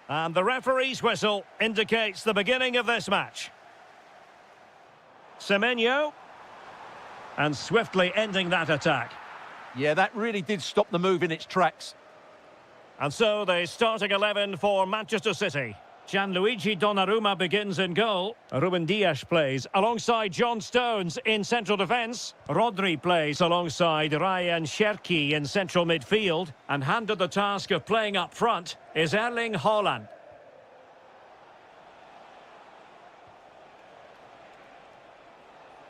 And the referee's whistle indicates the beginning of this match. Semenyo. And swiftly ending that attack. Yeah, that really did stop the move in its tracks. And so the starting 11 for Manchester City. Gianluigi Donnarumma begins in goal. Ruben Dias plays alongside John Stones in central defence. Rodri plays alongside Ryan Cherki in central midfield. And handed the task of playing up front is Erling Haaland.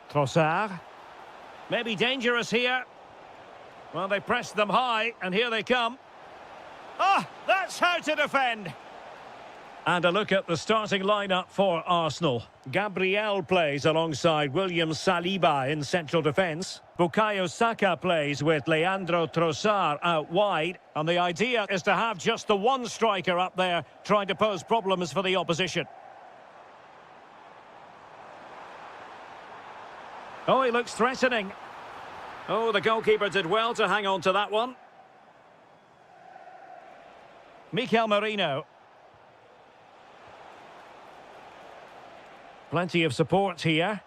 Trossard. Maybe dangerous here. Well, they pressed them high, and here they come. Ah, that's how to defend. And a look at the starting lineup for Arsenal. Gabriel plays alongside William Saliba in central defence. Bukayo Saka plays with Leandro Trossard out wide. And the idea is to have just the one striker up there trying to pose problems for the opposition. Oh, he looks threatening. Oh, the goalkeeper did well to hang on to that one. Mikel Merino. Plenty of support here.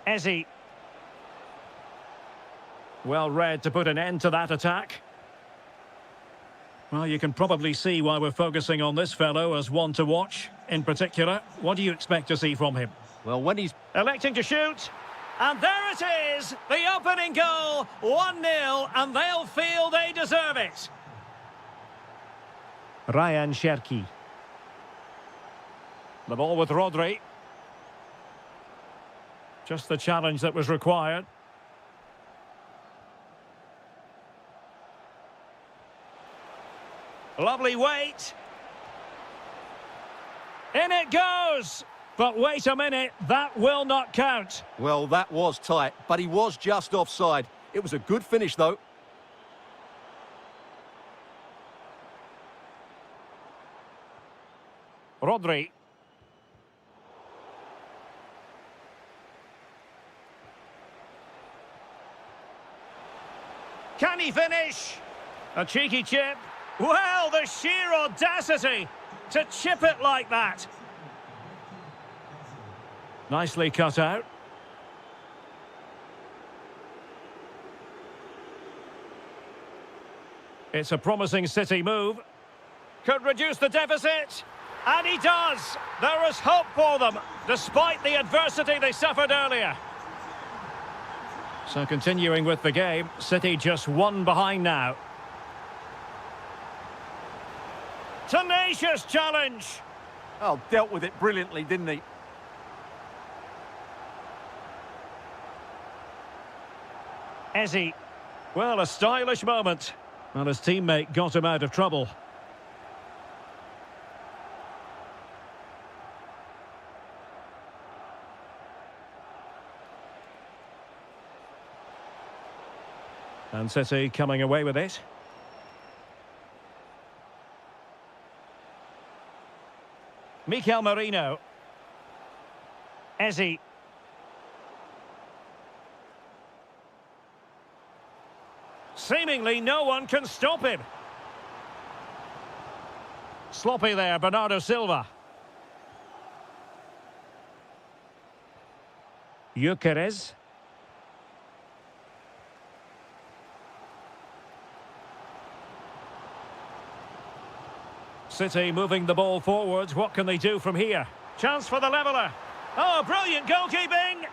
Eze. Well read to put an end to that attack. Well, you can probably see why we're focusing on this fellow as one to watch. In particular, what do you expect to see from him? Well, when he's electing to shoot. And there it is, the opening goal, 1-0, and they'll feel they deserve it. Ryan Cherki. The ball with Rodri. Just the challenge that was required. Lovely weight. In it goes. But wait a minute, that will not count. Well, that was tight, but he was just offside. It was a good finish, though. Rodri. Can he finish? A cheeky chip. Well, the sheer audacity to chip it like that. Nicely cut out. It's a promising City move. Could reduce the deficit. And he does. There is hope for them, despite the adversity they suffered earlier. So continuing with the game, City just one behind now. Tenacious challenge. Oh, dealt with it brilliantly, didn't he? Eze. Well, a stylish moment. Well, his teammate got him out of trouble. And City coming away with it. Mikel Merino. Eze. Seemingly no one can stop him. Sloppy there, Bernardo Silva. Gyökeres. City moving the ball forwards. What can they do from here? Chance for the leveller. Oh, brilliant goalkeeping!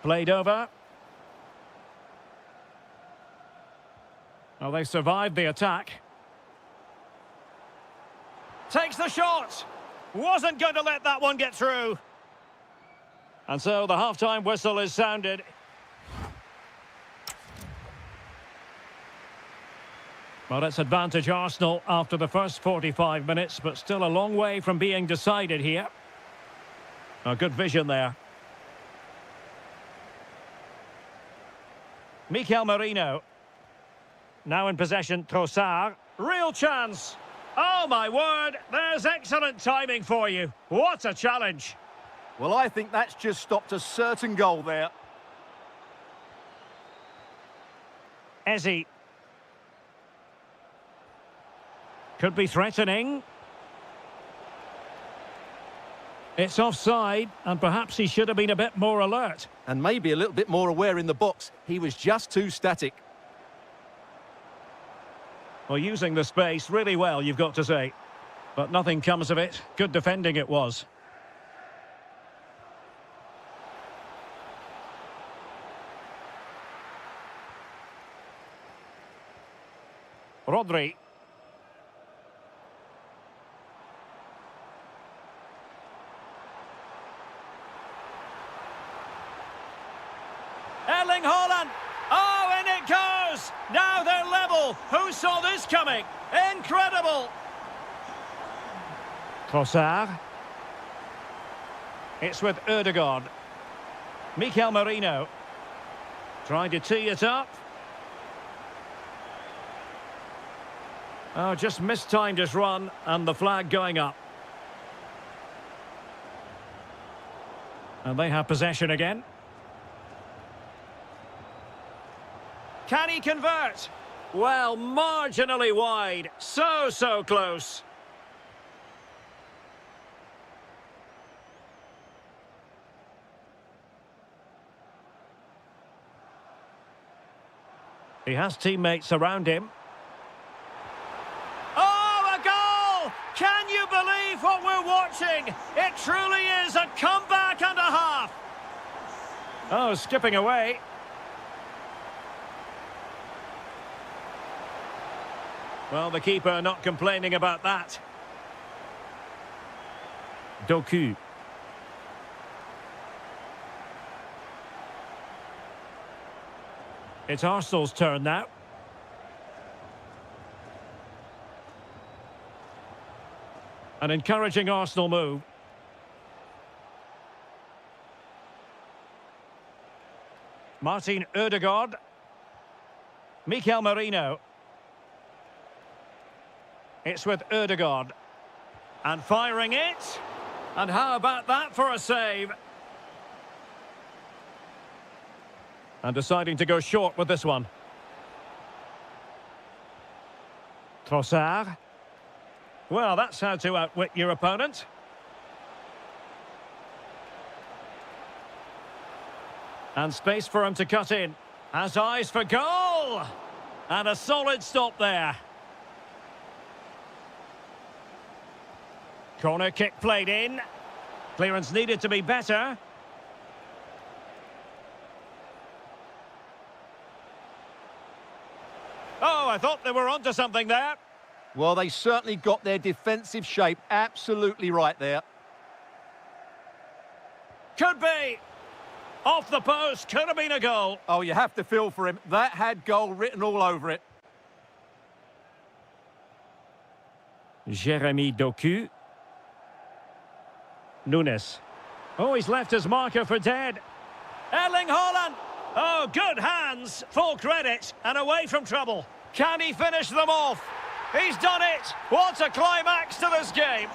Played over. Well, they survived the attack. Takes the shot. Wasn't going to let that one get through. And so the half-time whistle is sounded. Well, it's advantage Arsenal after the first 45 minutes, but still a long way from being decided here. A good vision there. Mikel Merino. Now in possession, Trossard. Real chance. Oh, my word. There's excellent timing for you. What a challenge. Well, I think that's just stopped a certain goal there. Ezzy. Could be threatening. It's offside, and perhaps he should have been a bit more alert. And maybe a little bit more aware in the box. He was just too static. Well, using the space really well, you've got to say. But nothing comes of it. Good defending it was. Rodri. Erling Haaland. Oh, and it goes. Now they're level. Who saw this coming? Incredible. Trossard. It's with Ødegaard. Mikel Merino. Trying to tee it up. Oh, just mistimed his run, and the flag going up. And they have possession again. Can he convert? Well, marginally wide. So close. He has teammates around him. Oh, a goal! Can you believe what we're watching? It truly is a comeback and a half. Oh, skipping away. Well, the keeper not complaining about that. Doku. It's Arsenal's turn now. An encouraging Arsenal move. Martin Ødegaard. Mikel Merino. It's with Ødegaard. And firing it. And how about that for a save? And deciding to go short with this one. Trossard. Well, that's how to outwit your opponent. And space for him to cut in. Has eyes for goal! And a solid stop there. Corner kick played in. Clearance needed to be better. Oh, I thought they were onto something there. Well, they certainly got their defensive shape absolutely right there. Could be. Off the post, could have been a goal. Oh, you have to feel for him. That had goal written all over it. Jeremy Doku. Nunes. Oh, he's left his marker for dead. Erling Haaland. Oh, good hands. Full credit. And away from trouble. Can he finish them off? He's done it. What a climax to this game.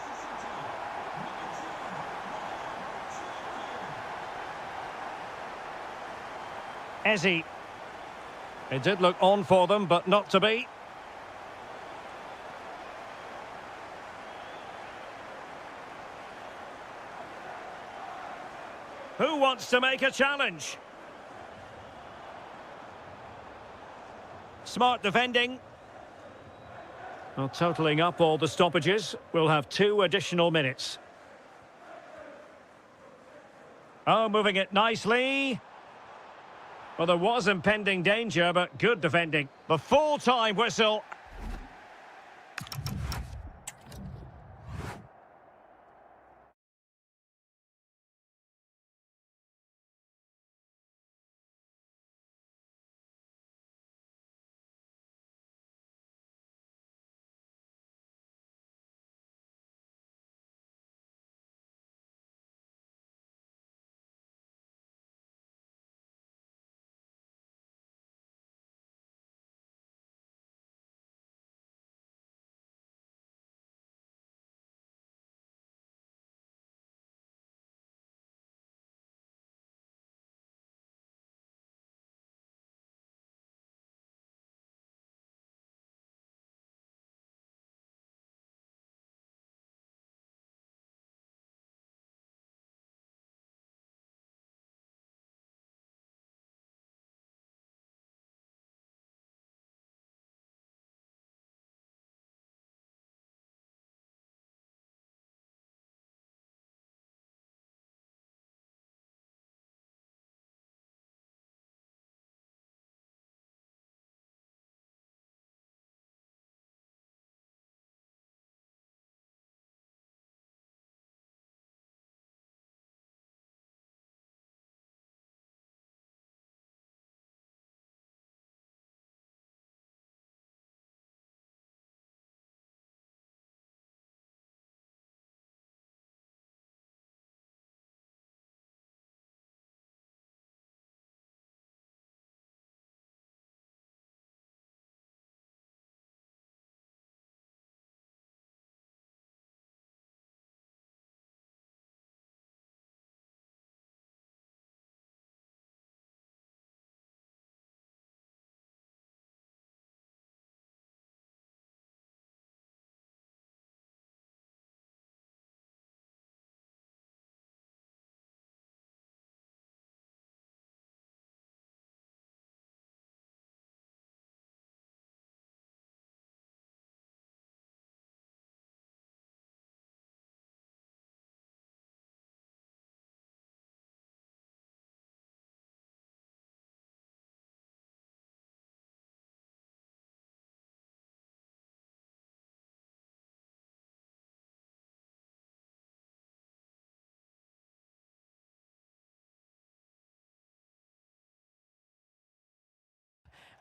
Ezzy. It did look on for them, but not to be. Who wants to make a challenge? Smart defending. Well, totalling up all the stoppages, we'll have 2 additional minutes. Oh, moving it nicely. Well, there was impending danger, but good defending. The full-time whistle.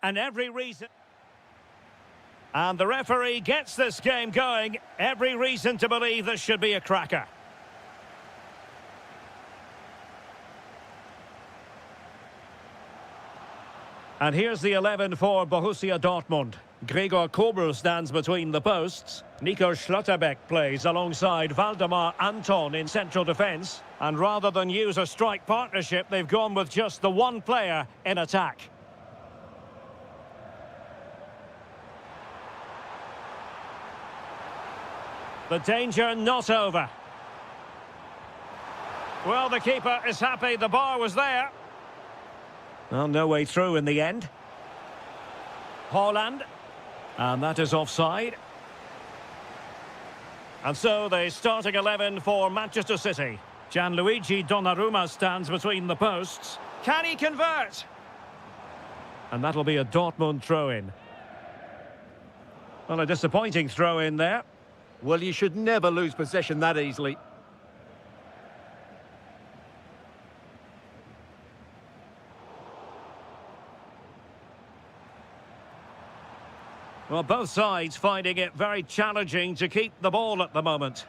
and every reason. And the referee gets this game going. Every reason to believe this should be a cracker. And here's the 11 for Borussia Dortmund. Gregor Kobel stands between the posts. Nico Schlotterbeck plays alongside Valdemar Anton in central defence. And rather than use a strike partnership, they've gone with just the one player in attack. The danger not over. Well, the keeper is happy the bar was there. Well, no way through in the end. Haaland. And that is offside. And so the starting 11 for Manchester City. Gianluigi Donnarumma stands between the posts. Can he convert? And that'll be a Dortmund throw-in. Well, a disappointing throw-in there. Well, you should never lose possession that easily. Well, both sides finding it very challenging to keep the ball at the moment.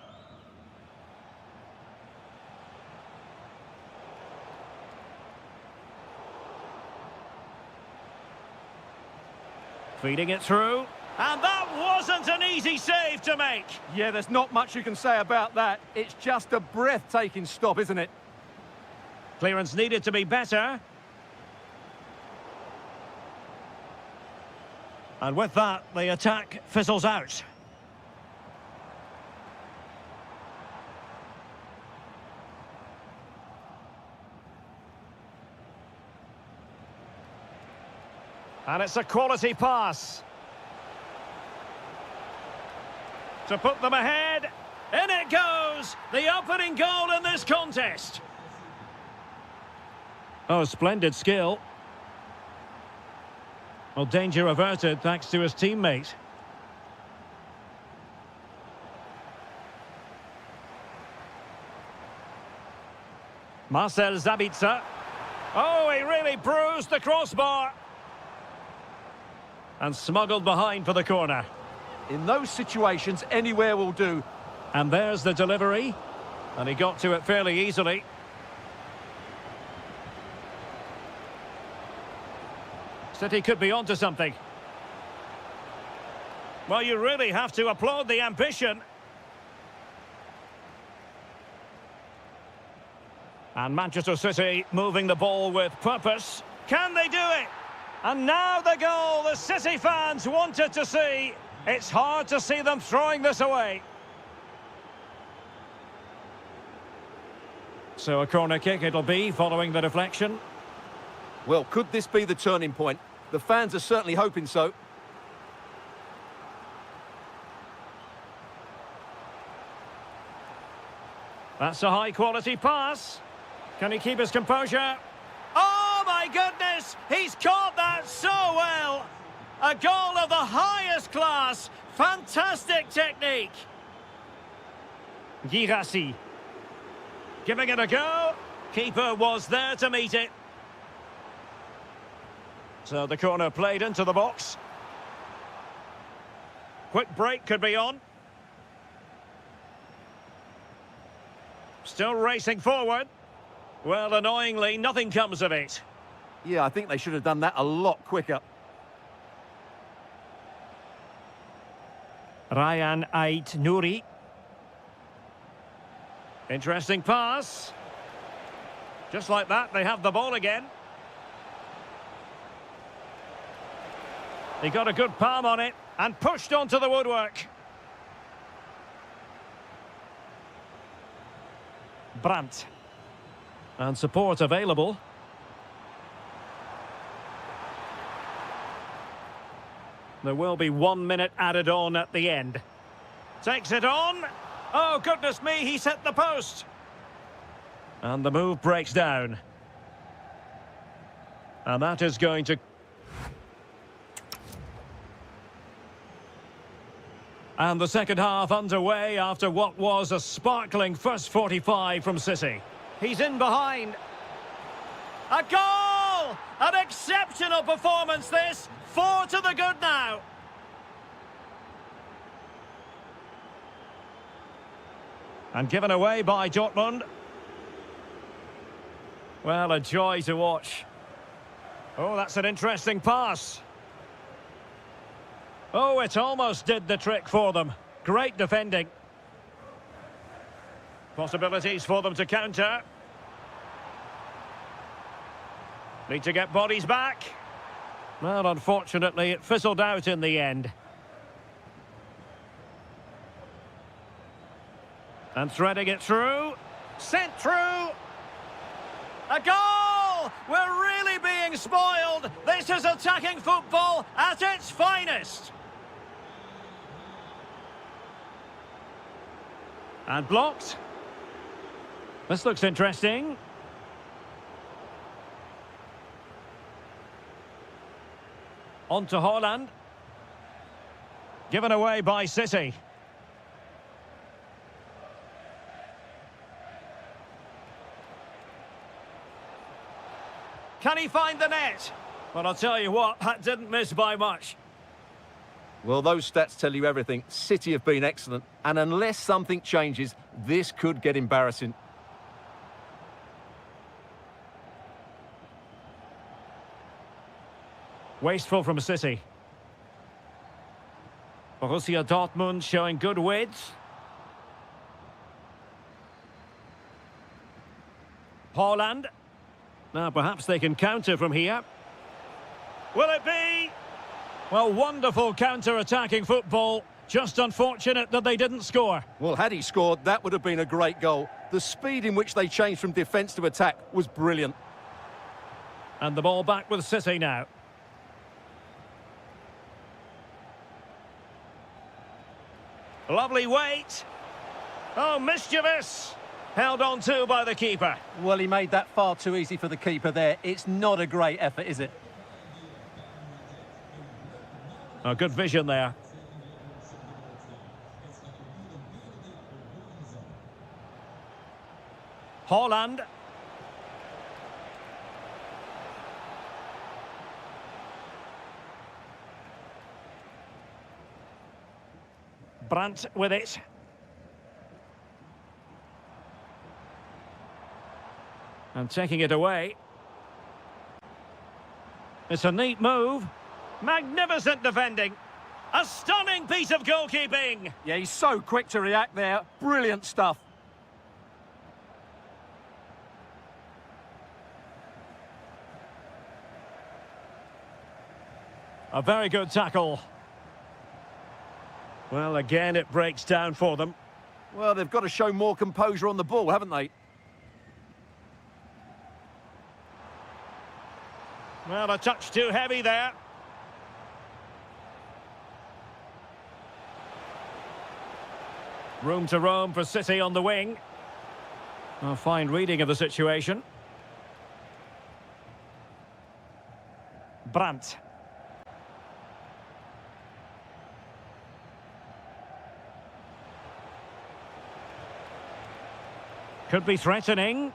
Feeding it through. And that wasn't an easy save to make. Yeah, there's not much you can say about that. It's just a breathtaking stop, isn't it? Clearance needed to be better. And with that, the attack fizzles out. And it's a quality pass. To put them ahead. In it goes! The opening goal in this contest. Oh, splendid skill. Well, danger averted thanks to his teammate. Marcel Sabitzer. Oh, he really bruised the crossbar. And smuggled behind for the corner. In those situations, anywhere will do. And there's the delivery. And he got to it fairly easily. City could be onto something. Well, you really have to applaud the ambition. And Manchester City moving the ball with purpose. Can they do it? And now the goal the City fans wanted to see. It's hard to see them throwing this away. So a corner kick it'll be following the deflection. Well, could this be the turning point? The fans are certainly hoping so. That's a high-quality pass. Can he keep his composure? Oh, my goodness! He's caught that so well! A goal of the highest class. Fantastic technique. Girassi. Giving it a go. Keeper was there to meet it. So the corner played into the box. Quick break could be on. Still racing forward. Well, annoyingly, nothing comes of it. Yeah, I think they should have done that a lot quicker. Ryan Ait Nouri. Interesting pass. Just like that, they have the ball again. He got a good palm on it and pushed onto the woodwork. Brandt. And support available. There will be 1 minute added on at the end. Takes it on. Oh, goodness me, he's hit the post. And the move breaks down. And that is going to... And the second half underway after what was a sparkling first 45 from City. He's in behind. A goal! goal! An exceptional performance this. 4 to the good now. And given away by Dortmund. Well, a joy to watch. Oh, that's an interesting pass. Oh, it almost did the trick for them. Great defending. Possibilities for them to counter. Need to get bodies back. Well, unfortunately, it fizzled out in the end. And threading it through. Sent through. A goal! We're really being spoiled. This is attacking football at its finest. And blocked. This looks interesting. On to Haaland. Given away by City. Can he find the net? Well, I'll tell you what, that didn't miss by much. Well, those stats tell you everything. City have been excellent, and unless something changes, this could get embarrassing. Wasteful from City. Borussia Dortmund showing good width. Haaland. Now perhaps they can counter from here. Will it be? Well, wonderful counter-attacking football. Just unfortunate that they didn't score. Well, had he scored, that would have been a great goal. The speed in which they changed from defence to attack was brilliant. And the ball back with City now. Lovely weight. Oh, mischievous. Held on to by the keeper. Well, he made that far too easy for the keeper there. It's not a great effort, is it? Oh, good vision there. Haaland. Brandt with it. And taking it away. It's a neat move. Magnificent defending. A stunning piece of goalkeeping. Yeah, he's so quick to react there. Brilliant stuff. A very good tackle. Well, again, it breaks down for them. Well, they've got to show more composure on the ball, haven't they? Well, a touch too heavy there. Room to roam for City on the wing. A fine reading of the situation. Brandt. Could be threatening.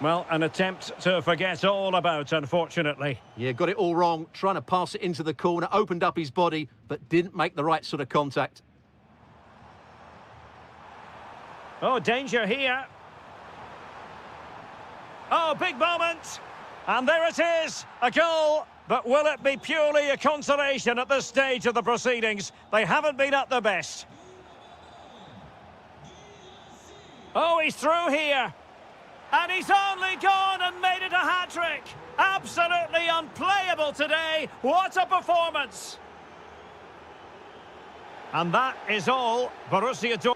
Well, an attempt to forget all about, unfortunately. Yeah, got it all wrong. Trying to pass it into the corner, opened up his body, but didn't make the right sort of contact. Oh, danger here. Oh, big moment. And there it is, a goal. But will it be purely a consolation at this stage of the proceedings? They haven't been at their best. Oh, he's through here. And he's only gone and made it a hat-trick. Absolutely unplayable today. What a performance. And that is all. Borussia Dortmund.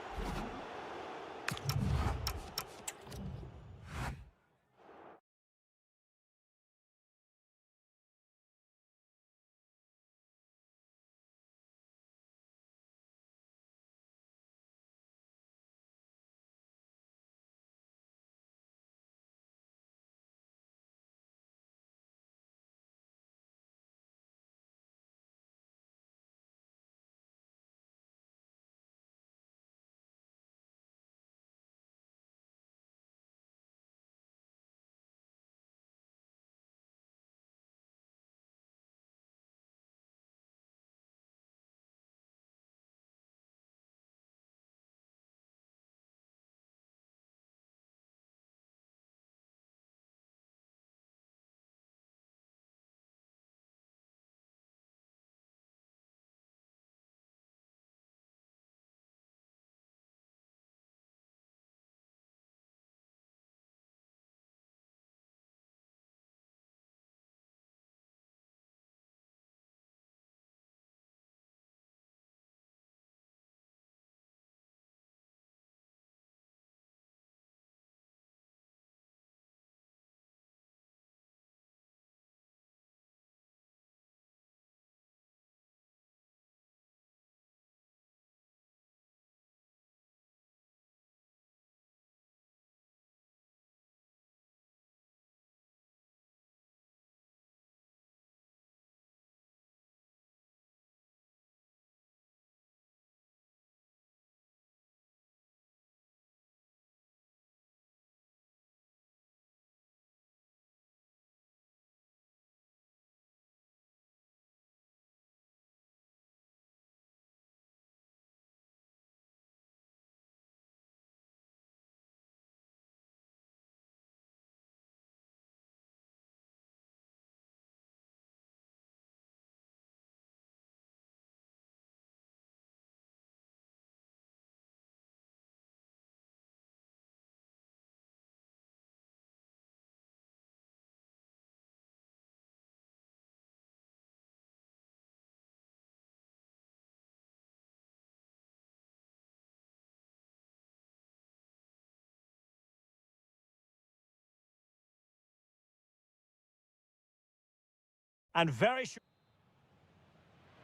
and very short.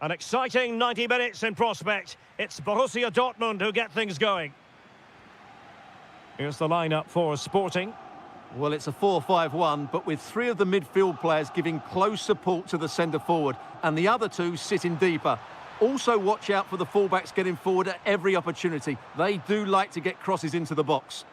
An exciting 90 minutes in prospect. It's Borussia Dortmund who get things going. Here's the lineup for Sporting. Well, it's a 4-5-1, but with three of the midfield players giving close support to the centre-forward, and the other two sitting deeper. Also watch out for the fullbacks getting forward at every opportunity. They do like to get crosses into the box.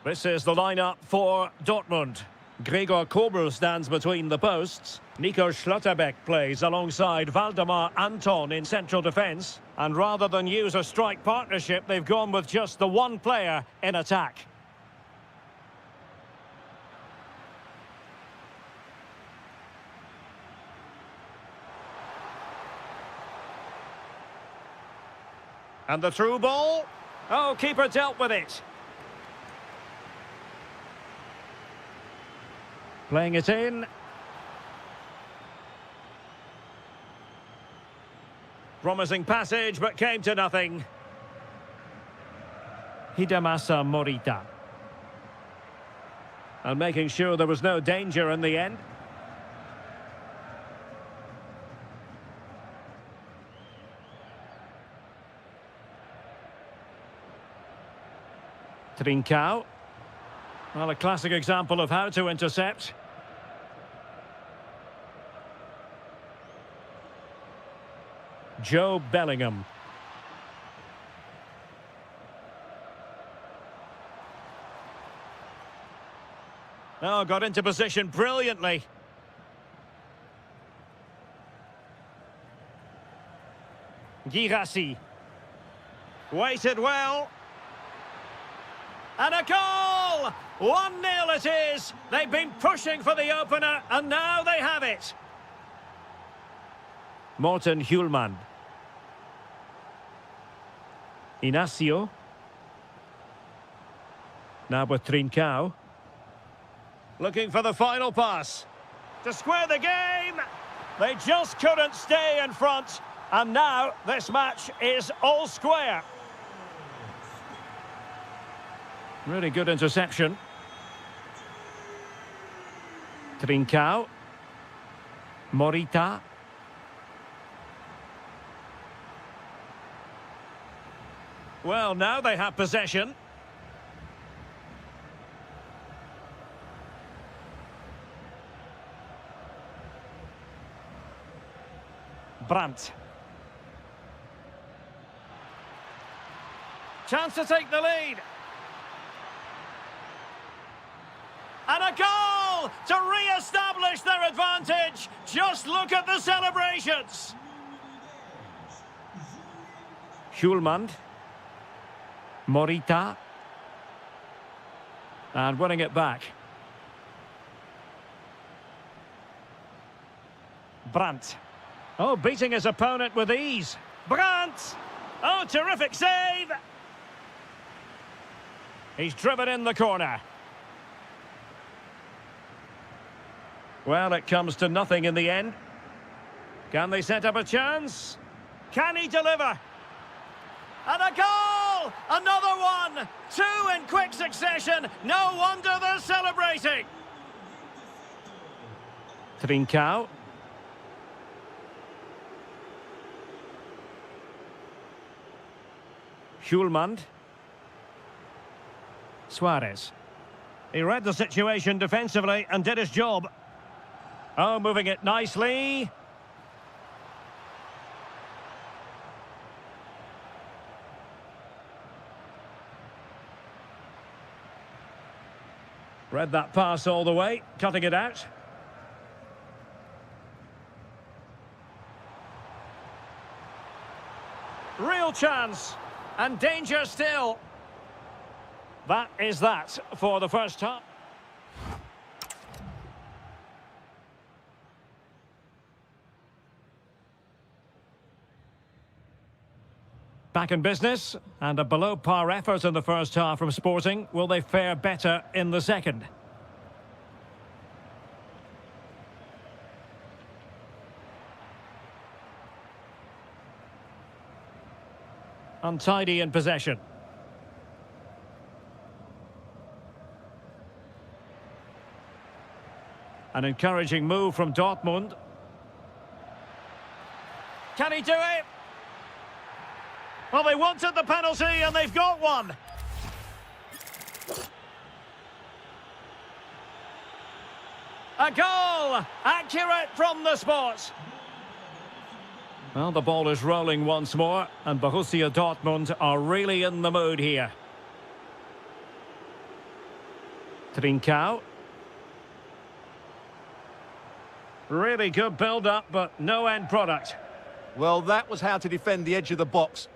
This is the lineup for Dortmund. Gregor Kobel stands between the posts. Nico Schlotterbeck plays alongside Valdemar Anton in central defence. And rather than use a strike partnership, they've gone with just the one player in attack. And the through ball. Oh, keeper dealt with it. Playing it in. Promising passage, but came to nothing. Hidemasa Morita. And making sure there was no danger in the end. Trincao. Well, a classic example of how to intercept. Joe Bellingham. Oh, got into position brilliantly. Girassi. Waited well. And a goal! 1-0 it is. They've been pushing for the opener, and now they have it. Morten Hjulmand. Inacio. Now with Trincao. Looking for the final pass. To square the game. They just couldn't stay in front. And now this match is all square. Really good interception. Trincao. Morita. Well, now they have possession. Brandt. Chance to take the lead. And a goal to re-establish their advantage. Just look at the celebrations. Hjulmand. Morita. And winning it back. Brandt. Oh, beating his opponent with ease. Brandt! Oh, terrific save! He's driven in the corner. Well, it comes to nothing in the end. Can they set up a chance? Can he deliver? And a goal! Another one! Two in quick succession. No wonder they're celebrating. Trincao. Hjulmand. Suarez. He read the situation defensively and did his job. Oh, moving it nicely. Read that pass all the way, cutting it out. Real chance, and danger still. That is that for the first half. Back in business, and a below-par effort in the first half from Sporting. Will they fare better in the second? Untidy in possession. An encouraging move from Dortmund. Can he do it? Well, they wanted the penalty and they've got one. A goal! Accurate from the spot. Well, the ball is rolling once more, and Borussia Dortmund are really in the mood here. Trincao. Really good build-up, but no end product. Well, that was how to defend the edge of the box.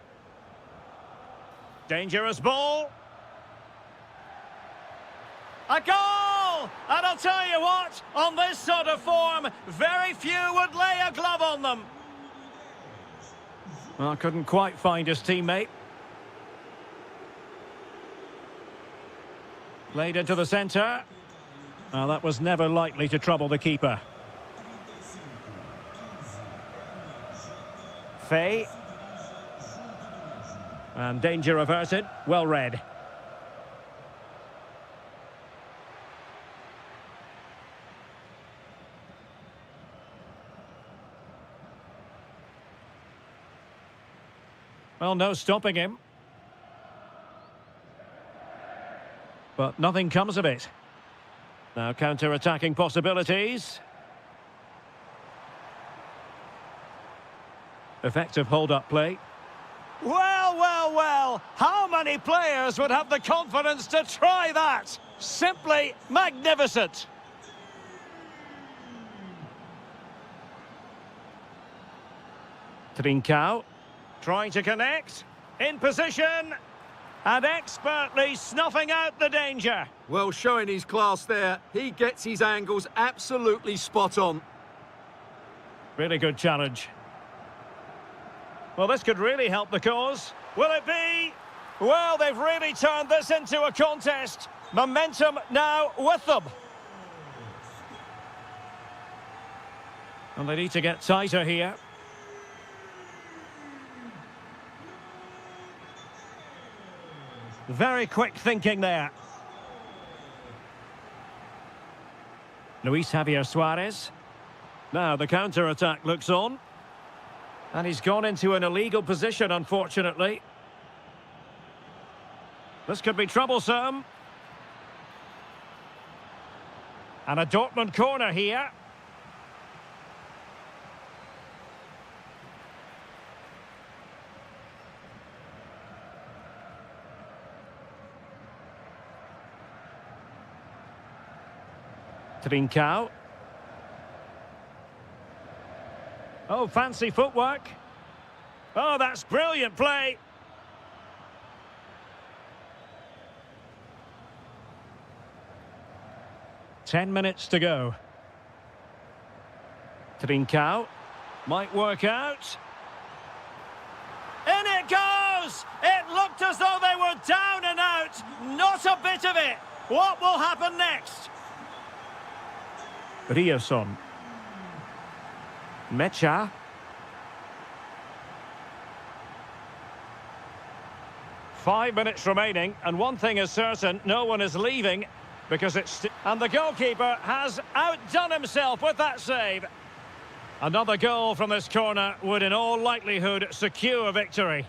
Dangerous ball. A goal! And I'll tell you what, on this sort of form, very few would lay a glove on them. Well, couldn't quite find his teammate. Played into the centre. Well, that was never likely to trouble the keeper. Fay. And danger averted. Well read. Well, no stopping him. But nothing comes of it. Now counter-attacking possibilities. Effective hold-up play. Well, well, well. How many players would have the confidence to try that? Simply magnificent. Trincao. Trying to connect. In position. And expertly snuffing out the danger. Well, showing his class there. He gets his angles absolutely spot on. Really good challenge. Well, this could really help the cause. Will it be? Well, they've really turned this into a contest. Momentum now with them. And they need to get tighter here. Very quick thinking there. Luis Javier Suarez. Now the counter-attack looks on. And he's gone into an illegal position, unfortunately. This could be troublesome. And a Dortmund corner here. Trincao. Oh, fancy footwork. Oh, that's brilliant play. Ten minutes to go. Trincao. Might work out. In it goes! It looked as though they were down and out. Not a bit of it. What will happen next? Rierson. Mecha. Five minutes remaining, and one thing is certain, no one is leaving, because it's... And the goalkeeper has outdone himself with that save. Another goal from this corner would in all likelihood secure victory.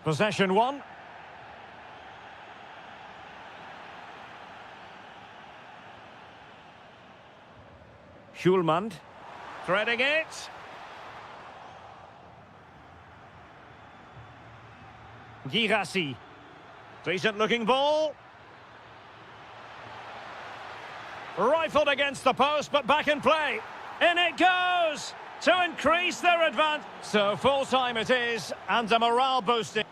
Possession one. Schulman, threading it. Girassi. Decent looking ball. Rifled against the post, but back in play. In it goes to increase their advance. So full time it is, and a morale boosting.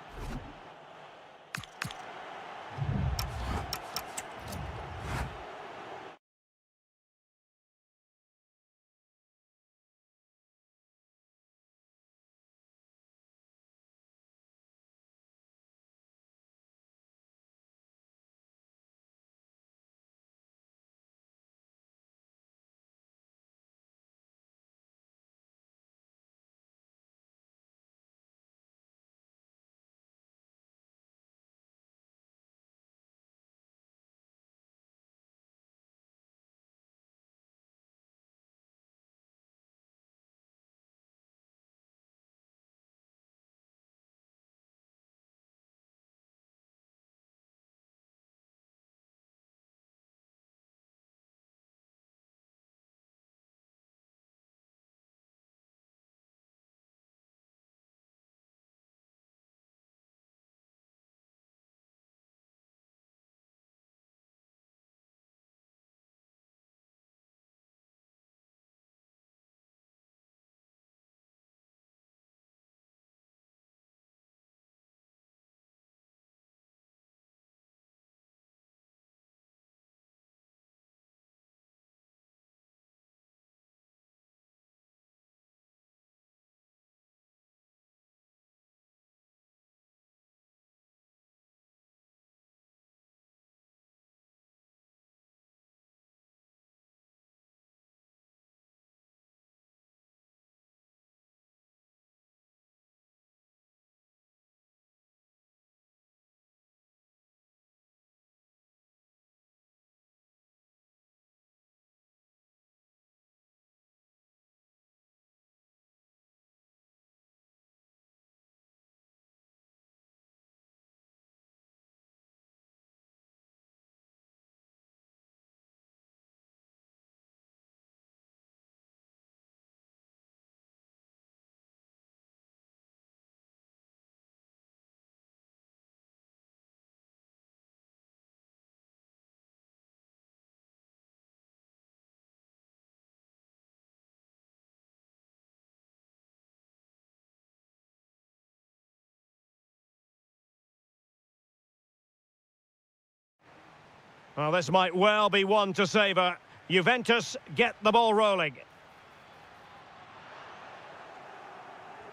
Well, this might well be one to savour. Juventus get the ball rolling.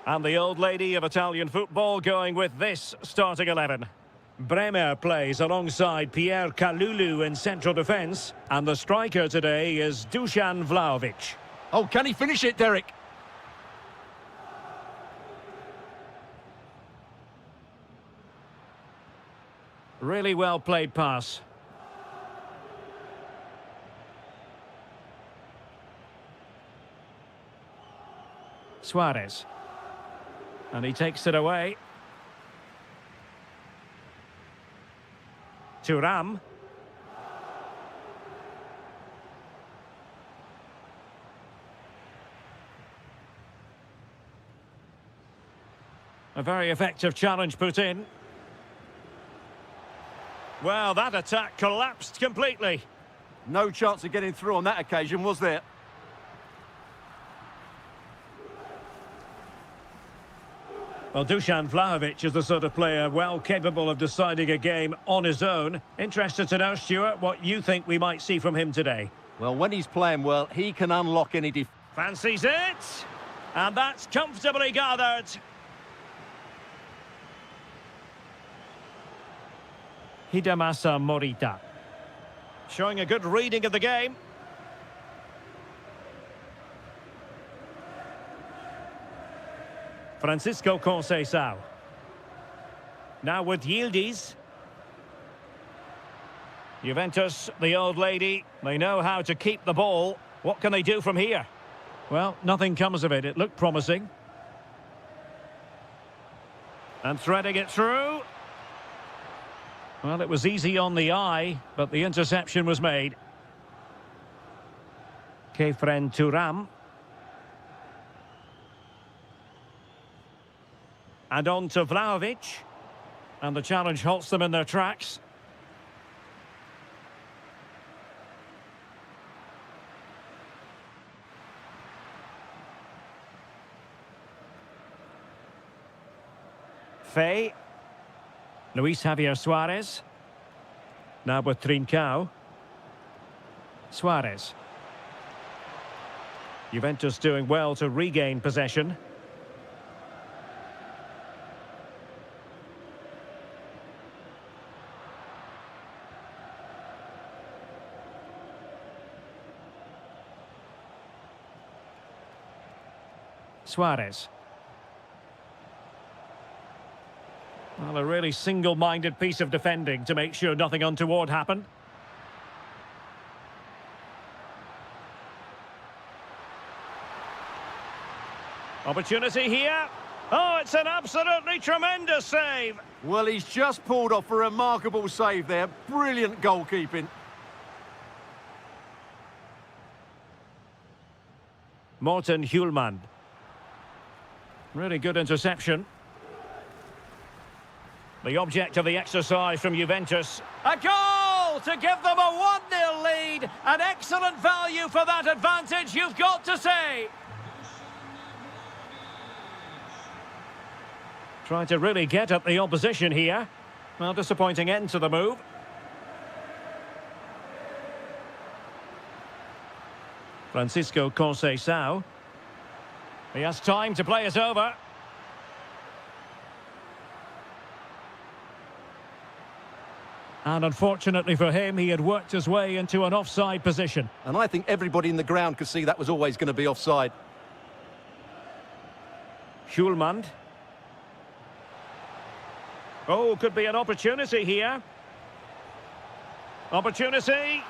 And the old lady of Italian football going with this starting 11. Bremer plays alongside Pierre Kalulu in central defence. And the striker today is Dusan Vlahovic. Oh, can he finish it, Derek? Really well played pass. Suarez. And he takes it away. Thuram. A very effective challenge put in. Well, that attack collapsed completely. No chance of getting through on that occasion, was there? Well, Dusan Vlahovic is the sort of player well capable of deciding a game on his own. Interested to know, Stuart, what you think we might see from him today. Well, when he's playing well, he can unlock any Fancies it! And that's comfortably gathered. Hidemasa Morita. Showing a good reading of the game. Francisco Conceição. Now with Yildiz. Juventus, the old lady, they know how to keep the ball. What can they do from here? Well, nothing comes of it. It looked promising. And threading it through. Well, it was easy on the eye, but the interception was made. Kefren Thuram. And on to Vlahovic. And the challenge halts them in their tracks. Fay. Luis Javier Suarez. Now with Trincao. Suarez. Juventus doing well to regain possession. Suarez. Well, a really single-minded piece of defending to make sure nothing untoward happened. Opportunity here. Oh, it's an absolutely tremendous save. Well, he's just pulled off a remarkable save there. Brilliant goalkeeping. Morten Hjulmand. Really good interception. The object of the exercise from Juventus. A goal to give them a 1-0 lead. An excellent value for that advantage, you've got to say. Trying to really get at the opposition here. Well, disappointing end to the move. Francisco Conceição. He has time to play it over. And unfortunately for him, he had worked his way into an offside position. And I think everybody in the ground could see that was always going to be offside. Hjulmand. Oh, could be an opportunity here. Opportunity.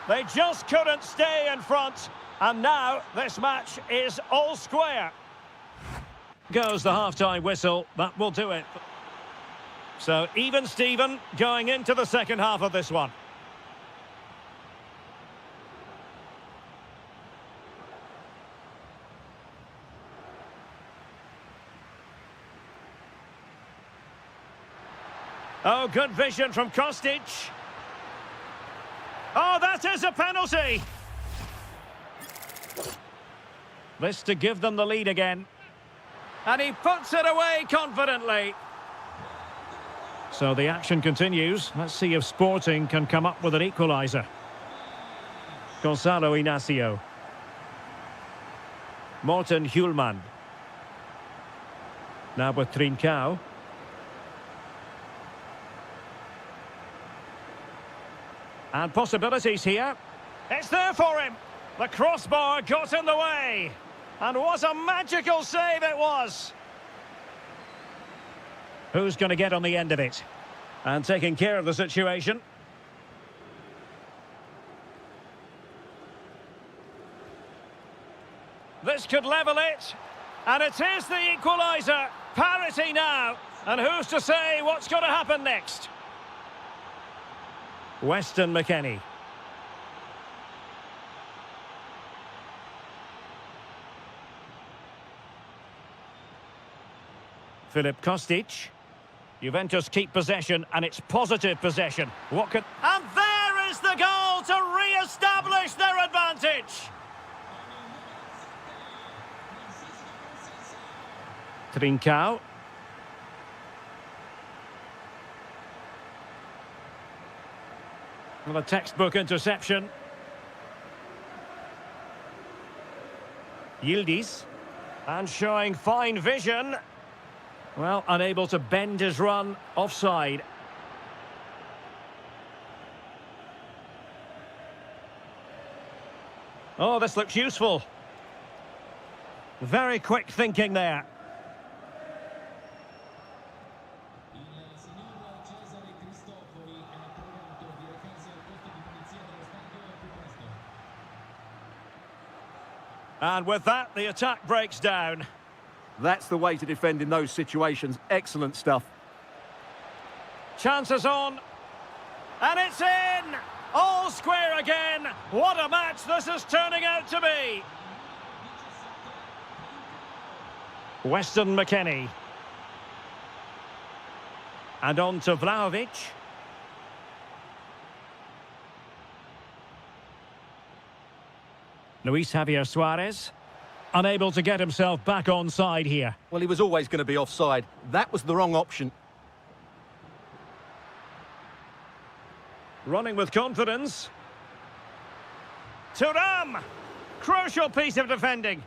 They just couldn't stay in front. And now this match is all square. Goes the half-time whistle. That will do it. So even Steven going into the second half of this one. Oh, good vision from Kostic. Oh, that is a penalty. This to give them the lead again. And he puts it away confidently. So the action continues. Let's see if Sporting can come up with an equaliser. Gonzalo Inacio. Morten Hjulmand. Now with Trincao. And possibilities here. It's there for him. The crossbar got in the way. And what a magical save it was. Who's going to get on the end of it? And taking care of the situation. This could level it. And it is the equaliser. Parity now. And who's to say what's going to happen next? Weston McKennie. Filip Kostic. Juventus keep possession, and it's positive possession. What could... And there is the goal to re-establish their advantage! Trincao. Well, a textbook interception. Yildiz. And showing fine vision. Well, unable to bend his run, offside. Oh, this looks useful. Very quick thinking there. And with that, the attack breaks down. That's the way to defend in those situations. Excellent stuff. Chances on. And it's in! All square again. What a match this is turning out to be. Weston McKennie. And on to Vlahovic. Luis Javier Suarez. Unable to get himself back on side here. Well, he was always going to be offside. That was the wrong option. Running with confidence. Thuram! Crucial piece of defending.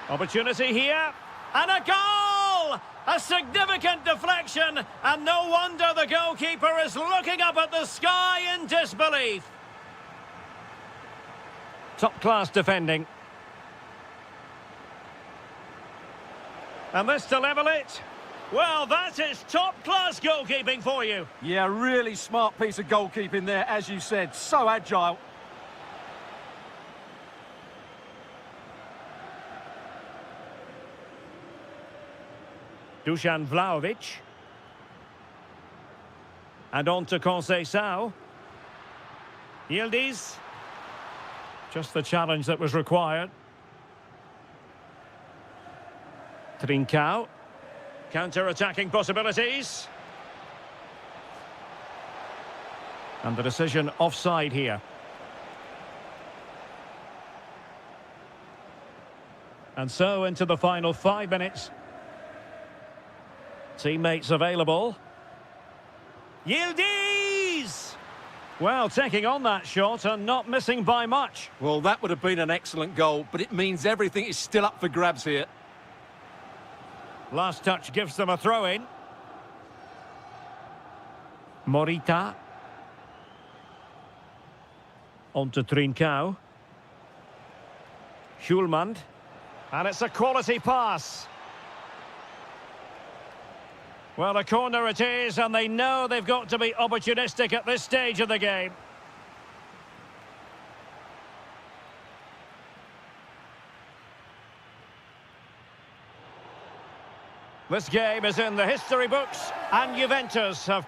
Opportunity here. And a goal! A significant deflection. And no wonder the goalkeeper is looking up at the sky in disbelief. Top-class defending. And this to level it. Well, that is top-class goalkeeping for you. Yeah, really smart piece of goalkeeping there, as you said. So agile. Dusan Vlahovic. And on to Conceição. Yildiz. Just the challenge that was required. Trincao. Counter-attacking possibilities. And the decision offside here. And so into the final 5 minutes. Teammates available. Yildiz! Well, taking on that shot and not missing by much. Well, that would have been an excellent goal, but it means everything is still up for grabs here. Last touch gives them a throw-in. Morita. On to Trincao. Hjulmand. And it's a quality pass. Well, a corner it is, and they know they've got to be opportunistic at this stage of the game. This game is in the history books, and Juventus have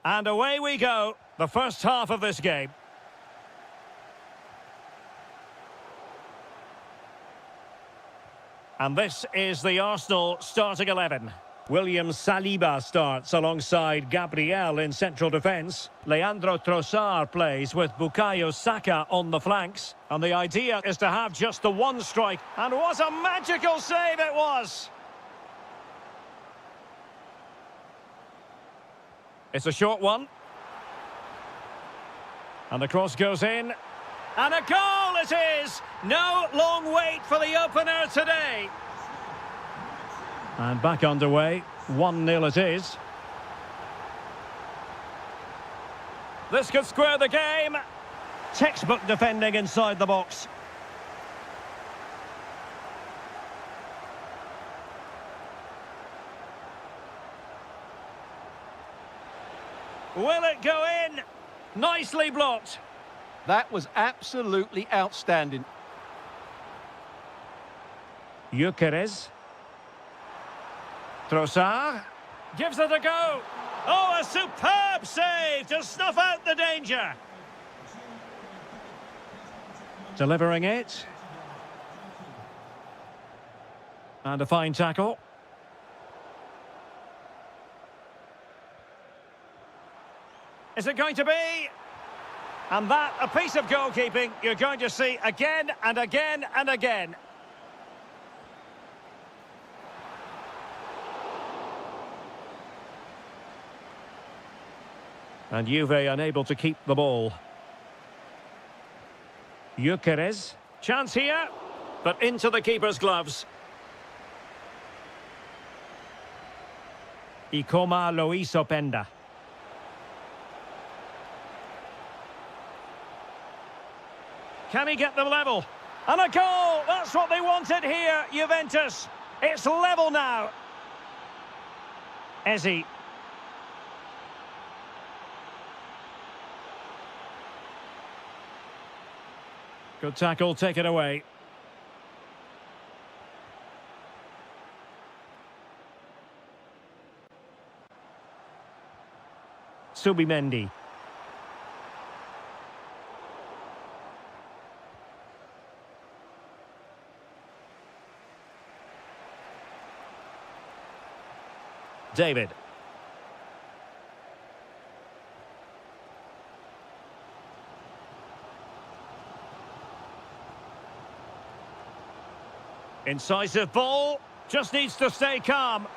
And away we go, the first half of this game. And this is the Arsenal starting 11. William Saliba starts alongside Gabriel in central defence. Leandro Trossard plays with Bukayo Saka on the flanks. And the idea is to have just the one strike. And what a magical save it was! It's a short one. And the cross goes in. And a goal it is! No long wait for the opener today. And back underway. 1-0 it is. This could square the game. Textbook defending inside the box. Will it go in? Nicely blocked. That was absolutely outstanding. Gyökeres. Trossard gives it a go. Oh, a superb save to snuff out the danger. Delivering it. And a fine tackle. Is it going to be? And that, a piece of goalkeeping you're going to see again and again and again. And Juve unable to keep the ball. Gyökeres. Chance here, but into the keeper's gloves. Ikoma Luis Openda. Can he get them level? And a goal! That's what they wanted here, Juventus. It's level now. Ezi. Good tackle, take it away. Subimendi. David. Incisive ball, just needs to stay calm.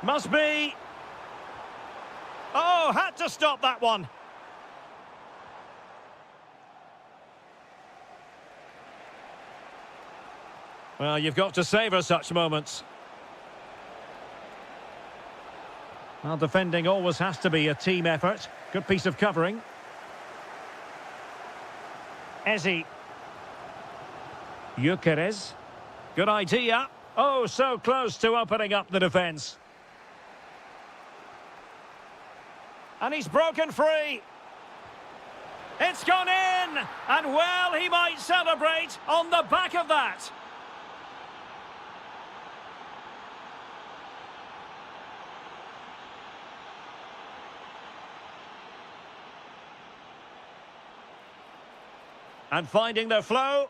Must be. Oh, had to stop that one. Well, you've got to savour such moments. Well, defending always has to be a team effort. Good piece of covering. Ezi. Gyökeres. Good idea. Oh, so close to opening up the defence. And he's broken free. It's gone in. And well, he might celebrate on the back of that. And finding their flow.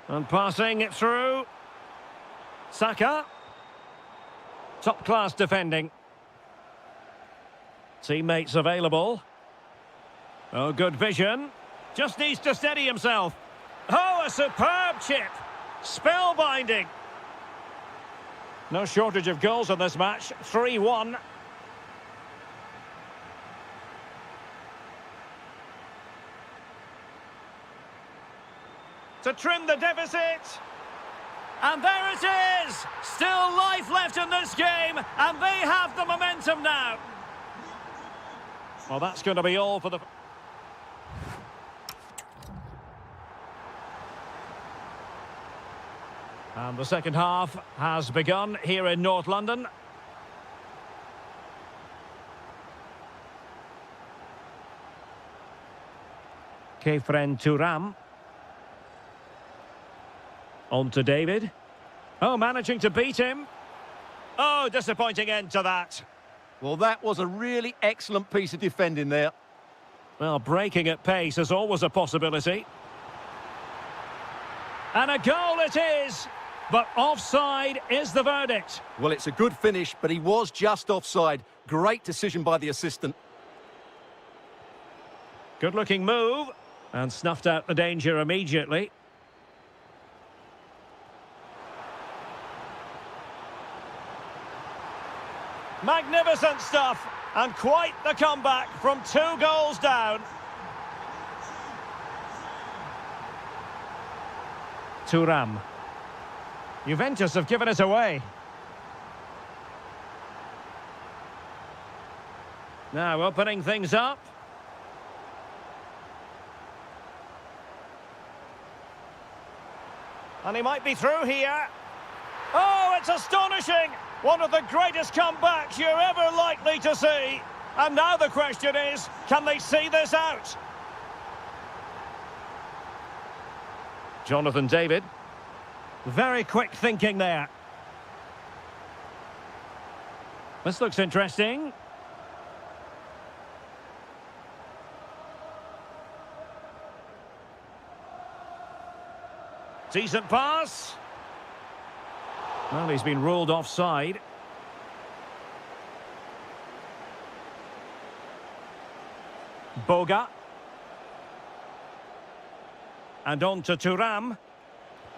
And passing it through. Saka. Top-class defending. Teammates available. Oh, good vision. Just needs to steady himself. Oh, a superb chip. Spellbinding. No shortage of goals in this match. 3-1. To trim the deficit. And there it is! Still life left in this game, and they have the momentum now. Well, that's going to be all for the... And the second half has begun here in North London. Kefren Turam. On to David. Oh, managing to beat him. Oh, disappointing end to that. Well, that was a really excellent piece of defending there. Well, breaking at pace is always a possibility. And a goal it is, but offside is the verdict. Well, it's a good finish, but he was just offside. Great decision by the assistant. Good-looking move, and snuffed out the danger immediately. Magnificent stuff, and quite the comeback from 2 goals down. Thuram. Juventus have given it away. Now opening things up. And he might be through here. Oh, it's astonishing! One of the greatest comebacks you're ever likely to see. And now the question is, can they see this out? Jonathan David. Very quick thinking there. This looks interesting. Decent pass. Well, he's been ruled offside. Boga. And on to Thuram.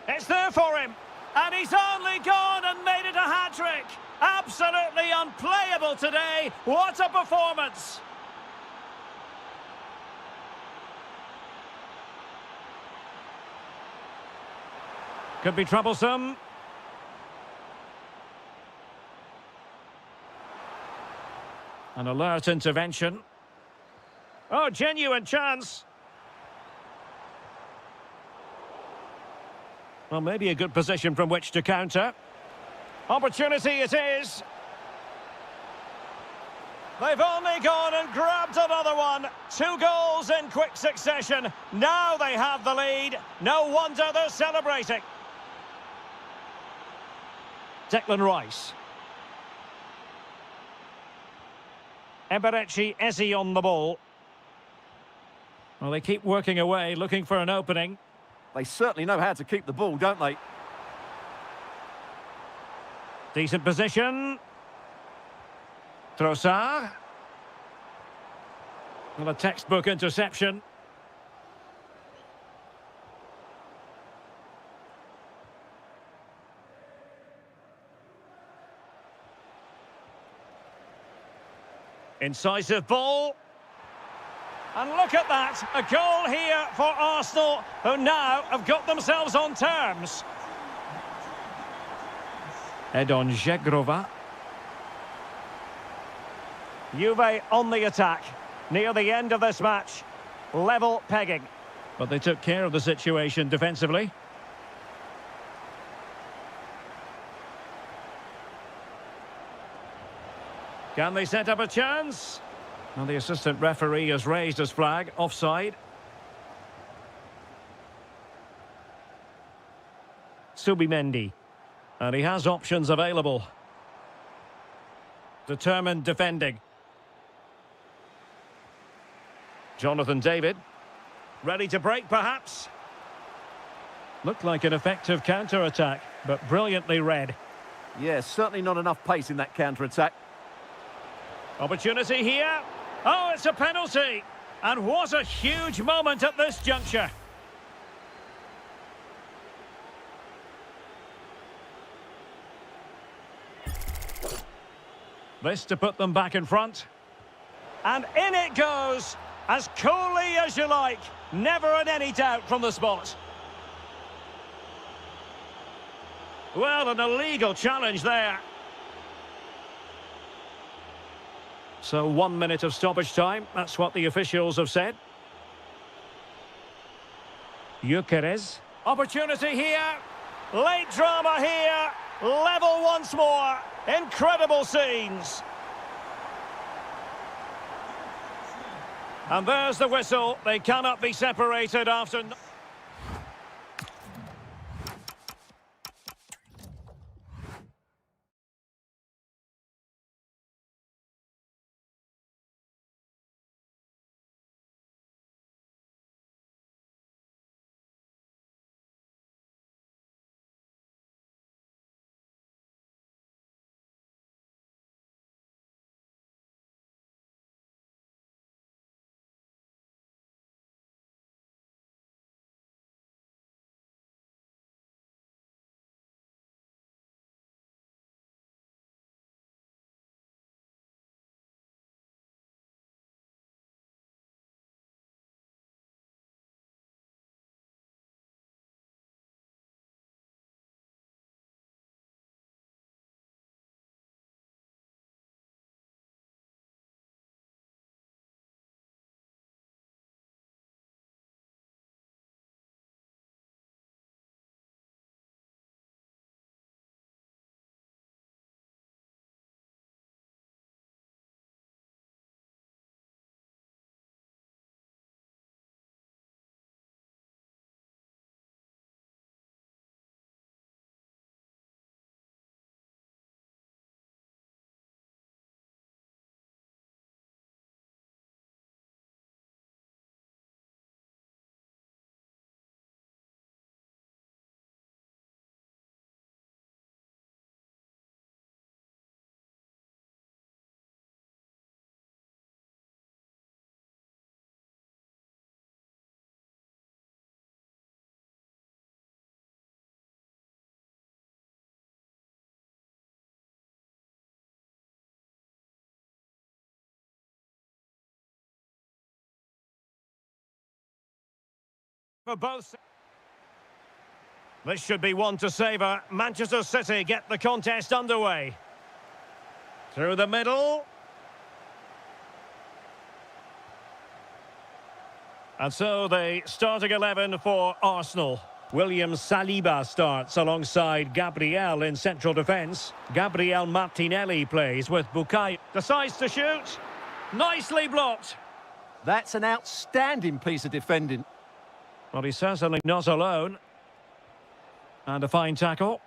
It's there for him. And he's only gone and made it a hat-trick. Absolutely unplayable today. What a performance. Could be troublesome. An alert intervention. Oh, genuine chance. Well, maybe a good position from which to counter. Opportunity it is. They've only gone and grabbed another one. 2 goals in quick succession. Now they have the lead. No wonder they're celebrating. Declan Rice. Eberechi Eze on the ball. Well, they keep working away, looking for an opening. They certainly know how to keep the ball, don't they? Decent position. Trossard. Well, a textbook interception. Incisive ball. And look at that, a goal here for Arsenal, who now have got themselves on terms. Edon Žegrova. Juve on the attack, near the end of this match. Level pegging. But they took care of the situation defensively. Can they set up a chance? Well, the assistant referee has raised his flag, offside. Subimendi. And he has options available. Determined defending. Jonathan David. Ready to break, perhaps? Looked like an effective counter-attack, but brilliantly read. Yeah, certainly not enough pace in that counter-attack. Opportunity here. Oh, it's a penalty. And what a huge moment at this juncture. This to put them back in front. And in it goes, as coolly as you like. Never in any doubt from the spot. Well, an illegal challenge there. So 1 minute of stoppage time, that's what the officials have said. Gyökeres. Opportunity here. Late drama here. Level once more. Incredible scenes. And there's the whistle. They cannot be separated after... for both. This should be one to savour. Manchester City get the contest underway. Through the middle. And so the starting 11 for Arsenal. William Saliba starts alongside Gabriel in central defence. Gabriel Martinelli plays with Bukayo. Decides to shoot. Nicely blocked. That's an outstanding piece of defending. Well, he's certainly not alone. And a fine tackle.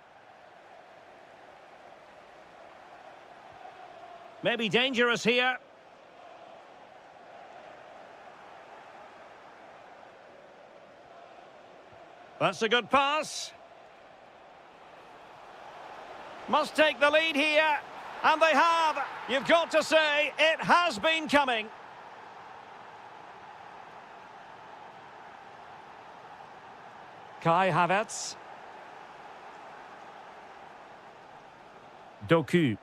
Maybe dangerous here. That's a good pass. Must take the lead here. And they have. You've got to say, it has been coming. Kai Havertz. Doku.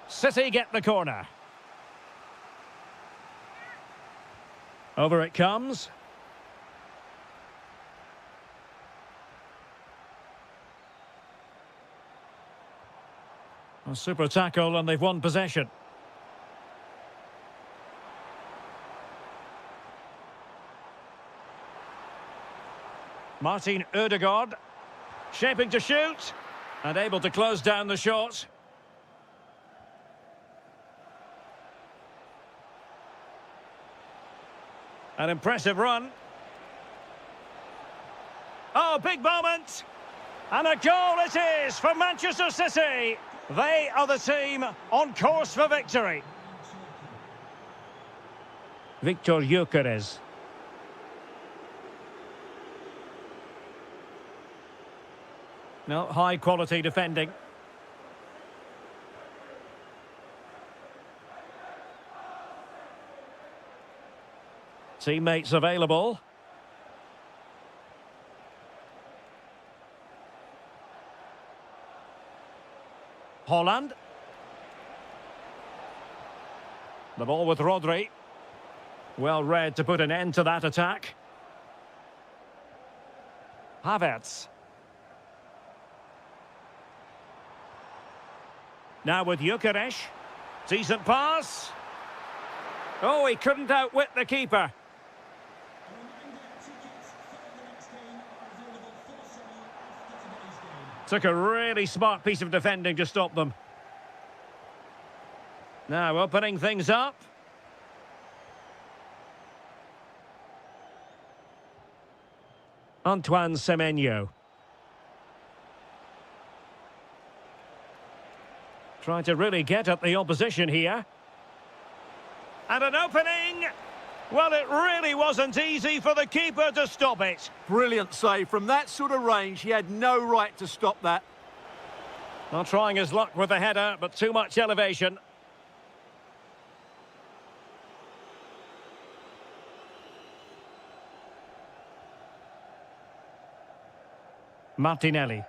City get the corner. Over it comes. A super tackle and they've won possession. Martin Ødegaard. Shaping to shoot. And able to close down the shot. An impressive run. Oh, big moment. And a goal it is for Manchester City. They are the team on course for victory. Victor Gyökeres. No, high quality defending. Teammates available. Holland. The ball with Rodri. Well read to put an end to that attack. Havertz. Now with Gyökeres. Decent pass. Oh, he couldn't outwit the keeper. Took a really smart piece of defending to stop them. Now opening things up. Antoine Semenyo. Trying to really get at the opposition here. And an opening. Well, it really wasn't easy for the keeper to stop it. Brilliant save. From that sort of range, he had no right to stop that. Not trying his luck with the header, but too much elevation. Martinelli.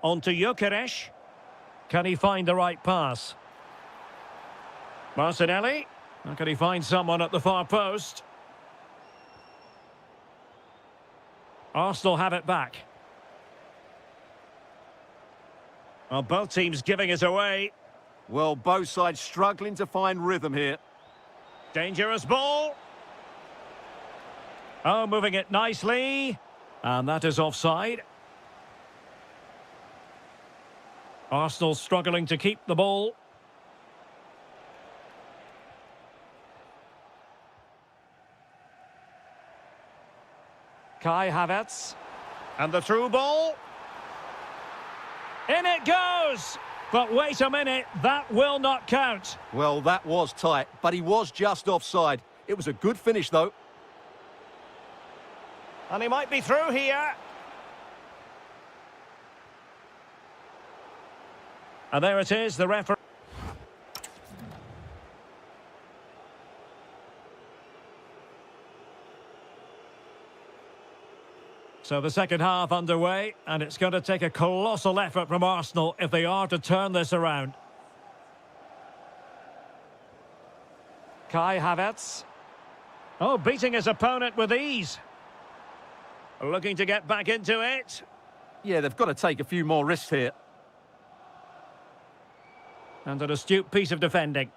On to Gyökeres. Can he find the right pass? Martinelli. How can he find someone at the far post? Arsenal have it back. Well, both teams giving it away. Well, both sides struggling to find rhythm here. Dangerous ball. Oh, moving it nicely. And that is offside. Arsenal struggling to keep the ball. Kai Havertz. And the through ball. In it goes! But wait a minute, that will not count. Well, that was tight, but he was just offside. It was a good finish, though. And he might be through here. And there it is, the referee. So the second half underway, and it's going to take a colossal effort from Arsenal if they are to turn this around. Kai Havertz. Oh, beating his opponent with ease. Looking to get back into it. Yeah, they've got to take a few more risks here. And an astute piece of defending.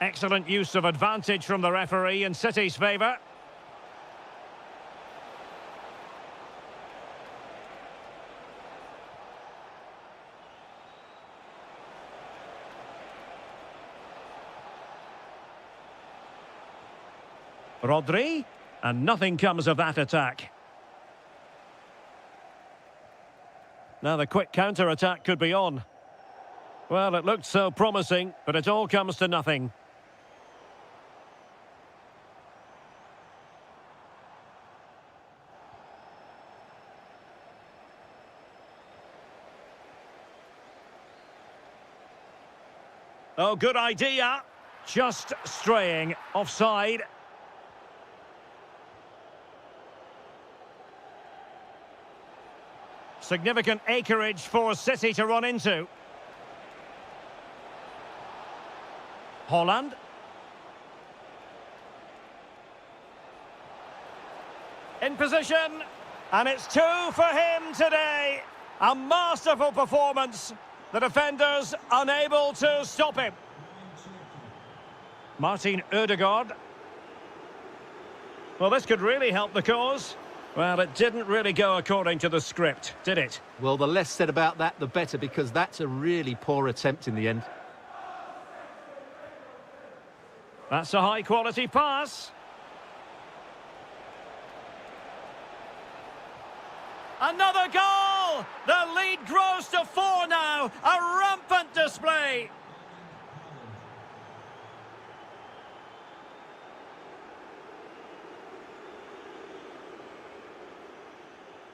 Excellent use of advantage from the referee in City's favour. Rodri, and nothing comes of that attack. Now the quick counter-attack could be on. Well, it looked so promising, but it all comes to nothing. Oh, good idea. Just straying offside. Significant acreage for City to run into. Holland. In position. And it's 2 for him today. A masterful performance. The defenders unable to stop him. Martin Ødegaard. Well, this could really help the cause. Well, it didn't really go according to the script, did it? Well, the less said about that, the better, because that's a really poor attempt in the end. That's a high-quality pass. Another goal! The lead grows to 4 now. A rampant display.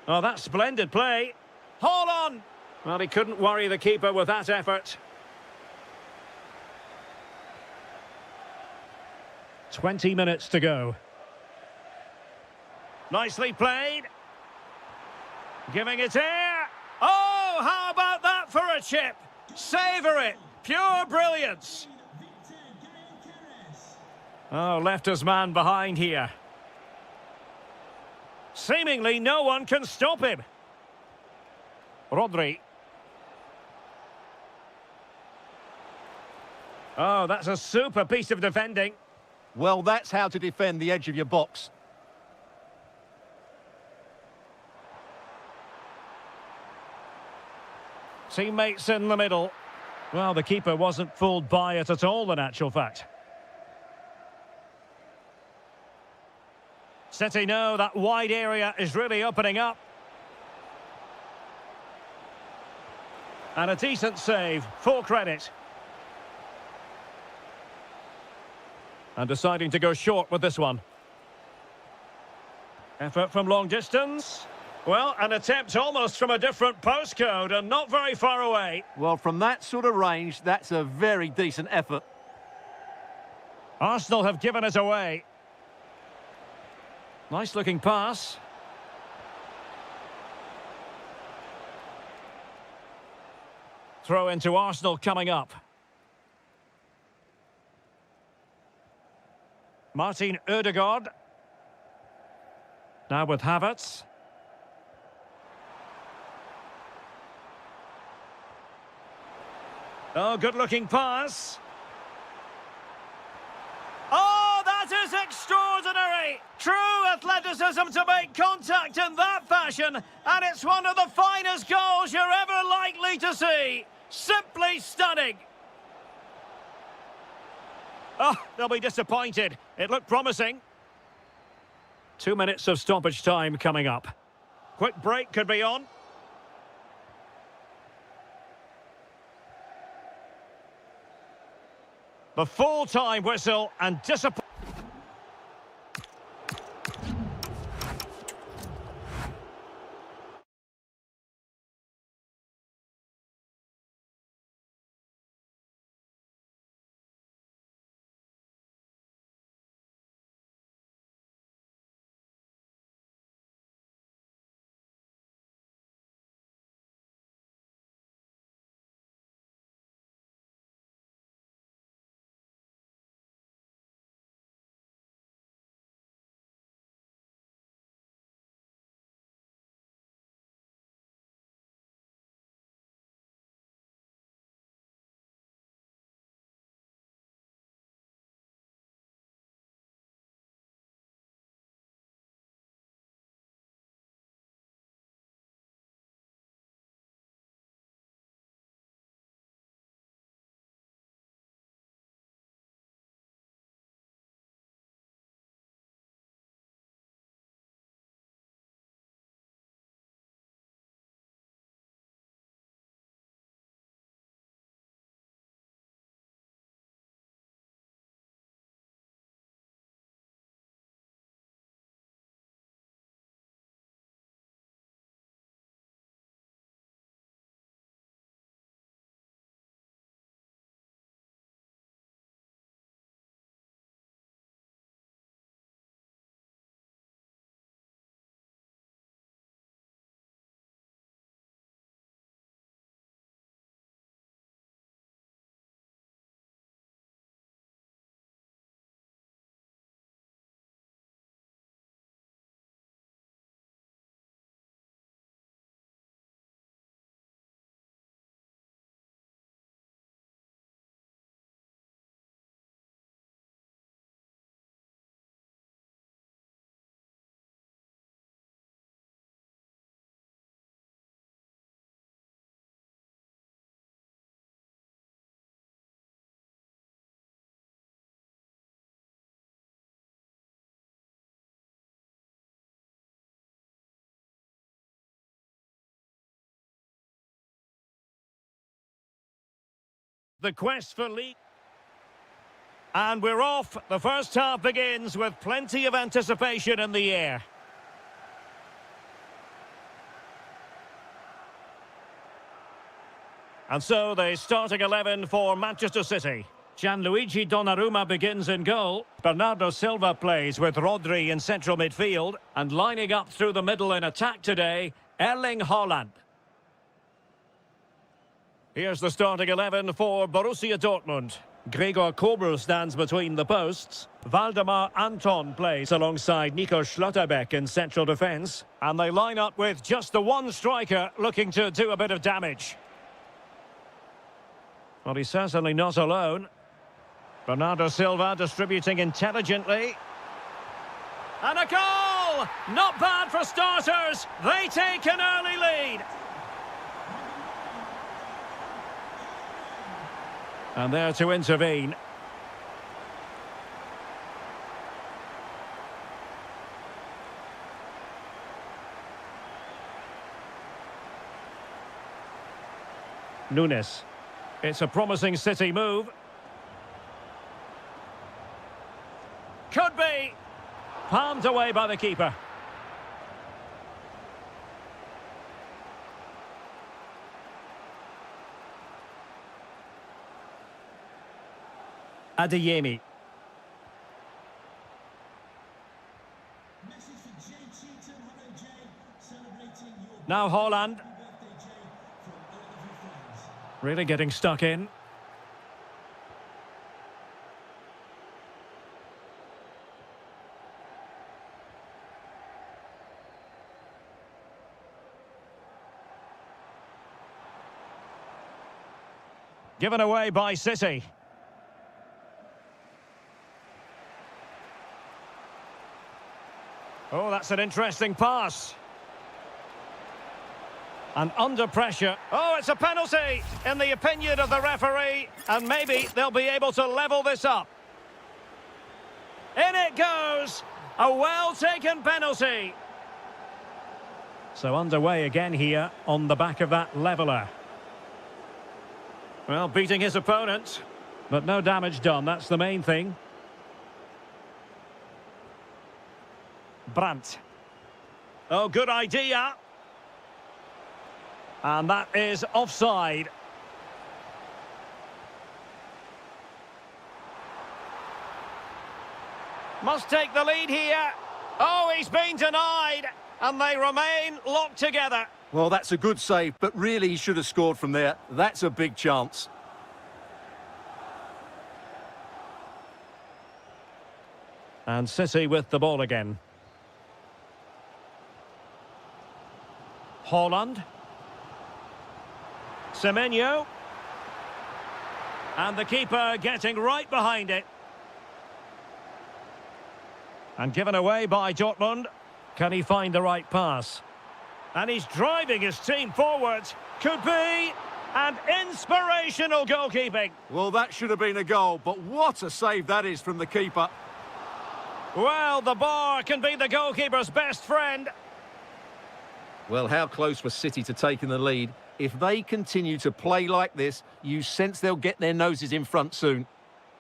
Oh, that's splendid play. Hold on! Well, he couldn't worry the keeper with that effort. 20 minutes to go. Nicely played. Giving it air. Oh, how about that for a chip? Savour it. Pure brilliance. Oh, left his man behind here. Seemingly no one can stop him. Rodri. Oh, that's a super piece of defending. Well, that's how to defend the edge of your box. Teammates in the middle. Well, the keeper wasn't fooled by it at all, in actual fact. City know that wide area is really opening up. And a decent save, full credit. And deciding to go short with this one. Effort from long distance. Well, an attempt almost from a different postcode and not very far away. Well, from that sort of range, that's a very decent effort. Arsenal have given it away. Nice looking pass. Throw into Arsenal coming up. Martin Ødegaard. Now with Havertz. Oh, good-looking pass. Oh, that is extraordinary! True athleticism to make contact in that fashion, and it's one of the finest goals you're ever likely to see. Simply stunning. Oh, they'll be disappointed. It looked promising. 2 minutes of stoppage time coming up. Quick break could be on. The full-time whistle and disappointment. the quest for league. And we're off. The first half begins with plenty of anticipation in the air. And so the starting 11 for Manchester City. Gianluigi Donnarumma begins in goal. Bernardo Silva plays with Rodri in central midfield. And lining up through the middle in attack today, Erling Haaland. Here's the starting 11 for Borussia Dortmund. Gregor Kobel stands between the posts. Waldemar Anton plays alongside Nico Schlotterbeck in central defence. And they line up with just the one striker looking to do a bit of damage. Well, he's certainly not alone. Bernardo Silva distributing intelligently. And a goal! Not bad for starters. They take an early lead. And there to intervene. Nunes. It's a promising City move. Could be. Palmed away by the keeper. Adeyemi. Now Haaland. Really getting stuck in. Given away by City. Oh, that's an interesting pass. And under pressure. Oh, it's a penalty in the opinion of the referee. And maybe they'll be able to level this up. In it goes. A well-taken penalty. So underway again here on the back of that leveller. Well, beating his opponent. But no damage done, that's the main thing. Brandt. Oh, good idea. And that is offside. Must take the lead here. Oh, he's been denied. And they remain locked together. Well, that's a good save, but really he should have scored from there. That's a big chance. And City with the ball again. Haaland. Semenyo. And the keeper getting right behind it. And given away by Dortmund. Can he find the right pass? And he's driving his team forward. Could be. And inspirational goalkeeping. Well, that should have been a goal, but what a save that is from the keeper. Well, the bar can be the goalkeeper's best friend. Well, how close was City to taking the lead? If they continue to play like this, you sense they'll get their noses in front soon.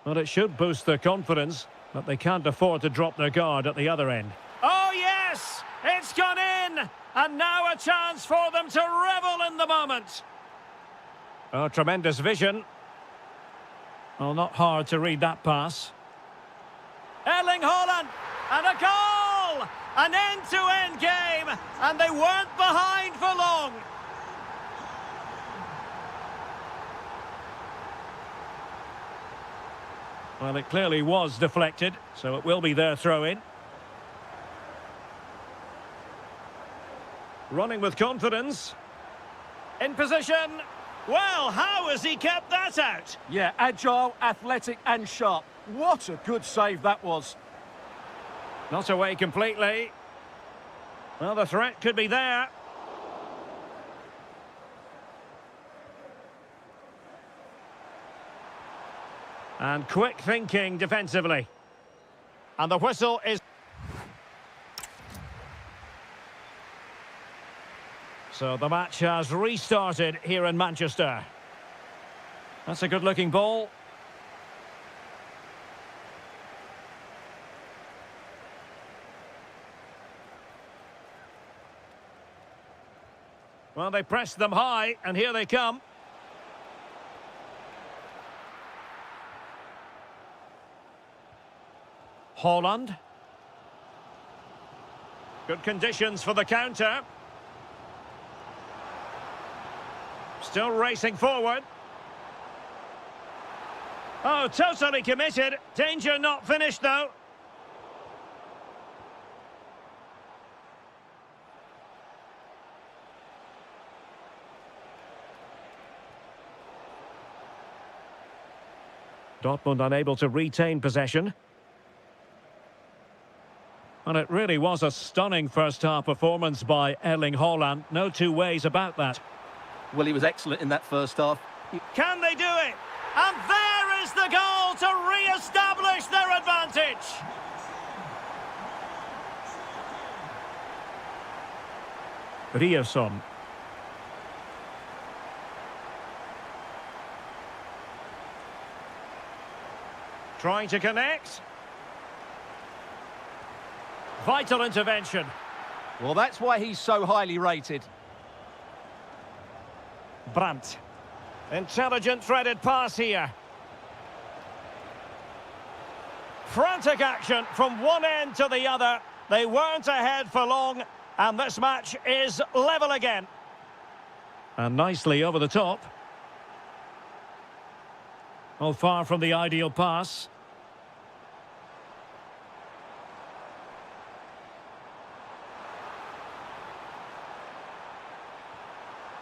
Well, it should boost their confidence, but they can't afford to drop their guard at the other end. Oh, yes! It's gone in! And now a chance for them to revel in the moment. Oh, tremendous vision. Well, not hard to read that pass. Erling Haaland! And a goal! An end-to-end game! And they weren't behind for long. Well, it clearly was deflected, so it will be their throw-in. Running with confidence. In position. Well, how has he kept that out? Yeah, agile, athletic and sharp. What a good save that was. Not away completely. Well, the threat could be there. And quick thinking defensively. And the whistle is... So the match has restarted here in Manchester. That's a good-looking ball. Well, they pressed them high, and here they come. Holland. Good conditions for the counter. Still racing forward. Oh, totally committed. Danger not finished, though. Dortmund unable to retain possession. And it really was a stunning first-half performance by Erling Haaland. No two ways about that. Well, he was excellent in that first half. Can they do it? And there is the goal to re-establish their advantage. Ryerson. Trying to connect. Vital intervention. Well, that's why he's so highly rated. Brandt. Intelligent threaded pass here. Frantic action from one end to the other. They weren't ahead for long, and this match is level again. And nicely over the top. Oh, far from the ideal pass.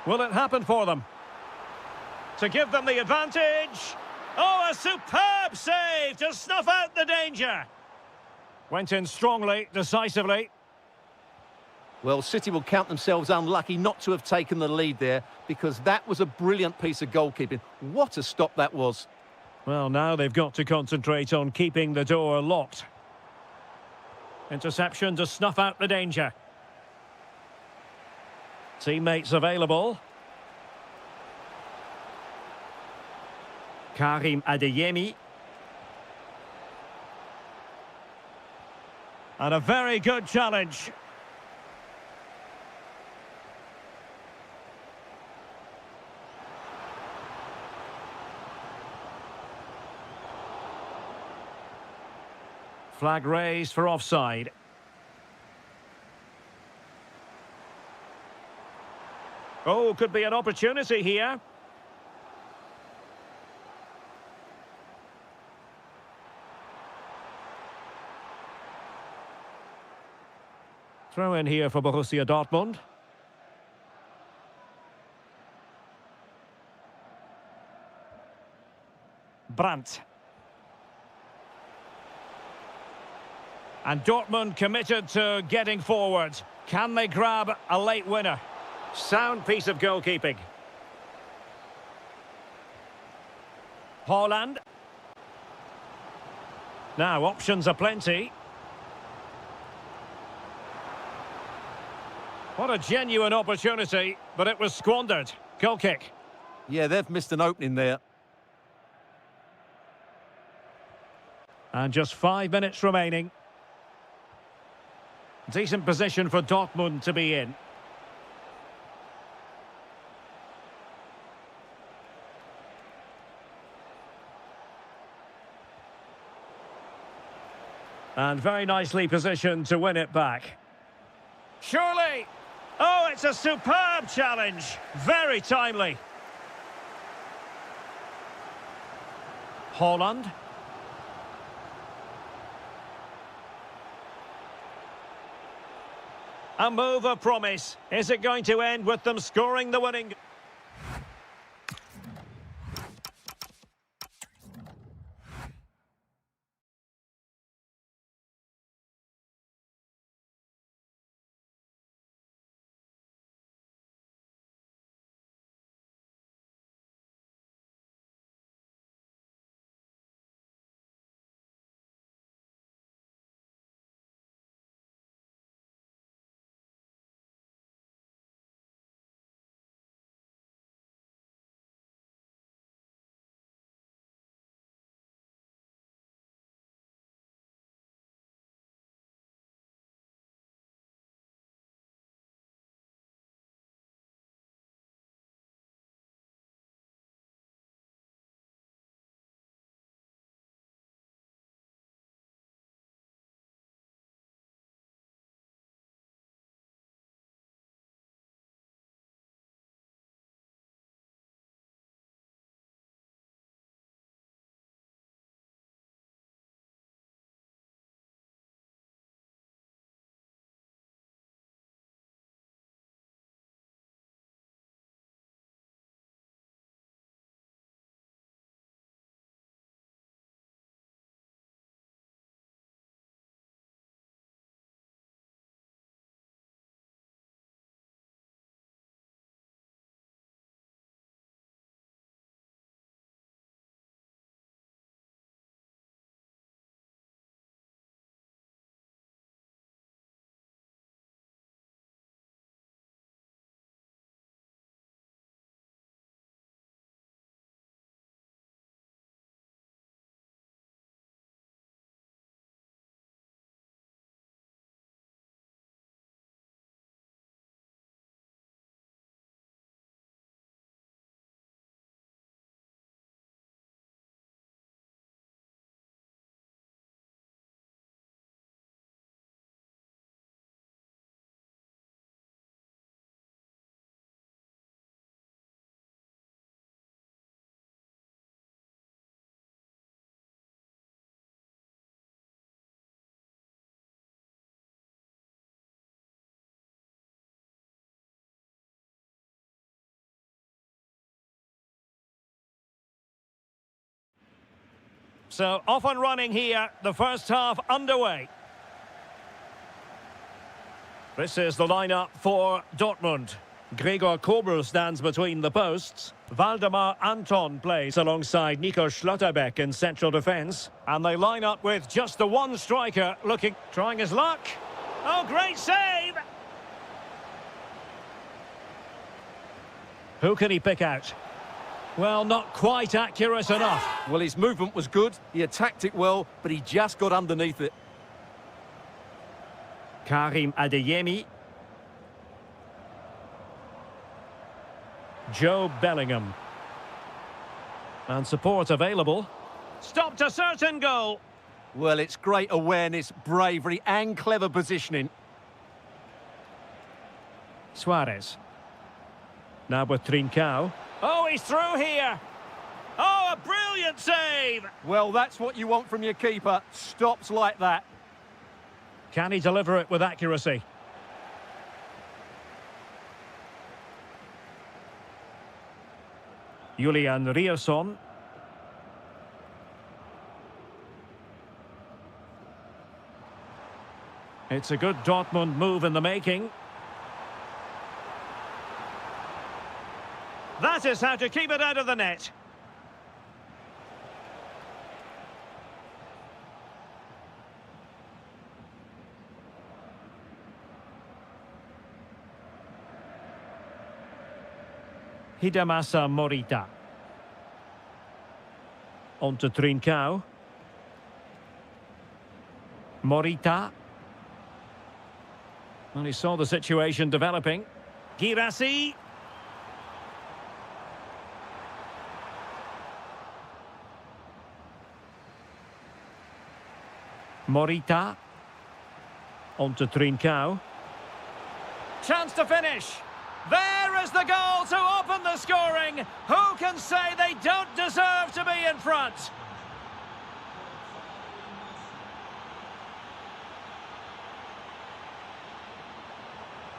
Will it happen for them? To give them the advantage. Oh, a superb save to snuff out the danger. Went in strongly, decisively. Well, City will count themselves unlucky not to have taken the lead there, because that was a brilliant piece of goalkeeping. What a stop that was. Well, now they've got to concentrate on keeping the door locked. Interception to snuff out the danger. Teammates available. Karim Adeyemi. And a very good challenge. Flag raised for offside. Oh, could be an opportunity here. Throw in here for Borussia Dortmund. Brandt. And Dortmund committed to getting forward. Can they grab a late winner? Sound piece of goalkeeping. Haaland. Now, options are plenty. What a genuine opportunity, but it was squandered. Goal kick. Yeah, they've missed an opening there. And just 5 minutes remaining. Decent position for Dortmund to be in. And very nicely positioned to win it back. Surely! Oh, it's a superb challenge. Very timely. Haaland. A move of promise. Is it going to end with them scoring the winning? So off and running here, the first half underway. This is the lineup for Dortmund. Gregor Kobel stands between the posts. Waldemar Anton plays alongside Nico Schlotterbeck in central defence. And they line up with just the one striker trying his luck. Oh, great save! Who can he pick out? Well, not quite accurate enough. Well, his movement was good, he attacked it well, but he just got underneath it. Karim Adeyemi. Joe Bellingham. And support available. Stopped a certain goal. Well, it's great awareness, bravery and clever positioning. Suarez. Now with Trincao. Oh, he's through here. Oh, a brilliant save. Well, that's what you want from your keeper. Stops like that. Can he deliver it with accuracy? Julian Riasson. It's a good Dortmund move in the making. That is how to keep it out of the net. Hidemasa Morita. On to Trincao. Morita. Well, he saw the situation developing. Girassi. Morita. On to Trincao. Chance to finish. There is the goal to open the scoring. Who can say they don't deserve to be in front?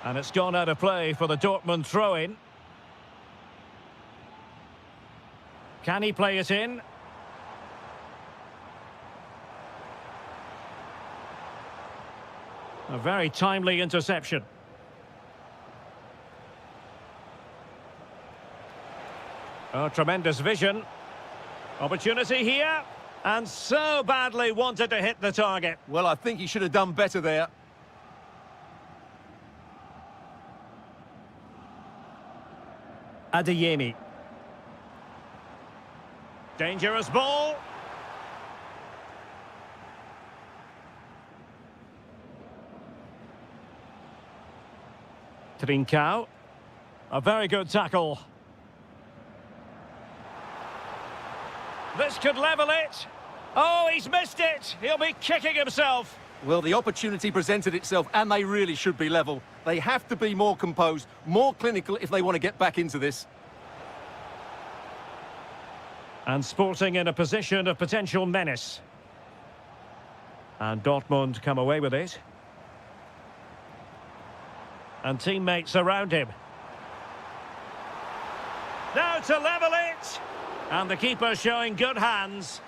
And it's gone out of play for the Dortmund throw-in. Can he play it in? A very timely interception. Oh, tremendous vision. Opportunity here. And so badly wanted to hit the target. Well, I think he should have done better there. Adeyemi. Dangerous ball. Trincao. A very good tackle. This could level it. Oh, he's missed it. He'll be kicking himself. Well, the opportunity presented itself, and they really should be level. They have to be more composed, more clinical if they want to get back into this. And Sporting in a position of potential menace. And Dortmund come away with it. And teammates around him. Now to level it. And the keeper showing good hands.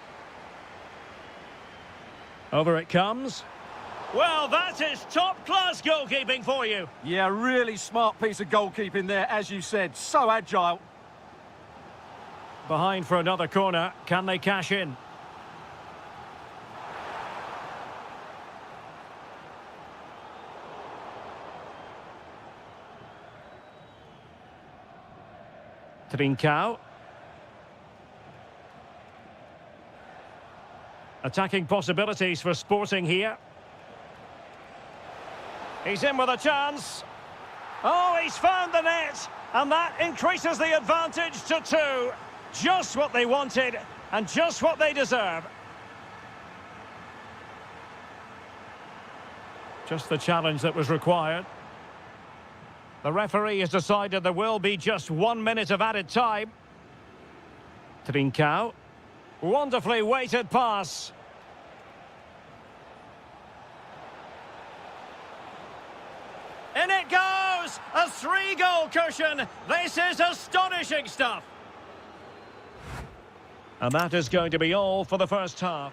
Over it comes. Well, that is top-class goalkeeping for you. Yeah, really smart piece of goalkeeping there, as you said. So agile. Behind for another corner. Can they cash in? Trincao. Attacking possibilities for Sporting here. He's in with a chance. Oh, he's found the net. And that increases the advantage to 2. Just what they wanted and just what they deserve. Just the challenge that was required. The referee has decided there will be just 1 minute of added time. Trincao. Wonderfully weighted pass. In it goes! A 3-goal cushion. This is astonishing stuff. And that is going to be all for the first half.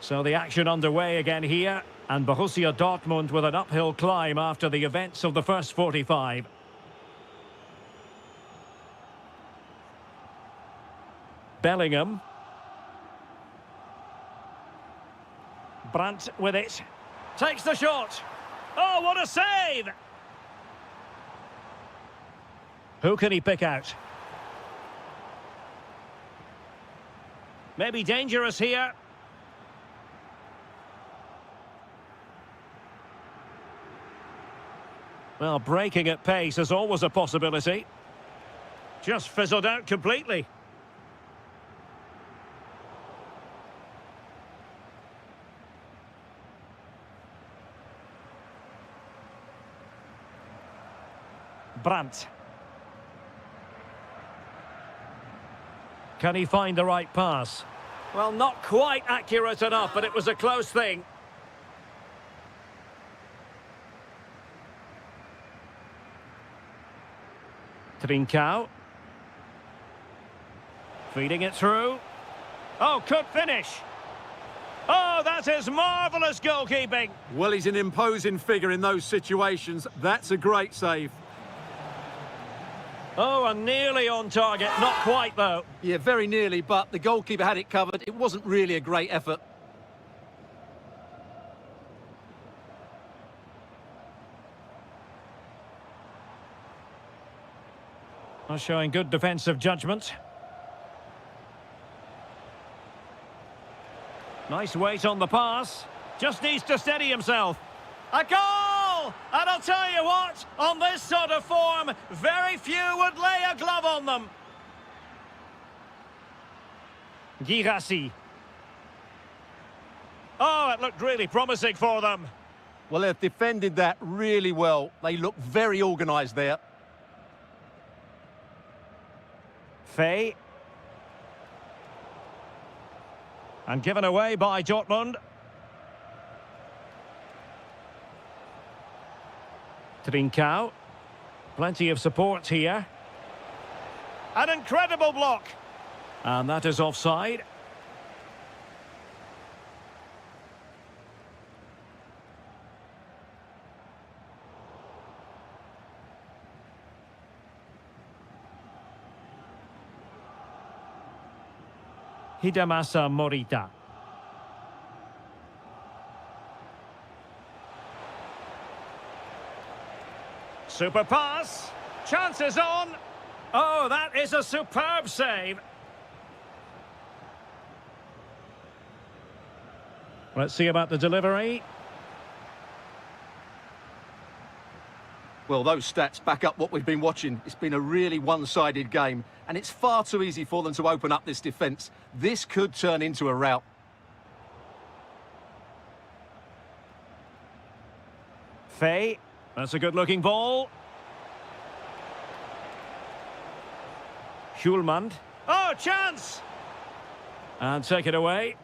So the action underway again here. And Borussia Dortmund with an uphill climb after the events of the first 45. Bellingham. Brandt with it. Takes the shot. Oh, what a save! Who can he pick out? Maybe dangerous here. Well, breaking at pace is always a possibility. Just fizzled out completely. Brandt. Can he find the right pass? Well, not quite accurate enough, but it was a close thing. Trincao. Feeding it through. Oh, could finish. Oh, that is marvellous goalkeeping. Well, he's an imposing figure in those situations. That's a great save. Oh, and nearly on target. Not quite, though. Yeah, very nearly, but the goalkeeper had it covered. It wasn't really a great effort. Showing good defensive judgment. Nice weight on the pass. Just needs to steady himself. A goal! And I'll tell you what, on this sort of form, very few would lay a glove on them. Girassi. Oh, it looked really promising for them. Well, they've defended that really well. They look very organised there. Fay. And given away by Dortmund. Trincao. Plenty of support here. An incredible block. And that is offside. Hidemasa Morita. Super pass. Chances on. Oh, that is a superb save. Let's see about the delivery. Well, those stats back up what we've been watching. It's been a really one-sided game, and it's far too easy for them to open up this defence. This could turn into a rout. Fay. That's a good-looking ball. Schulmand. Oh, chance! And take it away.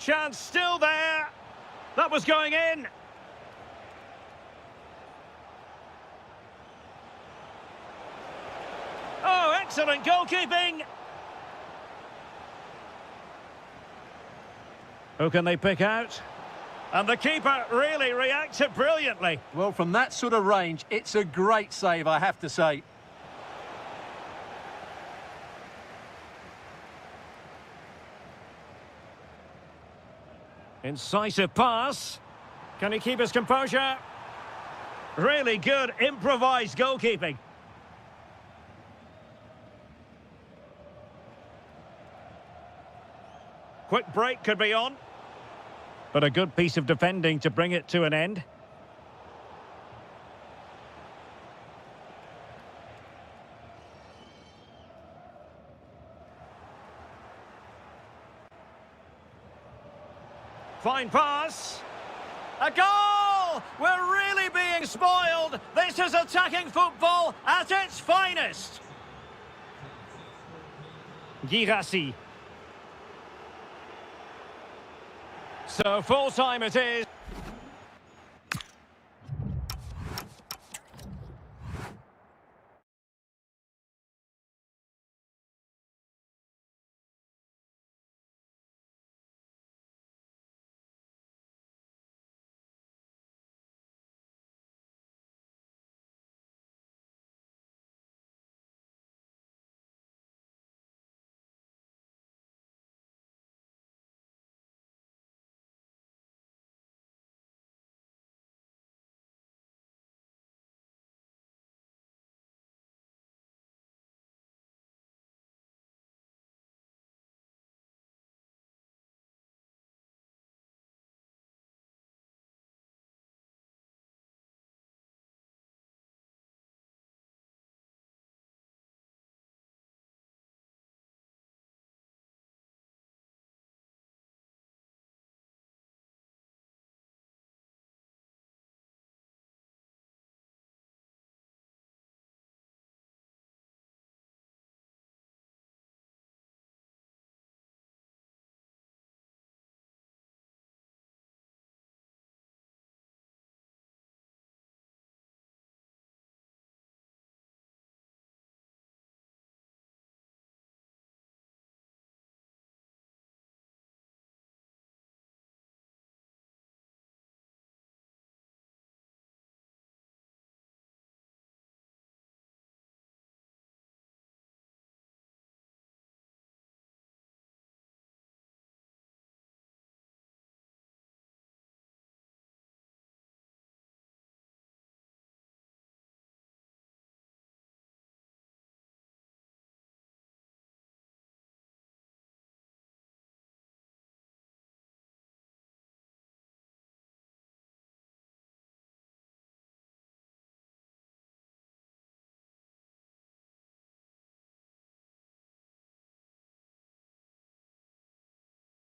Chance still there. That was going in. Oh, excellent goalkeeping. Who can they pick out? And the keeper really reacted brilliantly. Well, from that sort of range, it's a great save, I have to say. Incisive pass. Can he keep his composure? Really good improvised goalkeeping. Quick break could be on. But a good piece of defending to bring it to an end. Fine pass. A goal! We're really being spoiled. This is attacking football at its finest. Girassi. So full time it is.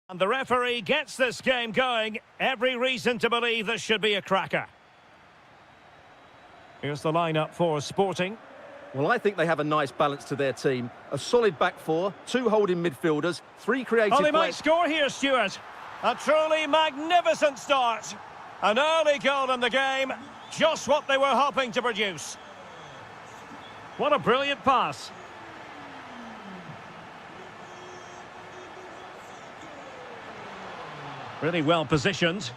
And the referee gets this game going. Every reason to believe this should be a cracker. Here's the lineup for Sporting. Well, I think they have a nice balance to their team. A solid back four, two holding midfielders, three creative Oh, they might players. score here, Stuart. A truly magnificent start. An early goal in the game. Just what they were hoping to produce. What a brilliant pass. Really well positioned.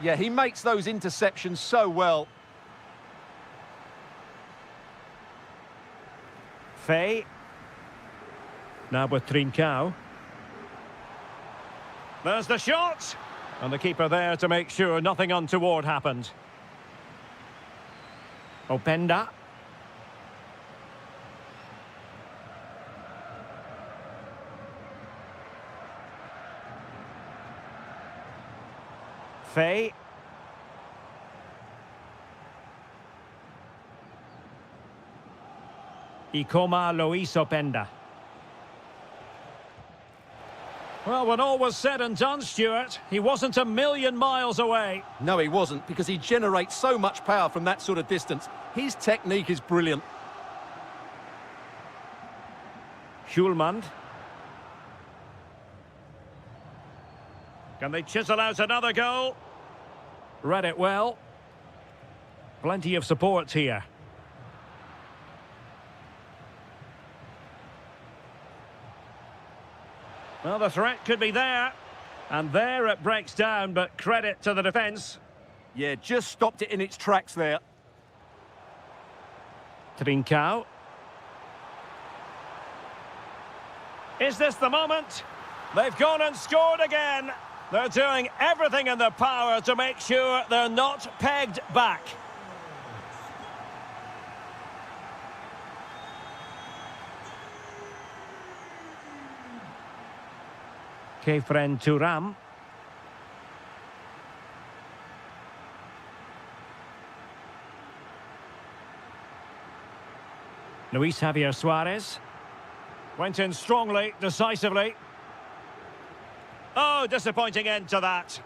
Yeah, he makes those interceptions so well. Fay. Now with Trincao. There's the shot. And the keeper there to make sure nothing untoward happened. Openda. Fay. Ikoma Luis Openda. Well, when all was said and done, Stuart, he wasn't a million miles away. No, he wasn't, because he generates so much power from that sort of distance. His technique is brilliant. Schulman. Can they chisel out another goal? Read it well. Plenty of support here. Well, the threat could be there. And there it breaks down, but credit to the defence. Yeah, just stopped it in its tracks there. Trincao. Is this the moment? They've gone and scored again. They're doing everything in their power to make sure they're not pegged back. Kefren Turam. Luis Javier Suarez. Went in strongly, decisively. Oh, disappointing end to that.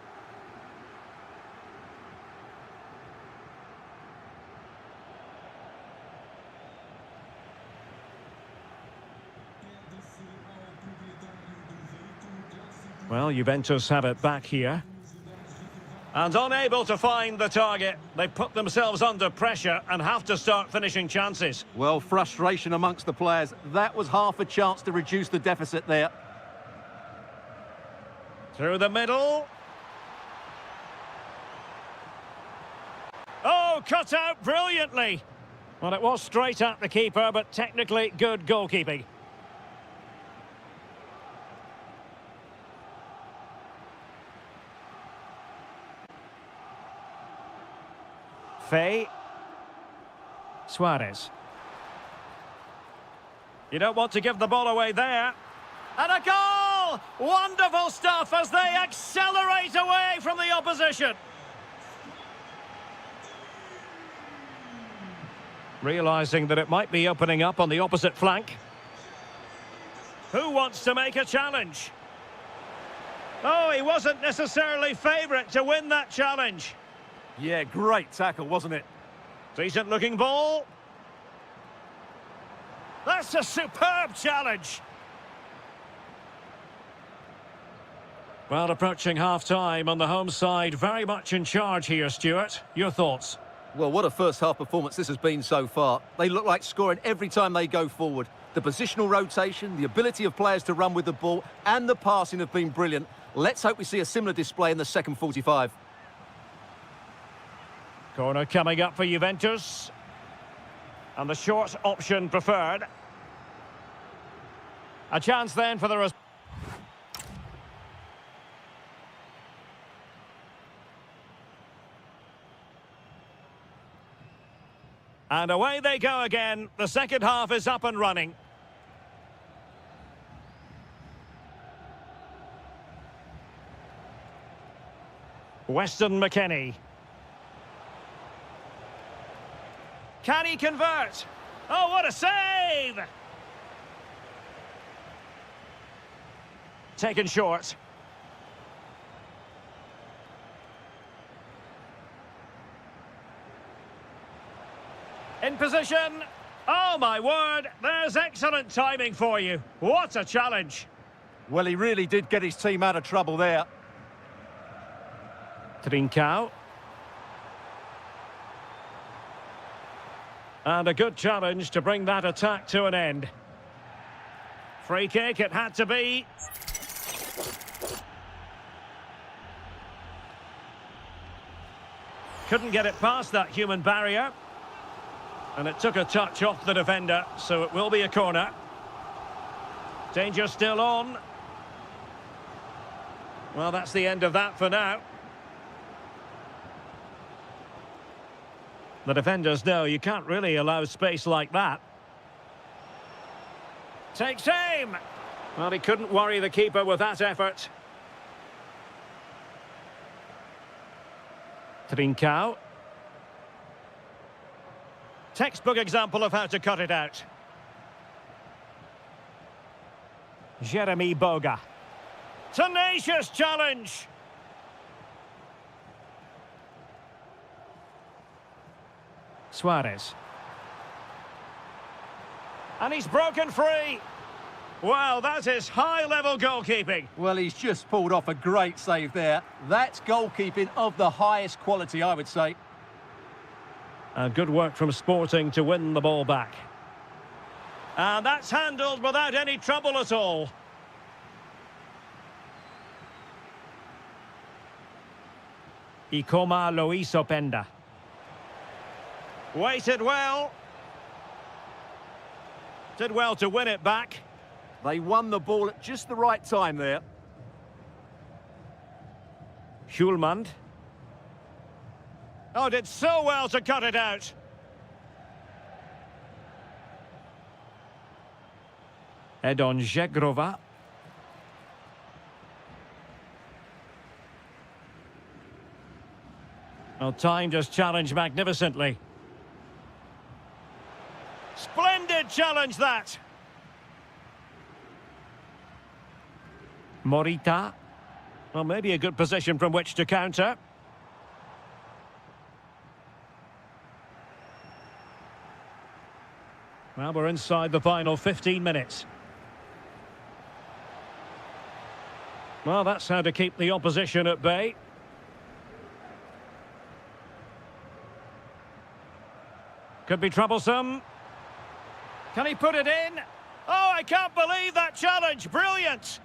Well, Juventus have it back here. And unable to find the target, they put themselves under pressure and have to start finishing chances. Well, frustration amongst the players. That was half a chance to reduce the deficit there. Through the middle. Oh, cut out brilliantly. Well, it was straight at the keeper, but technically good goalkeeping. Fay. Suarez. You don't want to give the ball away there. And a goal! Wonderful stuff as they accelerate away from the opposition. Realising that it might be opening up on the opposite flank. Who wants to make a challenge? Oh, he wasn't necessarily favourite to win that challenge. Yeah, great tackle, wasn't it? Decent looking ball. That's a superb challenge. Well, approaching half-time on the home side, very much in charge here, Stuart. Your thoughts? Well, what a first-half performance this has been so far. They look like scoring every time they go forward. The positional rotation, the ability of players to run with the ball, and the passing have been brilliant. Let's hope we see a similar display in the second 45. Corner coming up for Juventus. And the short option preferred. A chance then for the... And away they go again. The second half is up and running. Weston McKennie. Can he convert? Oh, what a save! Taken short. In position. Oh, my word. There's excellent timing for you. What a challenge. Well, he really did get his team out of trouble there. Trincao. And a good challenge to bring that attack to an end. Free kick it had to be. Couldn't get it past that human barrier. And it took a touch off the defender, so it will be a corner. Danger still on. Well, that's the end of that for now. The defenders know you can't really allow space like that. Takes aim! Well, he couldn't worry the keeper with that effort. Trincao. Textbook example of how to cut it out. Jeremy Boga. Tenacious challenge! Suarez. And he's broken free. Wow, that is high-level goalkeeping. Well, he's just pulled off a great save there. That's goalkeeping of the highest quality, I would say. And good work from Sporting to win the ball back. And that's handled without any trouble at all. Ikoma Loisopenda. Waited well. Did well to win it back. They won the ball at just the right time there. Schulmand. Oh, did so well to cut it out. Edon Zegrova. Well, time just challenged magnificently. Splendid challenge, that. Morita. Well, maybe a good position from which to counter. Well, we're inside the final 15 minutes. Well, that's how to keep the opposition at bay. Could be troublesome. Can he put it in? Oh, I can't believe that challenge. Brilliant.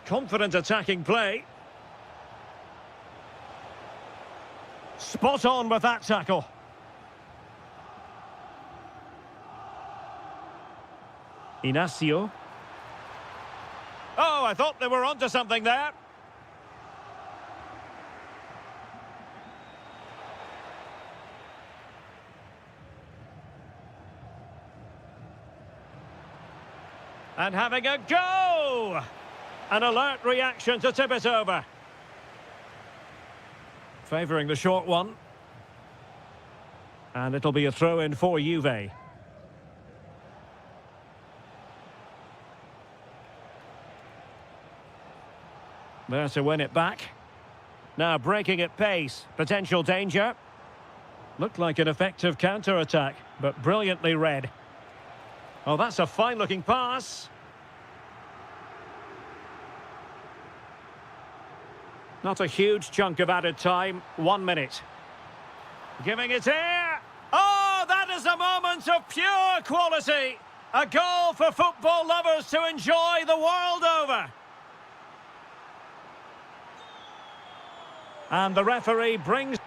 Confident attacking play. Spot on with that tackle. Inacio. Oh, I thought they were onto something there. And having a go! An alert reaction to tip it over. Favouring the short one. And it'll be a throw-in for Juve. There to win it back. Now breaking at pace. Potential danger. Looked like an effective counter-attack, but brilliantly read. Oh, that's a fine-looking pass. Not a huge chunk of added time. 1 minute. Giving it here. Oh, that is a moment of pure quality. A goal for football lovers to enjoy the world over. And the referee brings...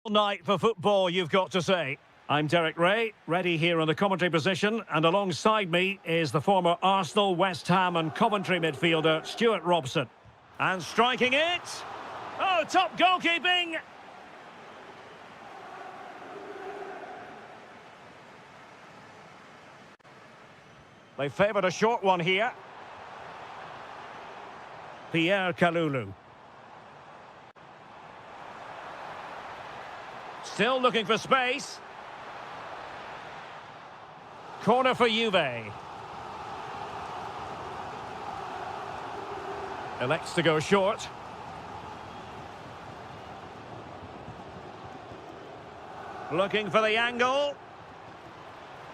Night for football, you've got to say. I'm Derek Ray, ready here in the commentary position, and alongside me is the former Arsenal, West Ham and Coventry midfielder, Stuart Robson. And striking it! Oh, top goalkeeping! They favoured a short one here. Pierre Kalulu. Still looking for space. Corner for Juve. Elects to go short. Looking for the angle.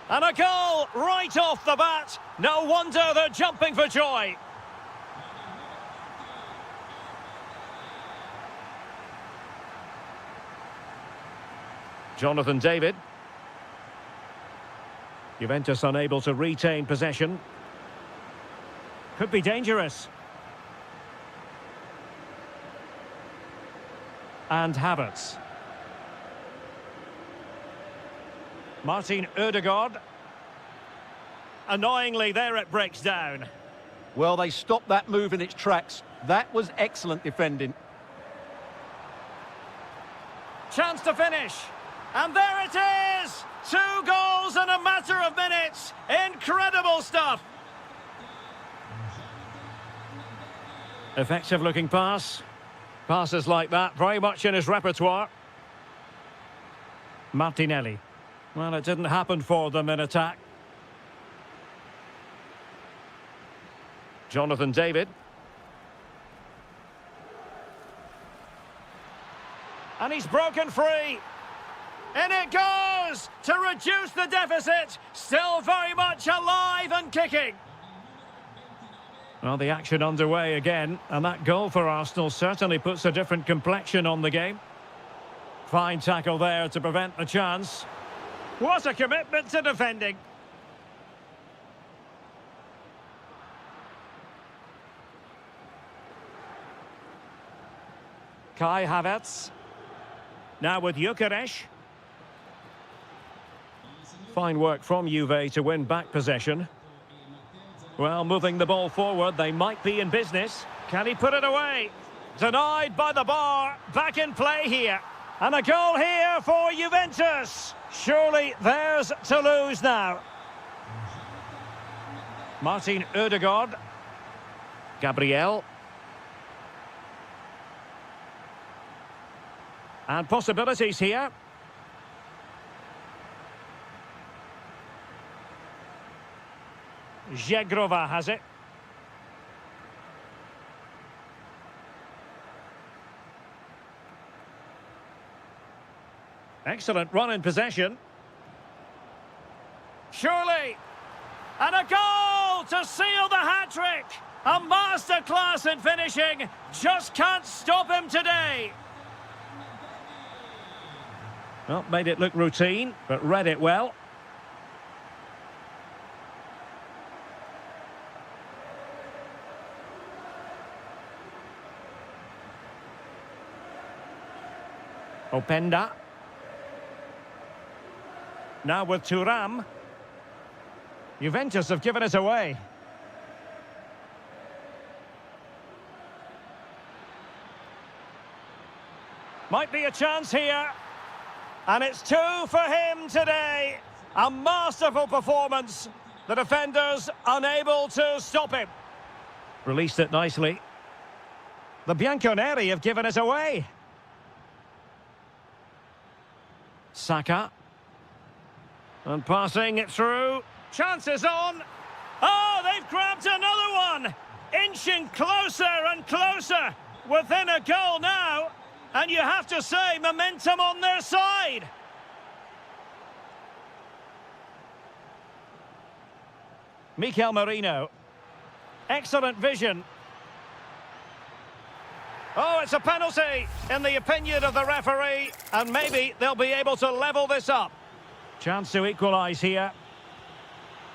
And a goal right off the bat. No wonder they're jumping for joy. Jonathan David. Juventus unable to retain possession. Could be dangerous. And Havertz. Martin Ødegaard. Annoyingly, there it breaks down. Well, they stopped that move in its tracks. That was excellent defending. Chance to finish. And there it is! 2 goals in a matter of minutes. Incredible stuff. Effective looking pass. Passes like that, very much in his repertoire. Martinelli. Well, it didn't happen for them in attack. Jonathan David. And he's broken free. In it goes to reduce the deficit. Still very much alive and kicking. Well, the action underway again, and that goal for Arsenal certainly puts a different complexion on the game. Fine tackle there to prevent the chance. What a commitment to defending. Kai Havertz. Now with Gyökeres. Fine work from Juve to win back possession. Well, moving the ball forward, they might be in business. Can he put it away? Denied by the bar. Back in play here. And a goal here for Juventus. Surely theirs to lose now. Martin Ødegaard. Gabriel. And possibilities here. Zegrova has it. Excellent run in possession. Surely. And a goal to seal the hat-trick. A masterclass in finishing. Just can't stop him today. Well, made it look routine, but read it well. Openda. Now with Thuram. Juventus have given it away. Might be a chance here. And it's 2 for him today. A masterful performance. The defenders unable to stop him. Released it nicely. The Bianconeri have given it away. Saka. And passing it through. Chances on. Oh, they've grabbed another one. Inching closer and closer. Within a goal now. And you have to say, momentum on their side. Mikel Merino. Excellent vision. Oh, it's a penalty, in the opinion of the referee. And maybe they'll be able to level this up. Chance to equalise here.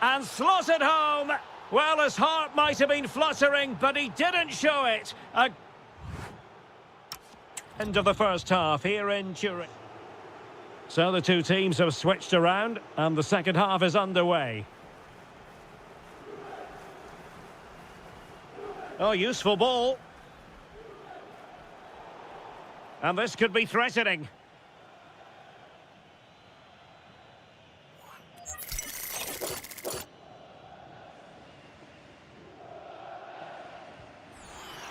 And slotted home. Well, his heart might have been fluttering, but he didn't show it. End of the first half here in Turin. So the two teams have switched around and the second half is underway. Oh, useful ball. And this could be threatening.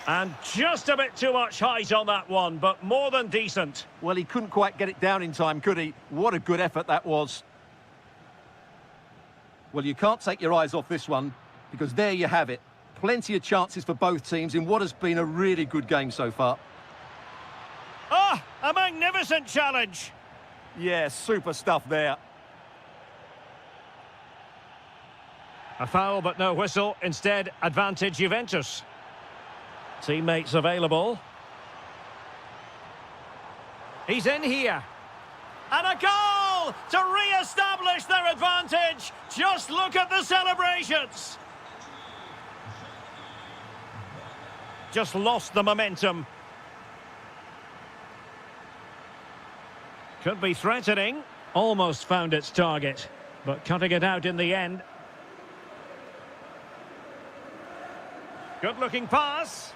And just a bit too much height on that one, but more than decent. Well, he couldn't quite get it down in time, could he? What a good effort that was. Well, you can't take your eyes off this one, because there you have it. Plenty of chances for both teams in what has been a really good game so far. Ah, a magnificent challenge. Yeah, super stuff there. A foul, but no whistle. Instead, advantage Juventus. Teammates available. He's in here. And a goal to re-establish their advantage. Just look at the celebrations. Just lost the momentum. Could be threatening. Almost found its target, but cutting it out in the end. Good-looking pass.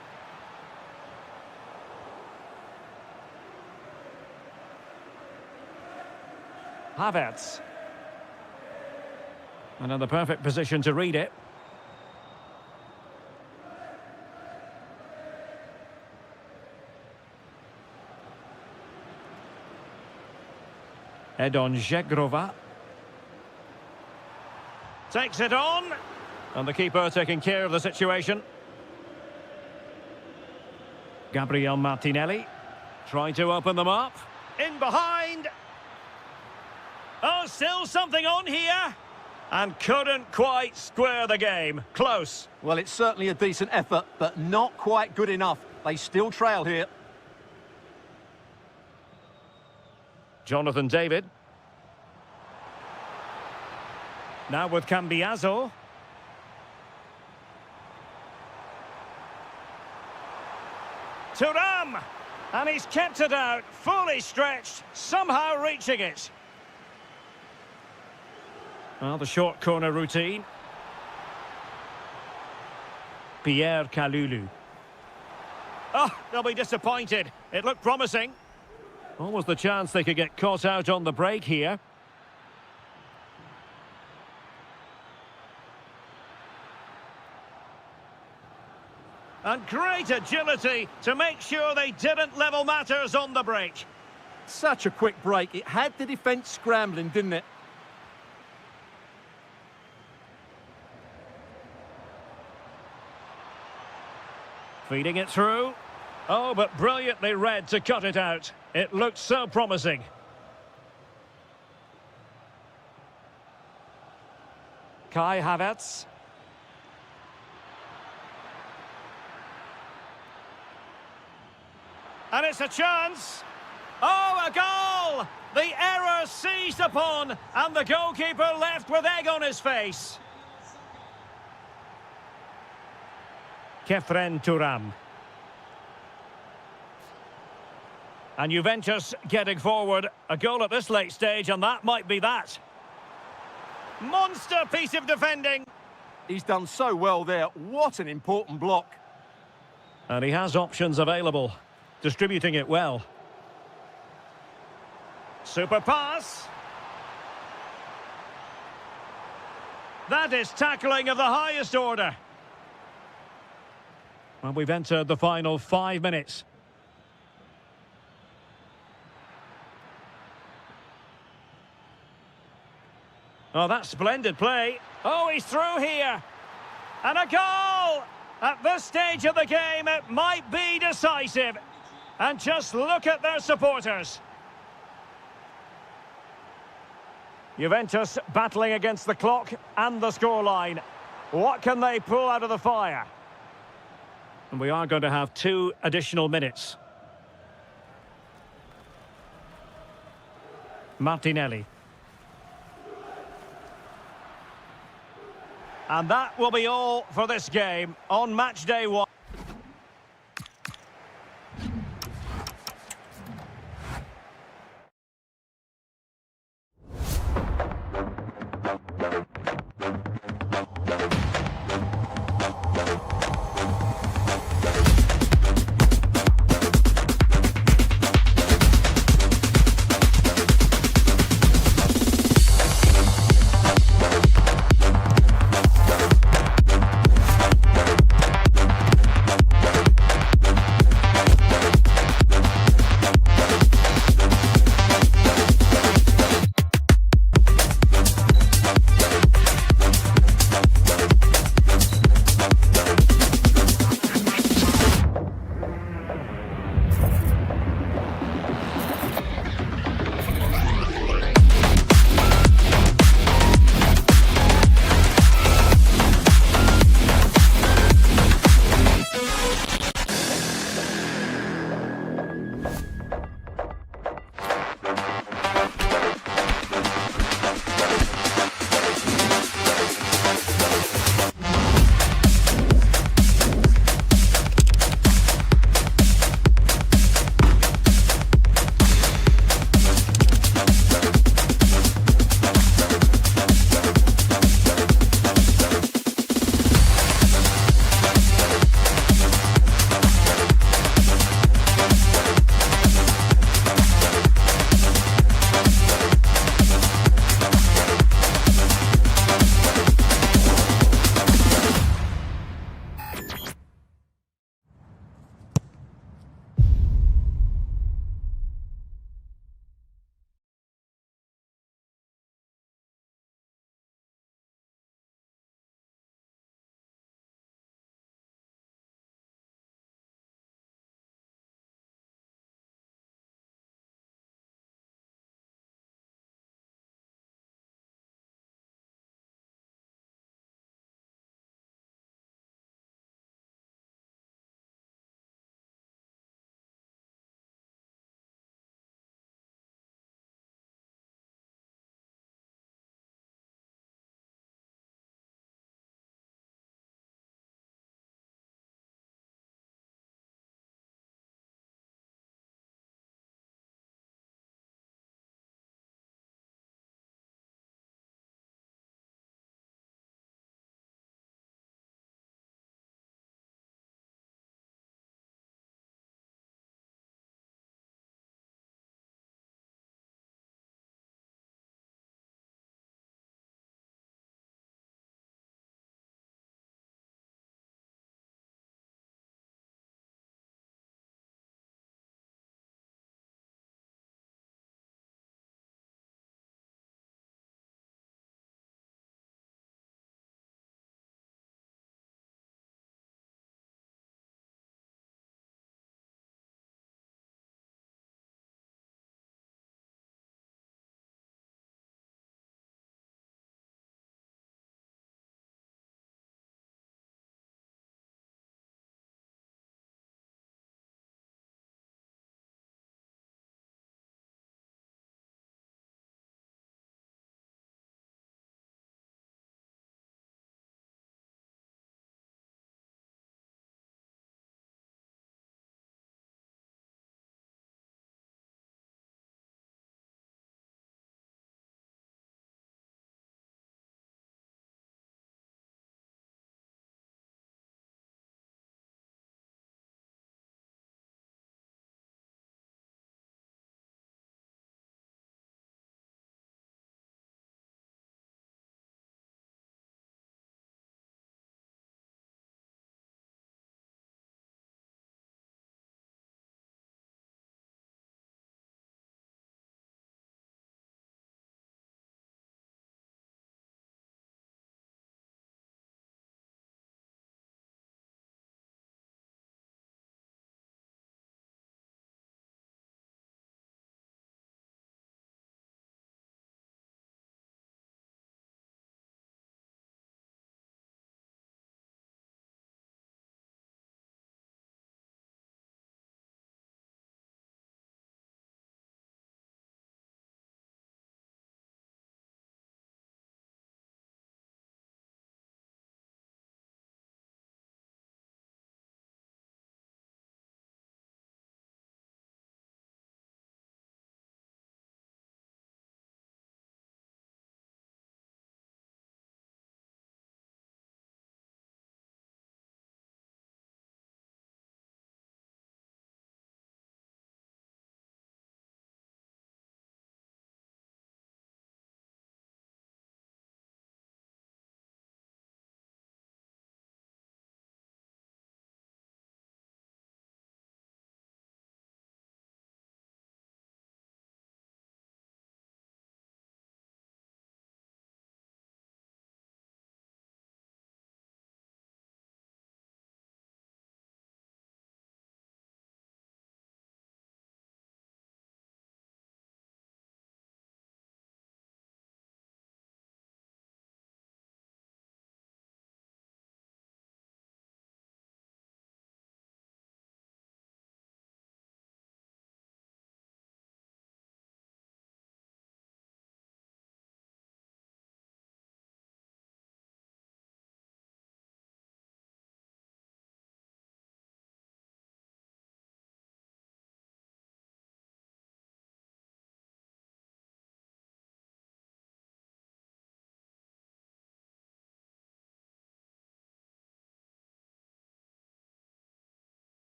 Havertz. And in the perfect position to read it. Edon Žegrova. Takes it on. And the keeper taking care of the situation. Gabriel Martinelli. Trying to open them up. In behind. Oh, still something on here. And couldn't quite square the game. Close. Well, it's certainly a decent effort, but not quite good enough. They still trail here. Jonathan David. Now with Cambiaso. Thuram! And he's kept it out, fully stretched, somehow reaching it. Well, the short corner routine. Pierre Kalulu. Oh, they'll be disappointed. It looked promising. Almost the chance they could get caught out on the break here. And great agility to make sure they didn't level matters on the break. Such a quick break. It had the defence scrambling, didn't it? Feeding it through. Oh, but brilliantly read to cut it out. It looked so promising. Kai Havertz. And it's a chance. Oh, a goal! The error seized upon, and the goalkeeper left with egg on his face. Kefren Thuram. And Juventus getting forward. A goal at this late stage, and that might be that. Monster piece of defending. He's done so well there. What an important block. And he has options available. Distributing it well. Super pass. That is tackling of the highest order. And we've entered the final 5 minutes. Oh, that's splendid play. Oh, he's through here. And a goal! At this stage of the game, it might be decisive. And just look at their supporters. Juventus battling against the clock and the scoreline. What can they pull out of the fire? And we are going to have 2 additional minutes. Martinelli. And that will be all for this game on match day 1.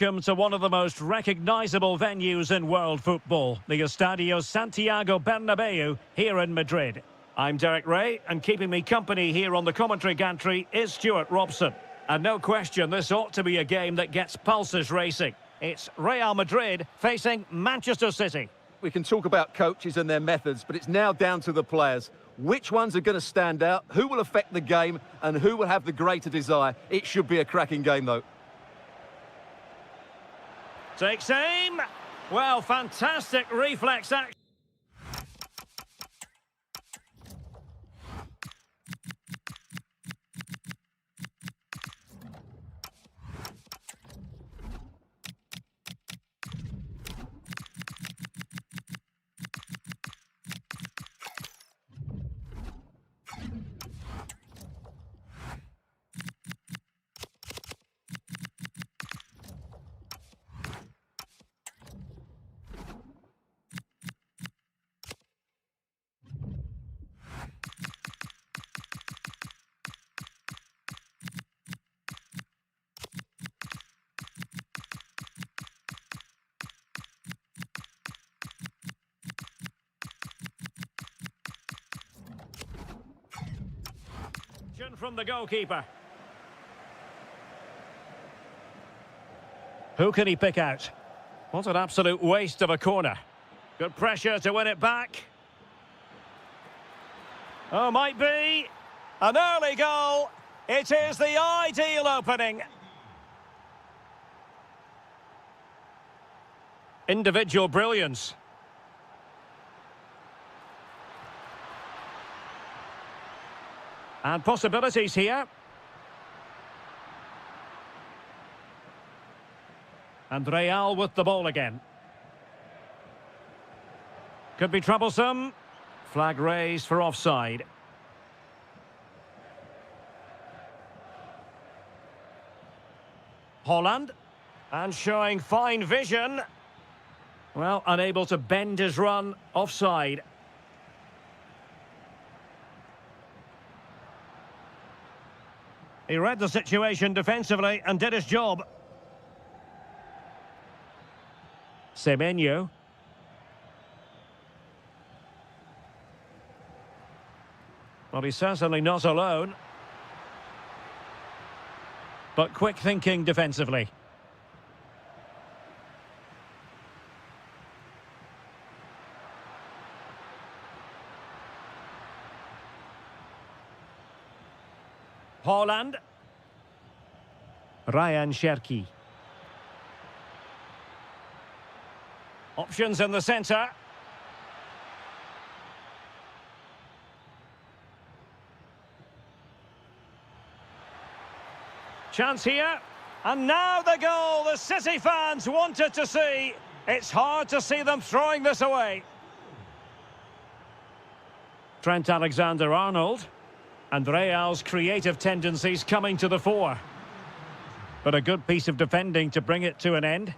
Welcome to one of the most recognisable venues in world football, the Estadio Santiago Bernabeu here in Madrid. I'm Derek Ray, and keeping me company here on the commentary gantry is Stuart Robson. And no question, this ought to be a game that gets pulses racing. It's Real Madrid facing Manchester City. We can talk about coaches and their methods, but it's now down to the players. Which ones are going to stand out, who will affect the game, and who will have the greater desire? It should be a cracking game, though. Takes aim. Well, fantastic reflex action. From the goalkeeper. Who can he pick out? What an absolute waste of a corner. Good pressure to win it back. Oh, might be. An early goal. It is the ideal opening. Individual brilliance. And possibilities here. And Real with the ball again. Could be troublesome. Flag raised for offside. Holland. And showing fine vision. Well, unable to bend his run. Offside. He read the situation defensively and did his job. Semenyo. Well, he's certainly not alone. But quick thinking defensively. Holland. Ryan Cherki. Options in the centre. Chance here. And now the goal the City fans wanted to see. It's hard to see them throwing this away. Trent Alexander-Arnold. And Real's creative tendencies coming to the fore. But a good piece of defending to bring it to an end.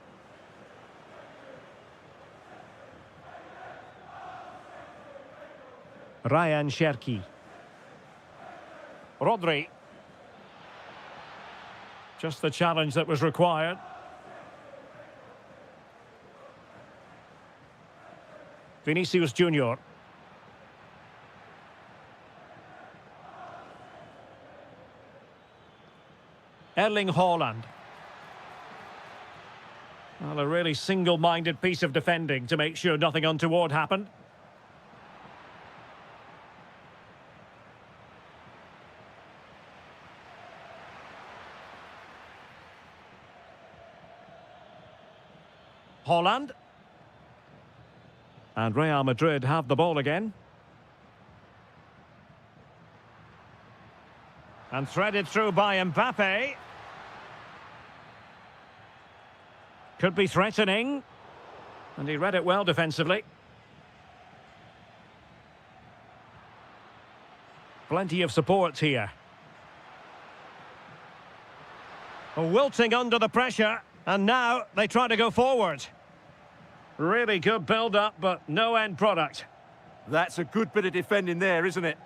Ryan Cherki. Rodri. Just the challenge that was required. Vinicius Junior. Erling Haaland. Well, a really single-minded piece of defending to make sure nothing untoward happened. Haaland. And Real Madrid have the ball again. And threaded through by Mbappe. Could be threatening. And he read it well defensively. Plenty of support here. Wilting under the pressure. And now they try to go forward. Really good build-up, but no end product. That's a good bit of defending there, isn't it?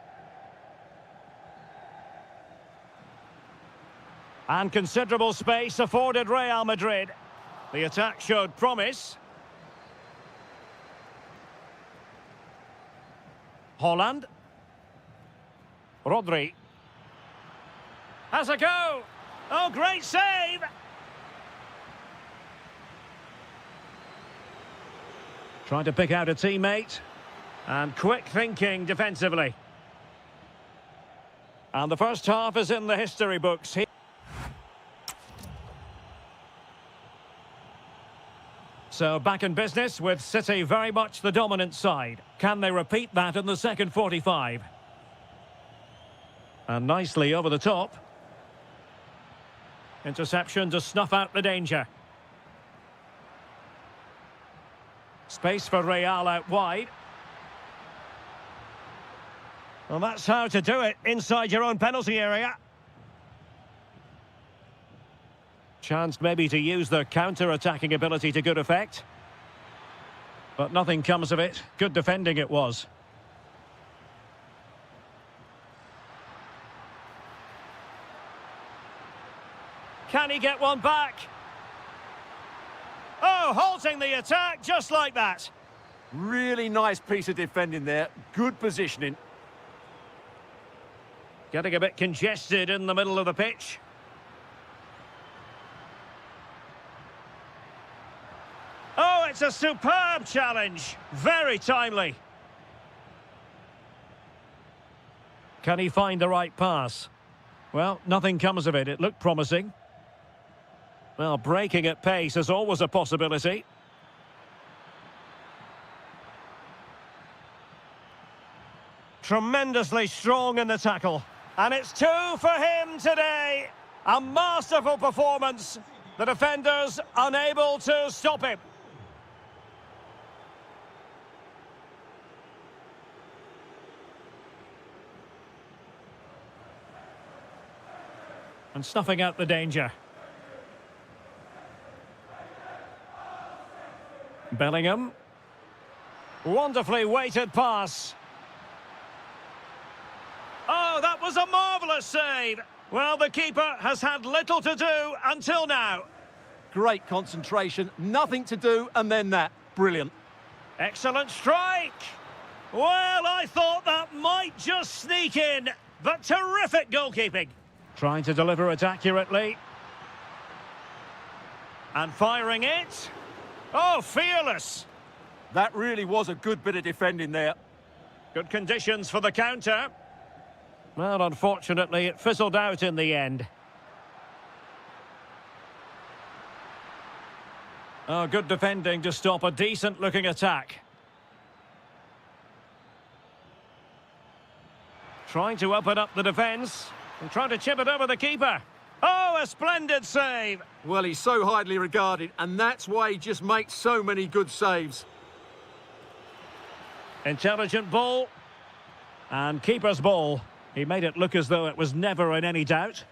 And considerable space afforded Real Madrid. The attack showed promise. Holland. Rodri. Has a go. Oh, great save. Trying to pick out a teammate. And quick thinking defensively. And the first half is in the history books. So back in business with City very much the dominant side. Can they repeat that in the second 45? And nicely over the top. Interception to snuff out the danger. Space for Real out wide. Well, that's how to do it inside your own penalty area. Chance maybe to use their counter-attacking ability to good effect. But nothing comes of it. Good defending it was. Can he get one back? Oh, halting the attack just like that. Really nice piece of defending there. Good positioning. Getting a bit congested in the middle of the pitch. Oh, it's a superb challenge. Very timely. Can he find the right pass? Well, nothing comes of it. It looked promising. Well, breaking at pace is always a possibility. Tremendously strong in the tackle. And it's 2 for him today. A masterful performance. The defenders unable to stop him. And snuffing out the danger. Bellingham. Wonderfully weighted pass. Oh, that was a marvellous save. Well, the keeper has had little to do until now. Great concentration, nothing to do, and then that. Brilliant. Excellent strike. Well, I thought that might just sneak in, but terrific goalkeeping. Trying to deliver it accurately. And firing it. Oh, fearless. That really was a good bit of defending there. Good conditions for the counter. Well, unfortunately, it fizzled out in the end. Oh, good defending to stop a decent-looking attack. Trying to open up the defence and trying to chip it over the keeper. Oh, a splendid save. Well, he's so highly regarded, and that's why he just makes so many good saves. Intelligent ball. And keeper's ball. He made it look as though it was never in any doubt.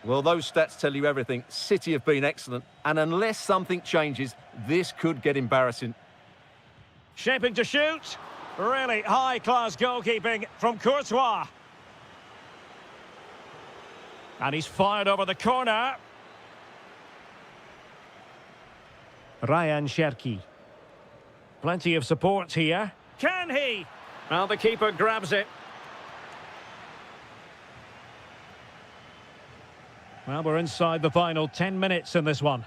Well, those stats tell you everything. City have been excellent, and unless something changes, this could get embarrassing. Shaping to shoot. Really high-class goalkeeping from Courtois. And he's fired over the corner. Ryan Cherki. Plenty of support here. Can he? Well, the keeper grabs it. Well, we're inside the final 10 minutes in this one.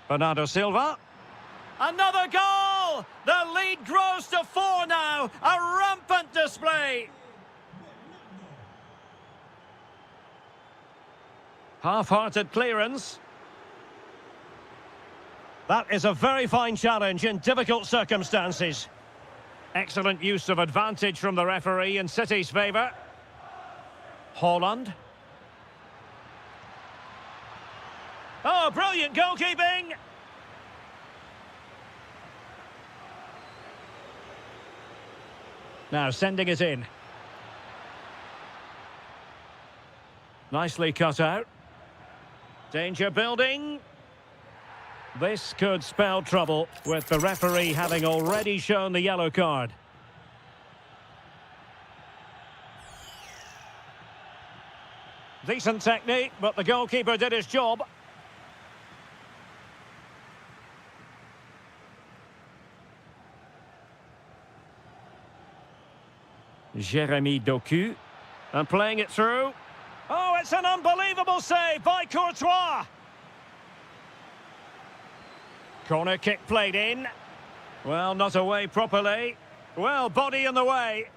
Bernardo Silva. Another goal! The lead grows to 4 now. A rampant display. Half-hearted clearance. That is a very fine challenge in difficult circumstances. Excellent use of advantage from the referee in City's favour. Holland. Oh, brilliant goalkeeping! Now sending it in. Nicely cut out. Danger building. This could spell trouble, with the referee having already shown the yellow card. Decent technique, but the goalkeeper did his job. Jeremy Doku. And playing it through. Oh, it's an unbelievable save by Courtois. Corner kick played in. Well, not away properly. Well, body in the way.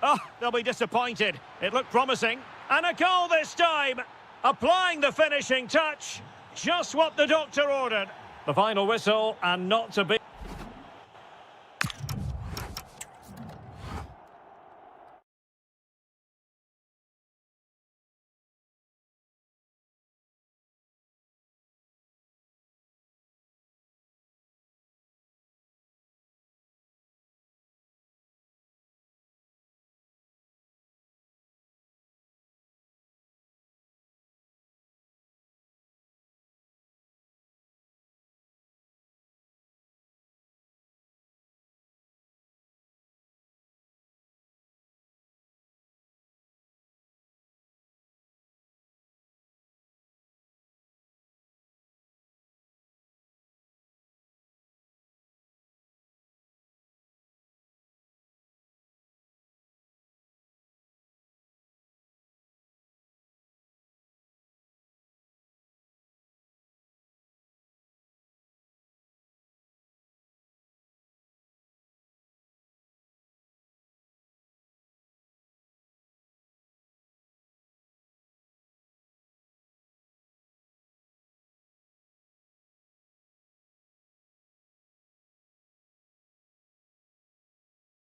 Oh, they'll be disappointed. It looked promising. And a goal this time. Applying the finishing touch. Just what the doctor ordered. The final whistle, and not to be...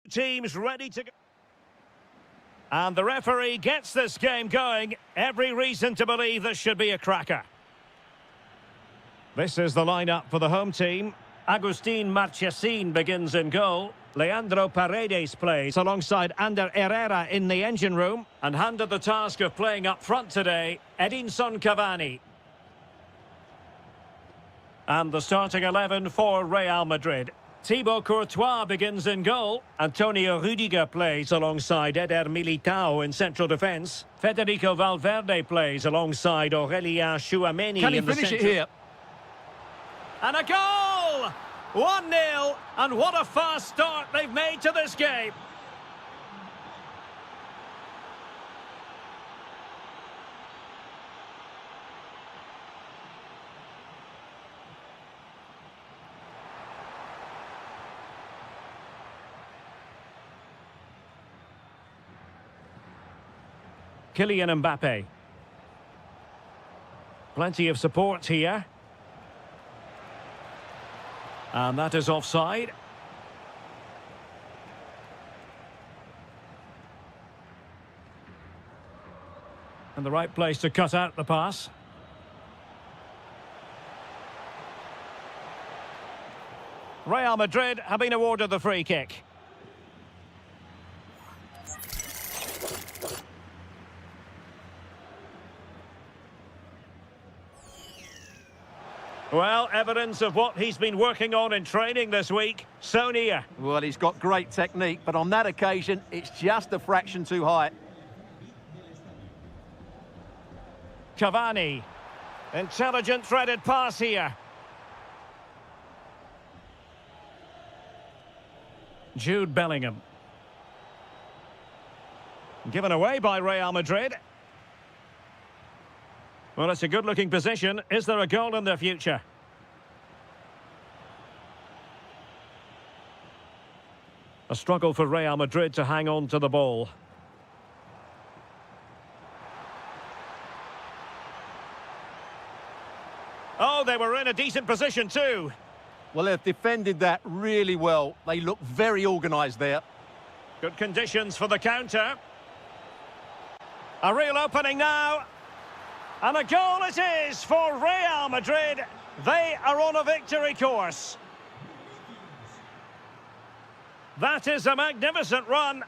Teams ready to go. And the referee gets this game going. Every reason to believe this should be a cracker. This is the lineup for the home team. Agustin Marchesín begins in goal. Leandro Paredes plays alongside Ander Herrera in the engine room. And handed the task of playing up front today, Edinson Cavani. And the starting 11 for Real Madrid. Thibaut Courtois begins in goal. Antonio Rüdiger plays alongside Eder Militao in central defence. Federico Valverde plays alongside Aurélien Tchouameni Can he in the finish centre. it here? And a goal! 1-0, and what a fast start they've made to this game. Kylian Mbappe. Plenty of support here. And that is offside. And the right place to cut out the pass. Real Madrid have been awarded the free kick. Well, evidence of what he's been working on in training this week. So near. Well, he's got great technique, but on that occasion, it's just a fraction too high. Cavani. Intelligent threaded pass here. Jude Bellingham. Given away by Real Madrid. Well, it's a good-looking position. Is there a goal in their future? A struggle for Real Madrid to hang on to the ball. Oh, they were in a decent position too. Well, they've defended that really well. They look very organised there. Good conditions for the counter. A real opening now. And a goal it is for Real Madrid. They are on a victory course. That is a magnificent run.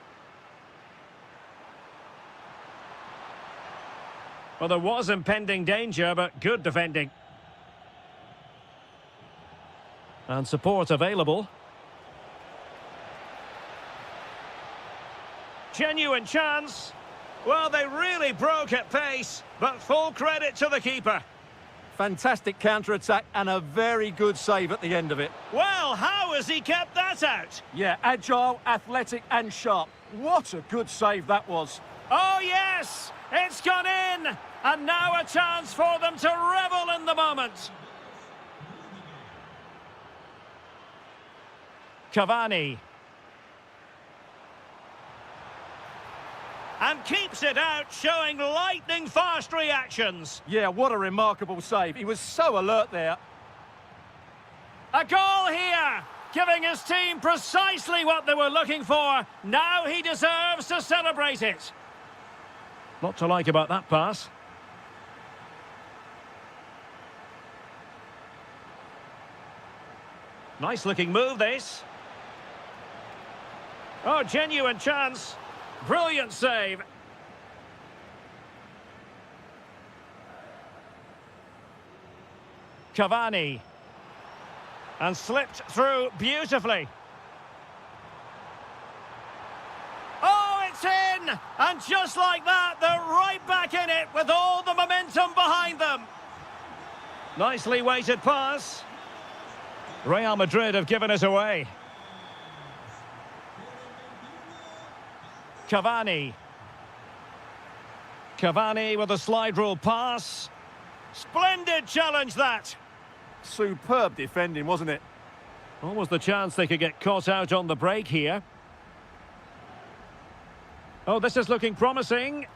Well, there was impending danger, but good defending. And support available. Genuine chance. Well, they really broke at pace, but full credit to the keeper. Fantastic counter-attack and a very good save at the end of it. Well, how has he kept that out? Yeah, agile, athletic and sharp. What a good save that was. Oh, yes! It's gone in! And now a chance for them to revel in the moment. Cavani. And keeps it out, showing lightning-fast reactions. Yeah, what a remarkable save. He was so alert there. A goal here, giving his team precisely what they were looking for. Now he deserves to celebrate it. Lot to like about that pass. Nice-looking move, this. Oh, genuine chance. Brilliant save. Cavani. And slipped through beautifully. Oh, it's in! And just like that, they're right back in it with all the momentum behind them. Nicely weighted pass. Real Madrid have given it away. Cavani. Cavani with a slide rule pass. Splendid challenge, that. Superb defending, wasn't it? Almost the chance they could get caught out on the break here. Oh, this is looking promising.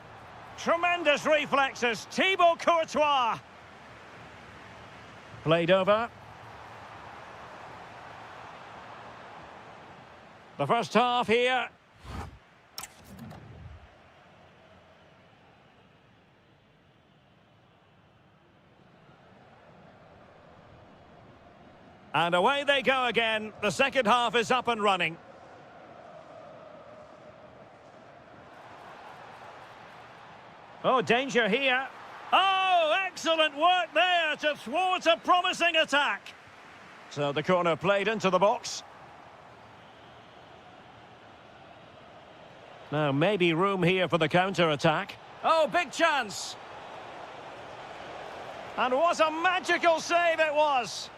Tremendous reflexes. Thibaut Courtois. Played over. The first half here. And away they go again. The second half is up and running. Oh, danger here. Oh, excellent work there to thwart a promising attack. So the corner played into the box. Now, maybe room here for the counter-attack. Oh, big chance. And what a magical save it was.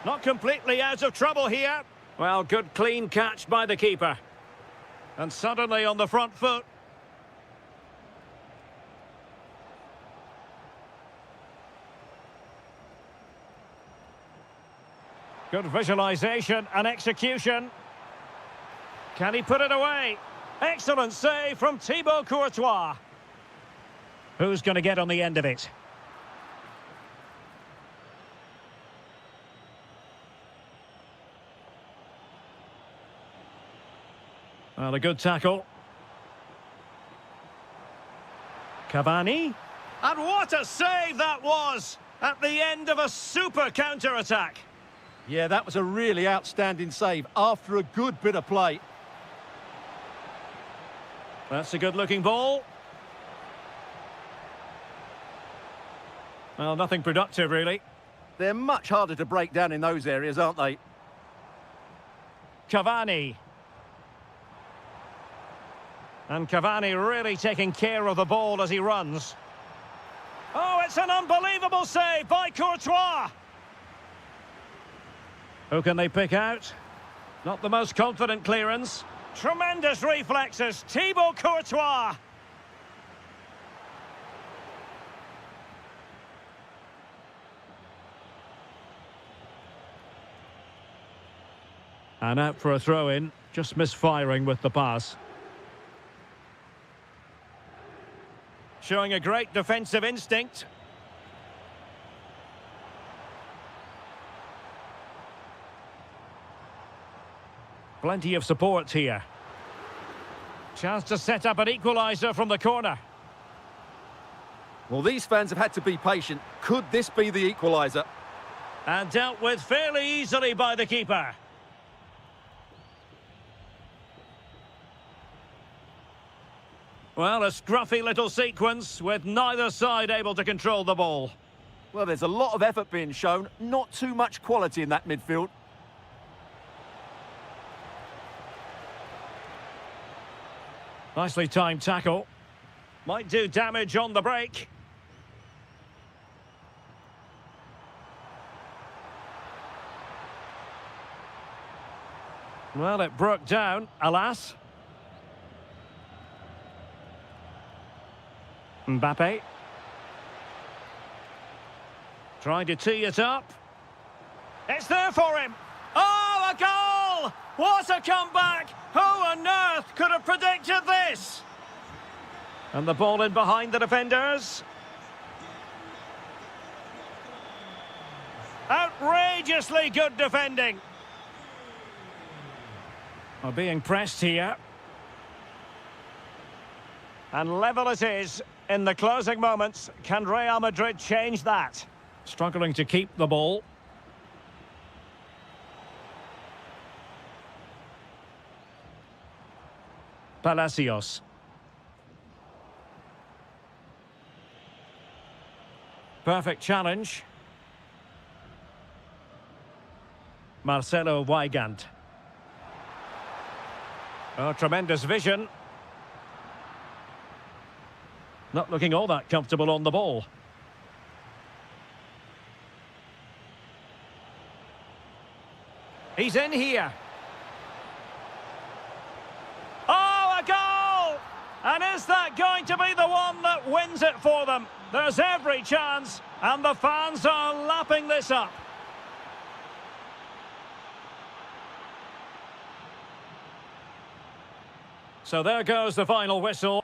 Not completely out of trouble here. Well, good clean catch by the keeper. And suddenly on the front foot. Good visualization and execution. Can he put it away? Excellent save from Thibaut Courtois. Who's going to get on the end of it? Well, a good tackle. Cavani. And what a save that was at the end of a super counter-attack. Yeah, that was a really outstanding save after a good bit of play. That's a good-looking ball. Well, nothing productive, really. They're much harder to break down in those areas, aren't they? Cavani. And Cavani really taking care of the ball as he runs. Oh, it's an unbelievable save by Courtois. Who can they pick out? Not the most confident clearance. Tremendous reflexes, Thibaut Courtois. And out for a throw-in, just misfiring with the pass. Showing a great defensive instinct. Plenty of support here. Chance to set up an equaliser from the corner. Well, these fans have had to be patient. Could this be the equaliser? And dealt with fairly easily by the keeper. Well, a scruffy little sequence with neither side able to control the ball. Well, there's a lot of effort being shown, not too much quality in that midfield. Nicely timed tackle. Might do damage on the break. Well, it broke down, alas. Mbappe. Trying to tee it up. It's there for him. Oh, a goal! What a comeback! Who on earth could have predicted this? And the ball in behind the defenders. Outrageously good defending. Are being pressed here. And level it is in the closing moments. Can Real Madrid change that? Struggling to keep the ball. Palacios. Perfect challenge. Marcelo Weigand. Oh, tremendous vision. Not looking all that comfortable on the ball. He's in here. Oh, a goal! And is that going to be the one that wins it for them? There's every chance, and the fans are lapping this up. So there goes the final whistle.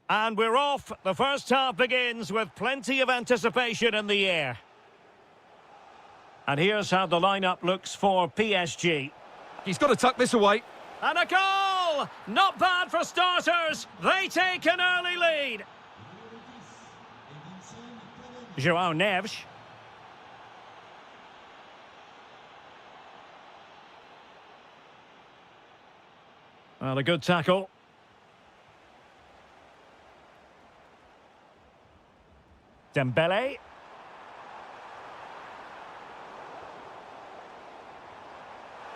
And we're off. The first half begins with plenty of anticipation in the air. And here's how the lineup looks for PSG. He's got to tuck this away. And a goal! Not bad for starters. They take an early lead. João Neves. Well, a good tackle. Dembele.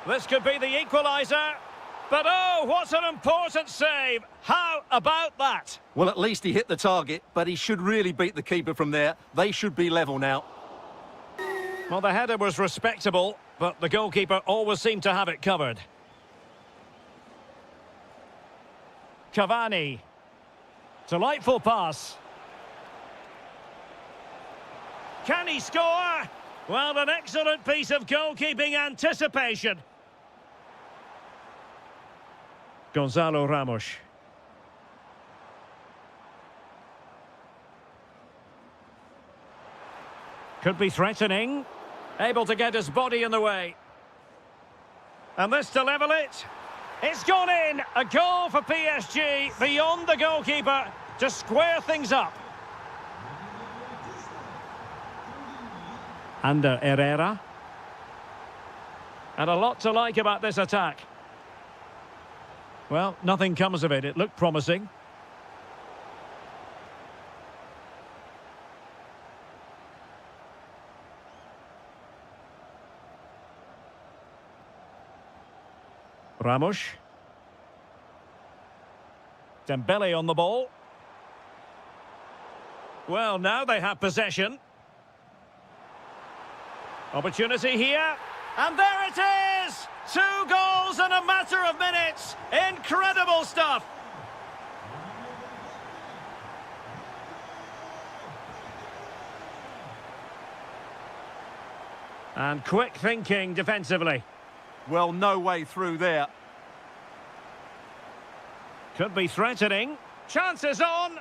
This could be the equaliser. But oh, what an important save. How about that? Well, at least he hit the target, but he should really beat the keeper from there. They should be level now. Well, the header was respectable, but the goalkeeper always seemed to have it covered. Cavani. Delightful pass. Can he score? Well, an excellent piece of goalkeeping anticipation. Gonzalo Ramos. Could be threatening. Able to get his body in the way. And this to level it. It's gone in. A goal for PSG beyond the goalkeeper to square things up. Ander Herrera. And a lot to like about this attack. Well, nothing comes of it. It looked promising. Ramos. Dembele on the ball. Well, now they have possession. Opportunity here. And there it is! 2 goals in a matter of minutes. Incredible stuff. And quick thinking defensively. Well, no way through there. Could be threatening. Chances on.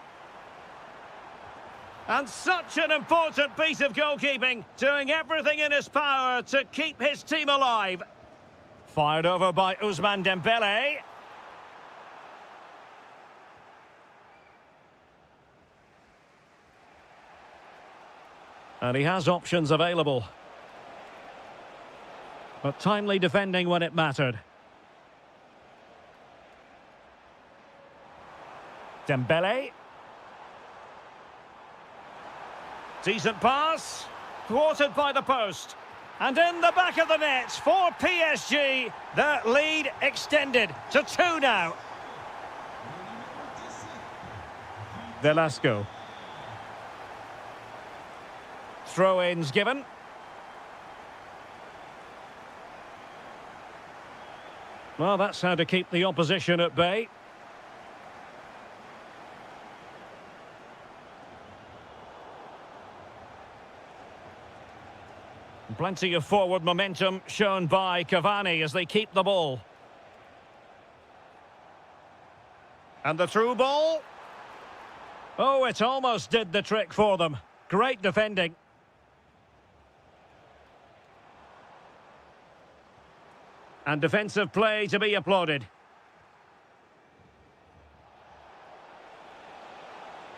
And such an important piece of goalkeeping, doing everything in his power to keep his team alive. Fired over by Ousmane Dembele. And he has options available. But timely defending when it mattered. Dembele. Decent pass. Thwarted by the post. And in the back of the net for PSG. The lead extended to 2 now. Velasco. Throw-ins given. Well, that's how to keep the opposition at bay. Plenty of forward momentum shown by Cavani as they keep the ball. And the through ball. Oh, it almost did the trick for them. Great defending. And defensive play to be applauded.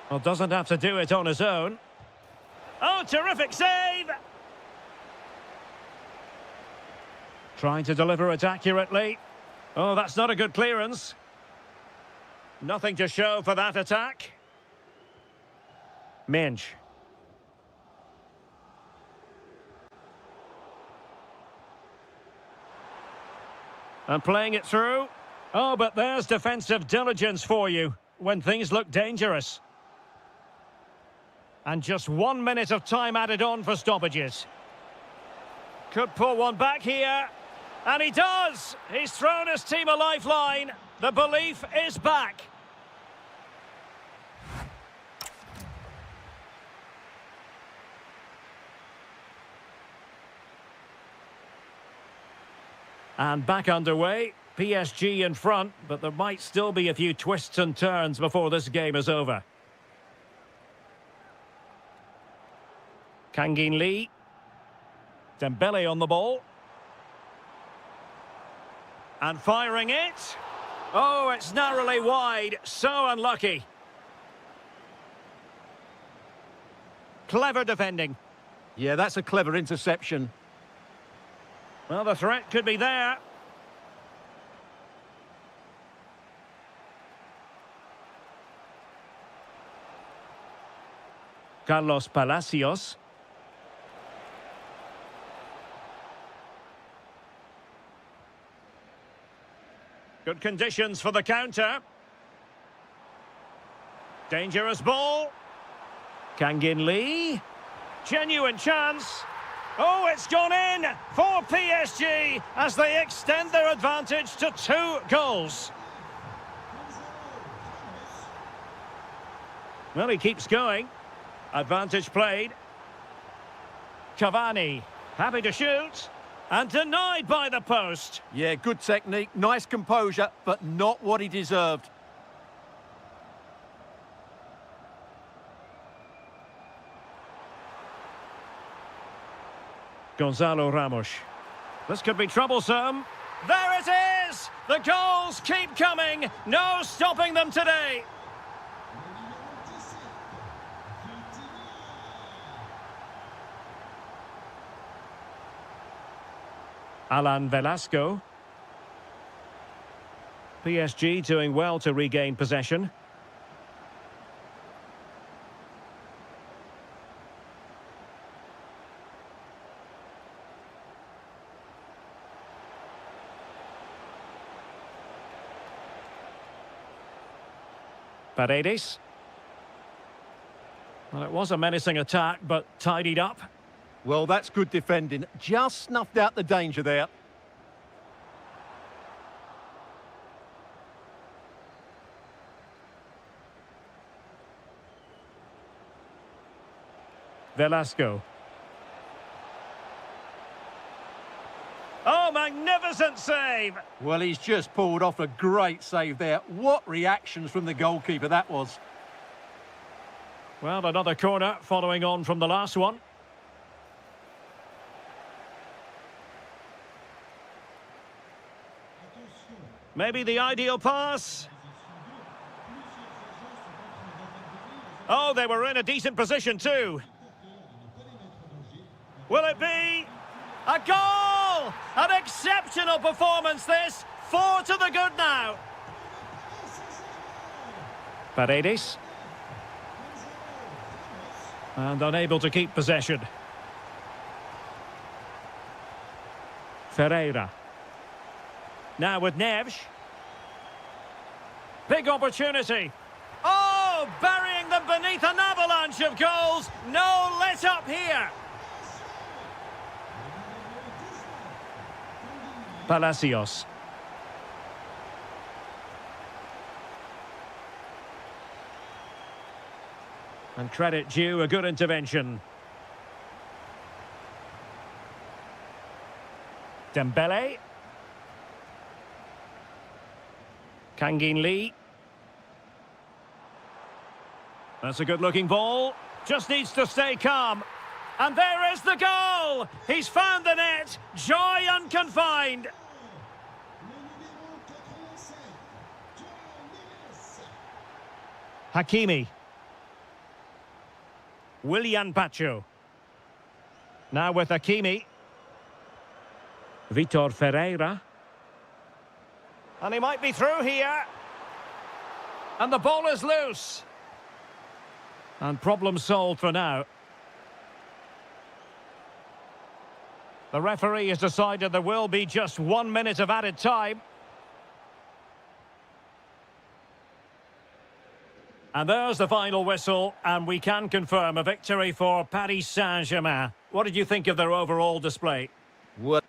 Well, doesn't have to do it on his own. Oh, terrific save! Trying to deliver it accurately. Oh, that's not a good clearance. Nothing to show for that attack. Minch. And playing it through. Oh, but there's defensive diligence for you when things look dangerous. And just 1 minute of time added on for stoppages. Could pull one back here. And he does! He's thrown his team a lifeline. The belief is back. And back underway. PSG in front, but there might still be a few twists and turns before this game is over. Kangin Lee. Dembele on the ball. And firing it. Oh, it's narrowly wide. So unlucky. Clever defending. Yeah, that's a clever interception. Well, the threat could be there. Carlos Palacios. Good conditions for the counter. Dangerous ball. Kangin Lee. Genuine chance. Oh, it's gone in for PSG as they extend their advantage to 2 goals. Well, he keeps going. Advantage played. Cavani, happy to shoot, and denied by the post. Yeah, good technique, nice composure, but not what he deserved. Gonzalo Ramos. This could be troublesome. There it is! The goals keep coming. No stopping them today. Alan Velasco. PSG doing well to regain possession. Paredes. Well, it was a menacing attack, but tidied up. Well, that's good defending. Just snuffed out the danger there. Velasco. Oh, magnificent save! Well, he's just pulled off a great save there. What reactions from the goalkeeper that was. Well, another corner following on from the last one. Maybe the ideal pass. Oh, they were in a decent position too. Will it be a goal? An exceptional performance this. 4 to the good now. Paredes. And unable to keep possession. Ferreira. Now with Neves. Big opportunity. Oh, burying them beneath an avalanche of goals. No let up here. Palacios. And credit due, a good intervention. Dembele. Kangin Lee. That's a good-looking ball. Just needs to stay calm. And there is the goal! He's found the net. Joy unconfined. Hakimi. Willian Pacho. Now with Hakimi. Vitor Ferreira. And he might be through here. And the ball is loose. And problem solved for now. The referee has decided there will be just 1 minute of added time. And there's the final whistle, and we can confirm a victory for Paris Saint-Germain. What did you think of their overall display? What?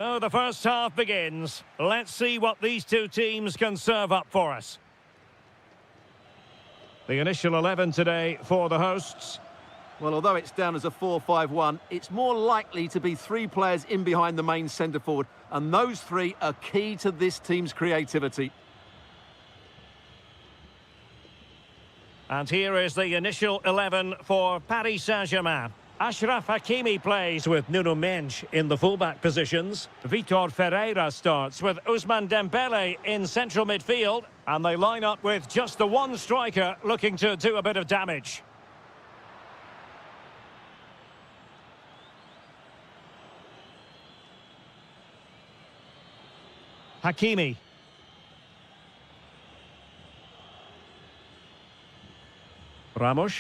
Oh, the first half begins. Let's see what these two teams can serve up for us. The initial 11 today for the hosts. Well, although it's down as a 4-5-1, it's more likely to be three players in behind the main centre-forward, and those three are key to this team's creativity. And here is the initial 11 for Paris Saint-Germain. Achraf Hakimi plays with Nuno Mendes in the fullback positions. Vitor Ferreira starts with Ousmane Dembele in central midfield. And they line up with just the one striker looking to do a bit of damage. Hakimi. Ramos.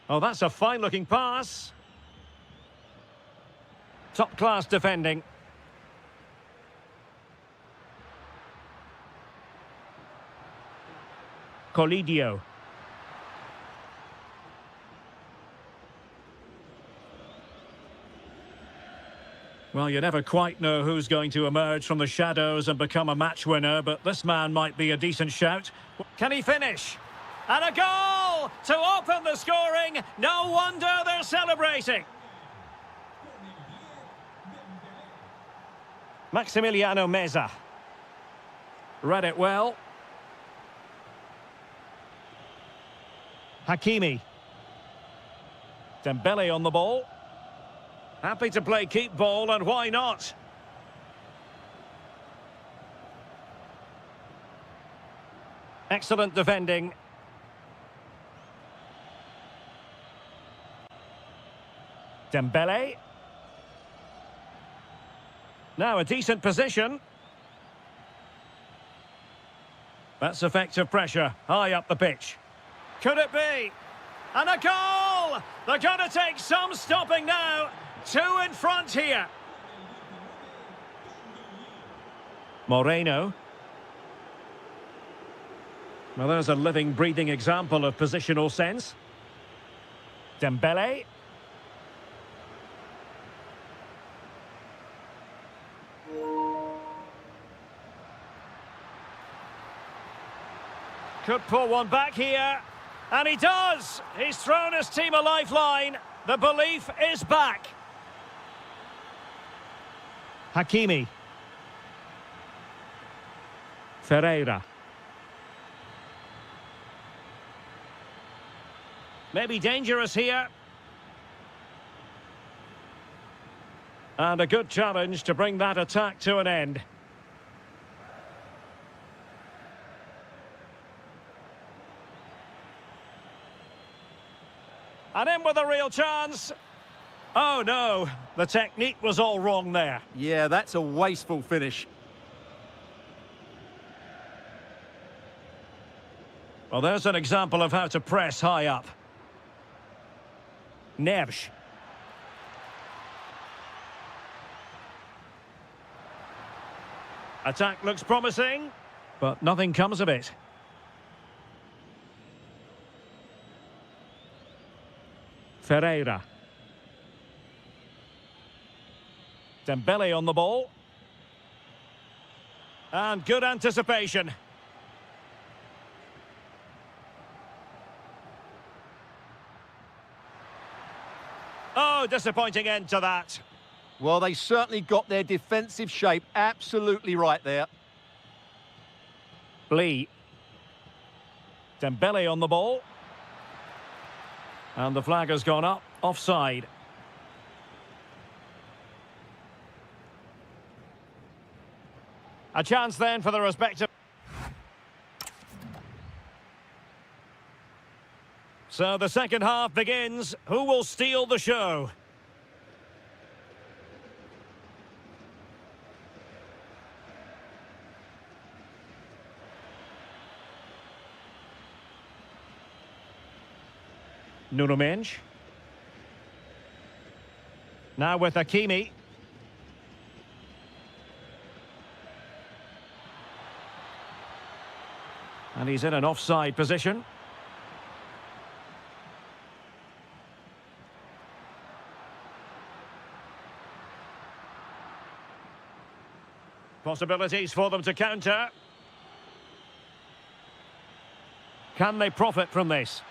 Oh, that's a fine-looking pass. Top-class defending. Colidio. Well, you never quite know who's going to emerge from the shadows and become a match winner, but this man might be a decent shout. Can he finish? And a goal to open the scoring. No wonder they're celebrating. Maximiliano Meza. Read it well. Hakimi. Dembele on the ball. Happy to play keep ball, and why not? Excellent defending. Dembele. Now a decent position. That's effective pressure, high up the pitch. Could it be? And a goal! They're going to take some stopping now. Two in front here. Moreno. Well, there's a living, breathing example of positional sense. Dembele. Could pull one back here. And he does! He's thrown his team a lifeline. The belief is back. Hakimi. Ferreira. Maybe dangerous here. And a good challenge to bring that attack to an end. And in with a real chance. Oh no, the technique was all wrong there. Yeah, that's a wasteful finish. Well, there's an example of how to press high up. Neves. Attack looks promising, but nothing comes of it. Ferreira. Dembele on the ball. And good anticipation. Oh, disappointing end to that. Well, they certainly got their defensive shape absolutely right there. Lee. Dembele on the ball. And the flag has gone up, offside. A chance then for the respective... So the second half begins. Who will steal the show? Nuno Mendes. Now with Hakimi. And he's in an offside position. Possibilities for them to counter. Can they profit from this?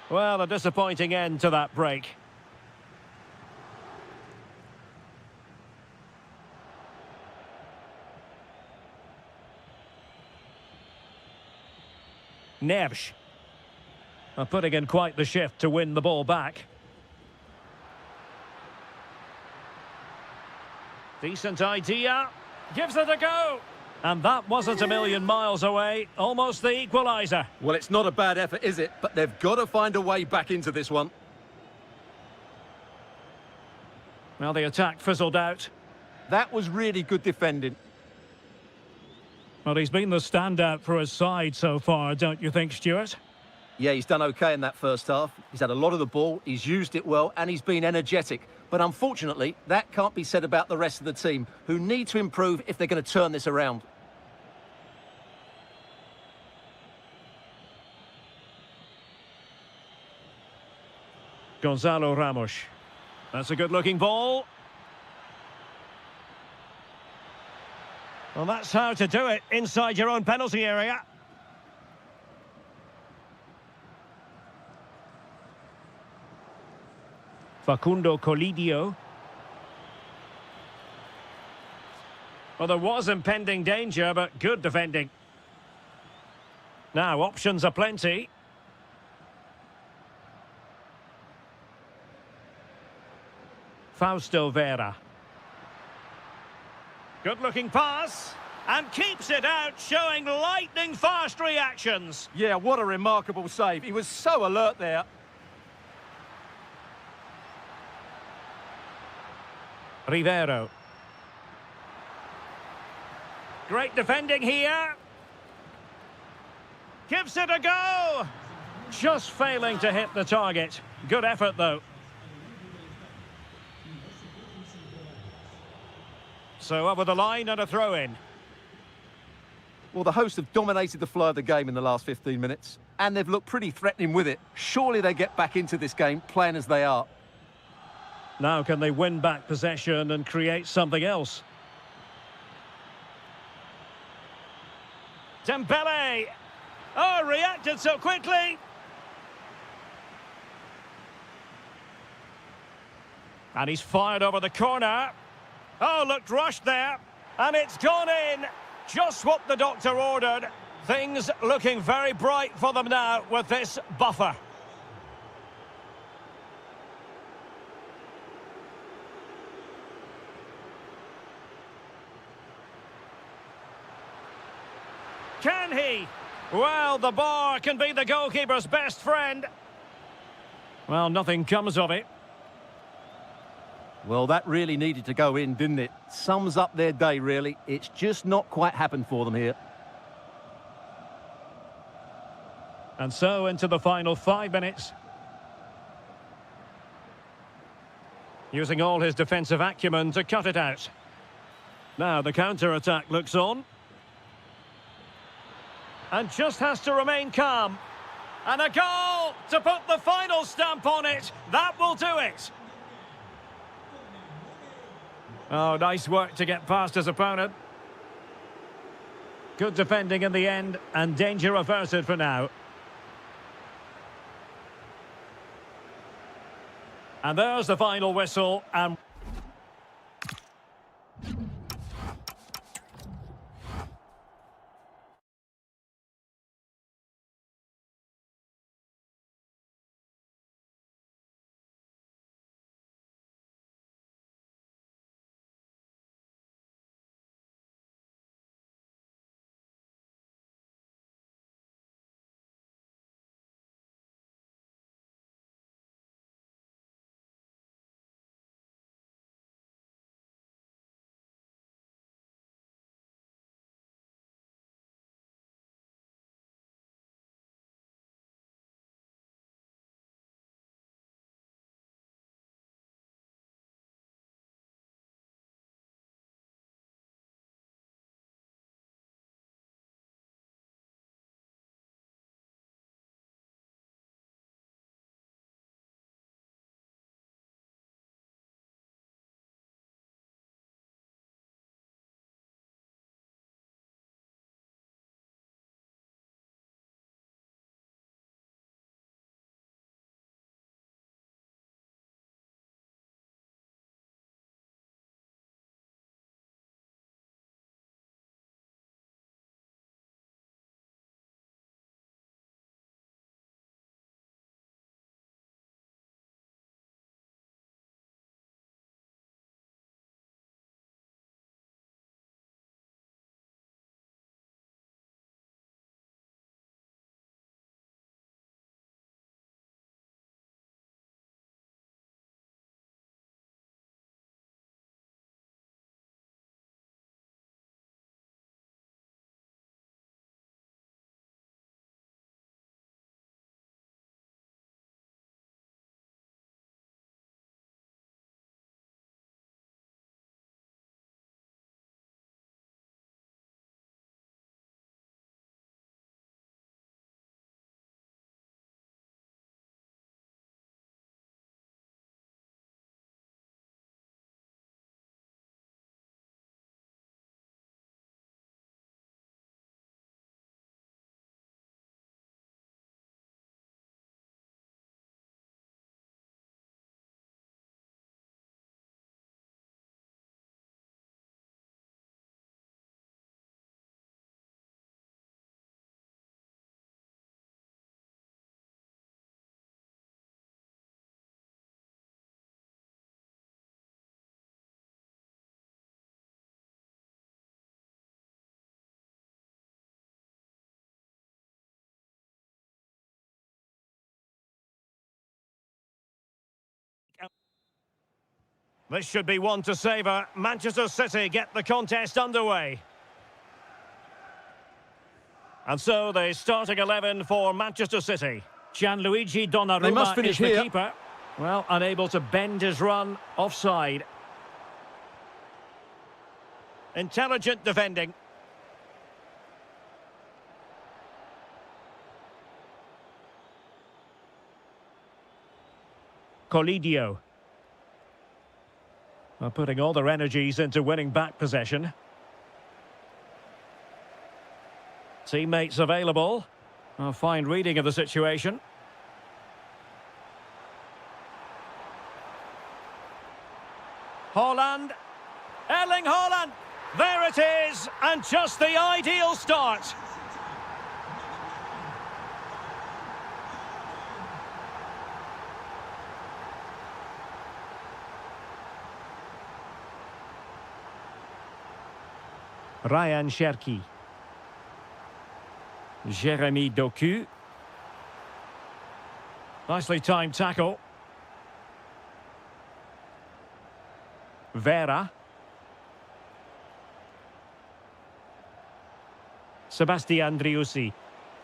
Well, a disappointing end to that break. Nevsh are putting in quite the shift to win the ball back. Decent idea. Gives it a go. And that wasn't a million miles away. Almost the equaliser. Well, it's not a bad effort, is it? But they've got to find a way back into this one. Well, the attack fizzled out. That was really good defending. Well, he's been the standout for his side so far, don't you think, Stuart? Yeah, he's done okay in that first half. He's had a lot of the ball, he's used it well, and he's been energetic. But unfortunately, that can't be said about the rest of the team, who need to improve if they're going to turn this around. Gonzalo Ramos. That's a good-looking ball. Well, that's how to do it inside your own penalty area. Facundo Colidio. Well, there was impending danger, but good defending. Now, options are plenty. Fausto Vera. Good-looking pass. And keeps it out, showing lightning-fast reactions. Yeah, what a remarkable save. He was so alert there. Rivero. Great defending here. Gives it a go. Just failing to hit the target. Good effort, though. So over the line and a throw-in. Well, the hosts have dominated the flow of the game in the last 15 minutes, and they've looked pretty threatening with it. Surely they get back into this game, playing as they are. Now can they win back possession and create something else? Dembele! Oh, reacted so quickly! And he's fired over the corner. Oh, looked rushed there. And it's gone in. Just what the doctor ordered. Things looking very bright for them now with this buffer. Can he? Well, the bar can be the goalkeeper's best friend. Well, nothing comes of it. Well, that really needed to go in, didn't it? Sums up their day, really. It's just not quite happened for them here. And so into the final 5 minutes. Using all his defensive acumen to cut it out. Now the counter-attack looks on. And just has to remain calm. And a goal to put the final stamp on it. That will do it. Oh, nice work to get past his opponent. Good defending in the end, and danger averted for now. And there's the final whistle, and This should be one to savour. Manchester City get the contest underway. And so the starting 11 for Manchester City. Gianluigi They must Donnarumma finish is the here. keeper. Well, unable to bend his run, offside. Intelligent defending. Colidio. Well, putting all their energies into winning back possession. Teammates available. A fine reading of the situation. Haaland. Erling Haaland. There it is. And just the ideal start. Ryan Cherki. Jeremy Doku. Nicely timed tackle. Vera. Sebastian Driussi.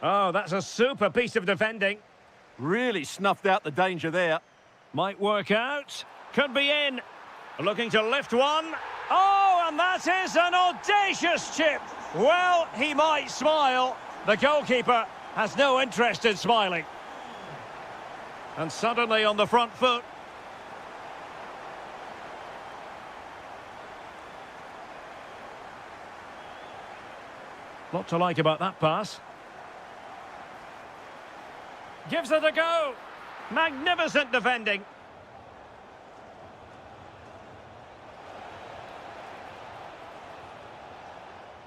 Oh, that's a super piece of defending. Really snuffed out the danger there. Might work out. Could be in. Looking to lift one. Oh, and that is an audacious chip. Well, he might smile. The goalkeeper has no interest in smiling. And suddenly on the front foot. Lot to like about that pass. Gives it a go. Magnificent defending.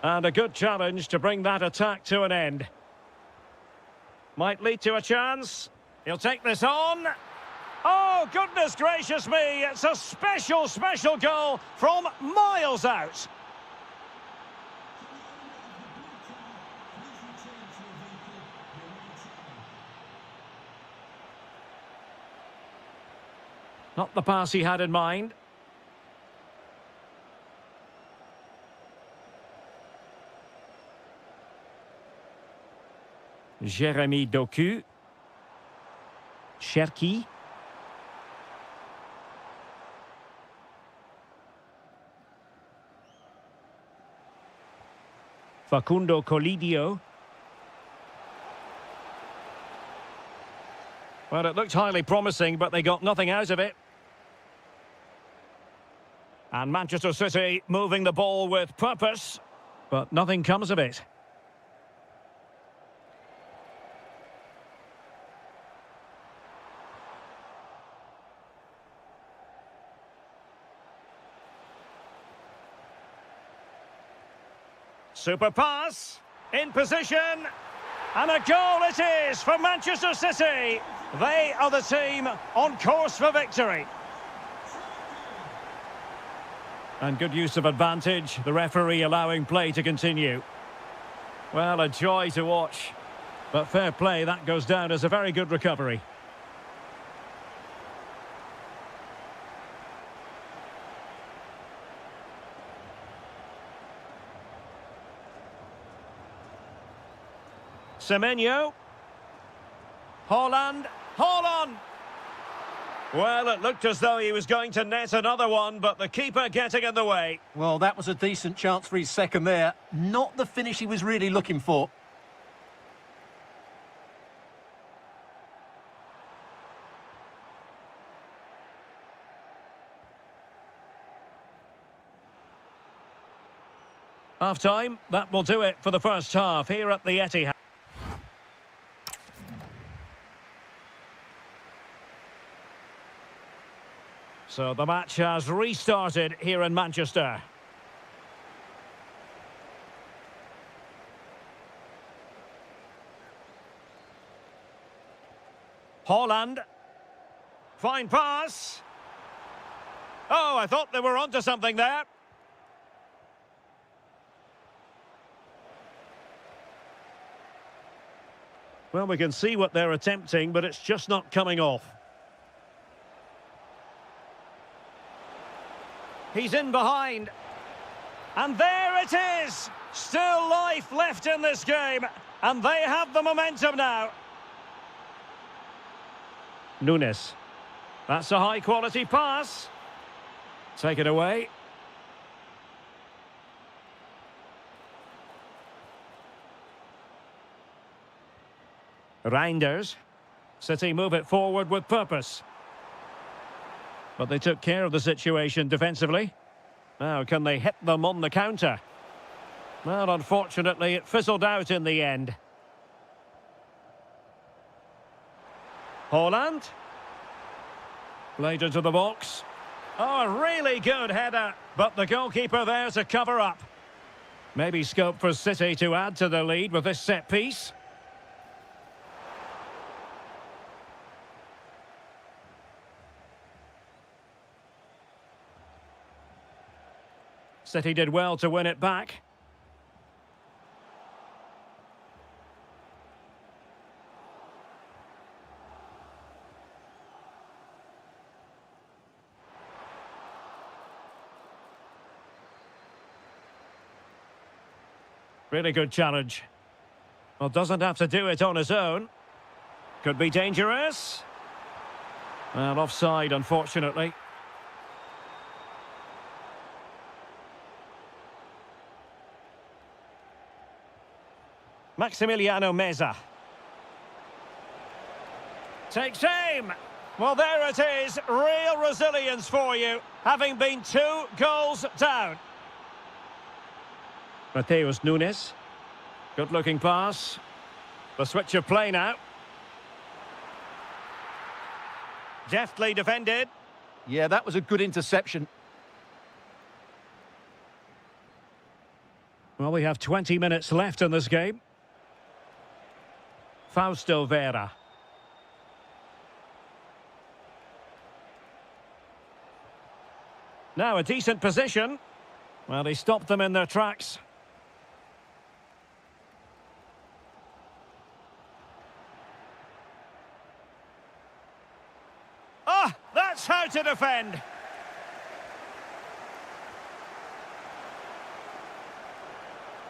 And a good challenge to bring that attack to an end. Might lead to a chance. He'll take this on. Oh, goodness gracious me. It's a special, special goal from miles out. Not the pass he had in mind. Jeremy Doku. Cherki. Facundo Colidio. Well, it looked highly promising, but they got nothing out of it. And Manchester City moving the ball with purpose, but nothing comes of it. Super pass, in position, and a goal it is for Manchester City. They are the team on course for victory. And good use of advantage, the referee allowing play to continue. Well, a joy to watch, but fair play, that goes down as a very good recovery. Semenyo. Haaland. Haaland! Well, it looked as though he was going to net another one, but the keeper getting in the way. Well, that was a decent chance for his second there. Not the finish he was really looking for. Half-time, that will do it for the first half here at the Etihad. So the match has restarted here in Manchester. Haaland. Fine pass. Oh, I thought they were onto something there. Well, we can see what they're attempting, but it's just not coming off. He's in behind. And there it is! Still life left in this game. And they have the momentum now. Nunes. That's a high-quality pass. Take it away. Reinders. City move it forward with purpose. But they took care of the situation defensively. Now, can they hit them on the counter? Well, unfortunately, it fizzled out in the end. Holland. Played into the box. Oh, a really good header, but the goalkeeper there to cover up. Maybe scope for City to add to the lead with this set piece. City did well to win it back. Really good challenge. Well, doesn't have to do it on his own. Could be dangerous. Well, offside, unfortunately. Maximiliano Meza. Takes aim. Well, there it is. Real resilience for you, having been 2 goals down. Mateus Nunes. Good-looking pass. The switch of play now. Deftly defended. Yeah, that was a good interception. Well, we have 20 minutes left in this game. Fausto Vera. Now a decent position. Well, he stopped them in their tracks. Ah, that's how to defend.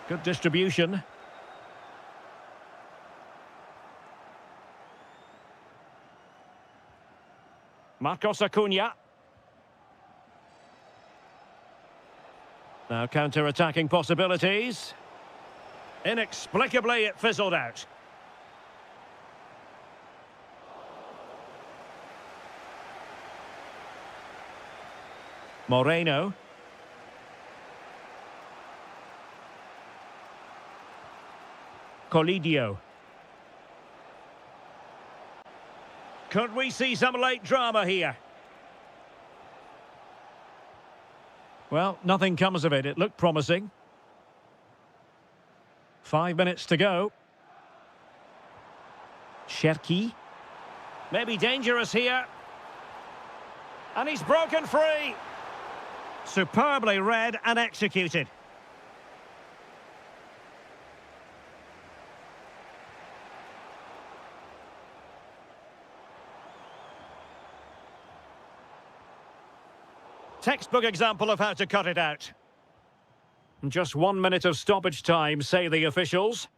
Good distribution. Marcos Acuna. Now counter-attacking possibilities. Inexplicably, it fizzled out. Moreno. Colidio. Could we see some late drama here? Well, nothing comes of it. It looked promising. 5 minutes to go. Cherki. Maybe dangerous here. And he's broken free. Superbly read and executed. Textbook example of how to cut it out. Just 1 minute of stoppage time, say the officials.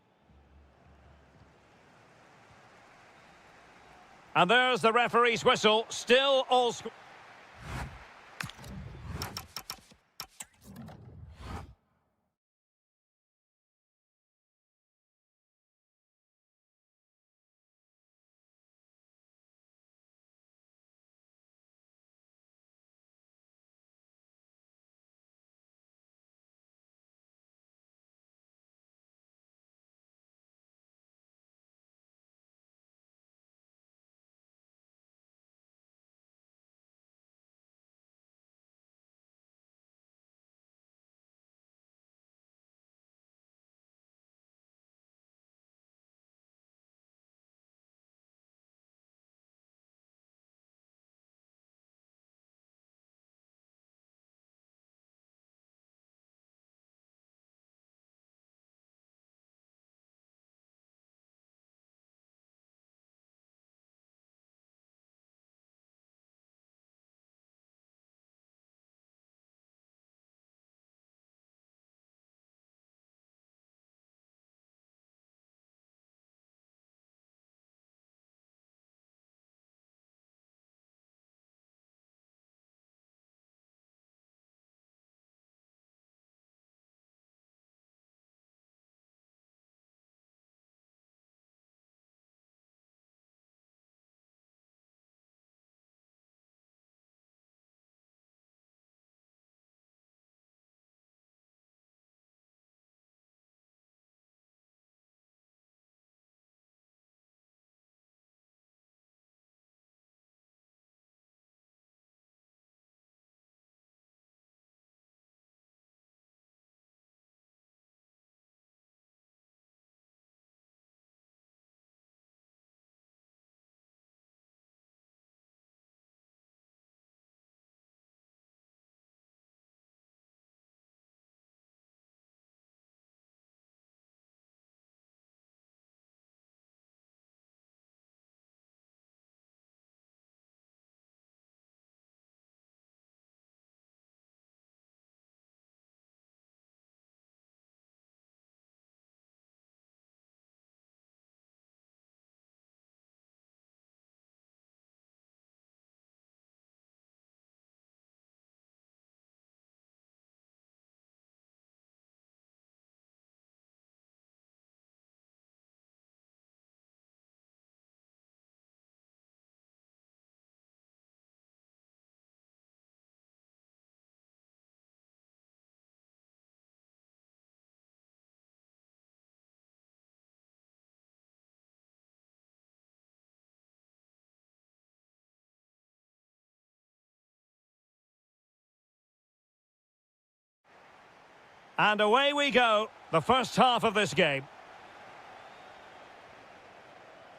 And there's the referee's whistle. Still all... And away we go, the first half of this game.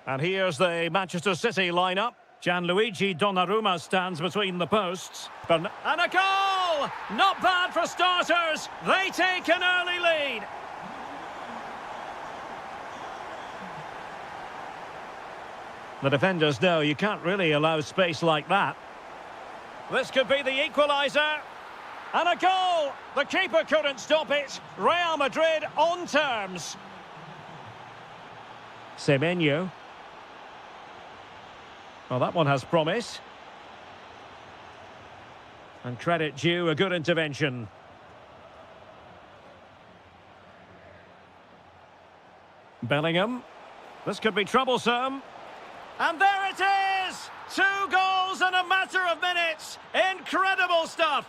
And here's the Manchester City lineup. Gianluigi Donnarumma stands between the posts. And a goal! Not bad for starters. They take an early lead. The defenders know you can't really allow space like that. This could be the equaliser. And a goal! The keeper couldn't stop it. Real Madrid on terms. Semenyo. Well, that one has promise. And credit due, a good intervention. Bellingham. This could be troublesome. And there it is! 2 goals in a matter of minutes. Incredible stuff.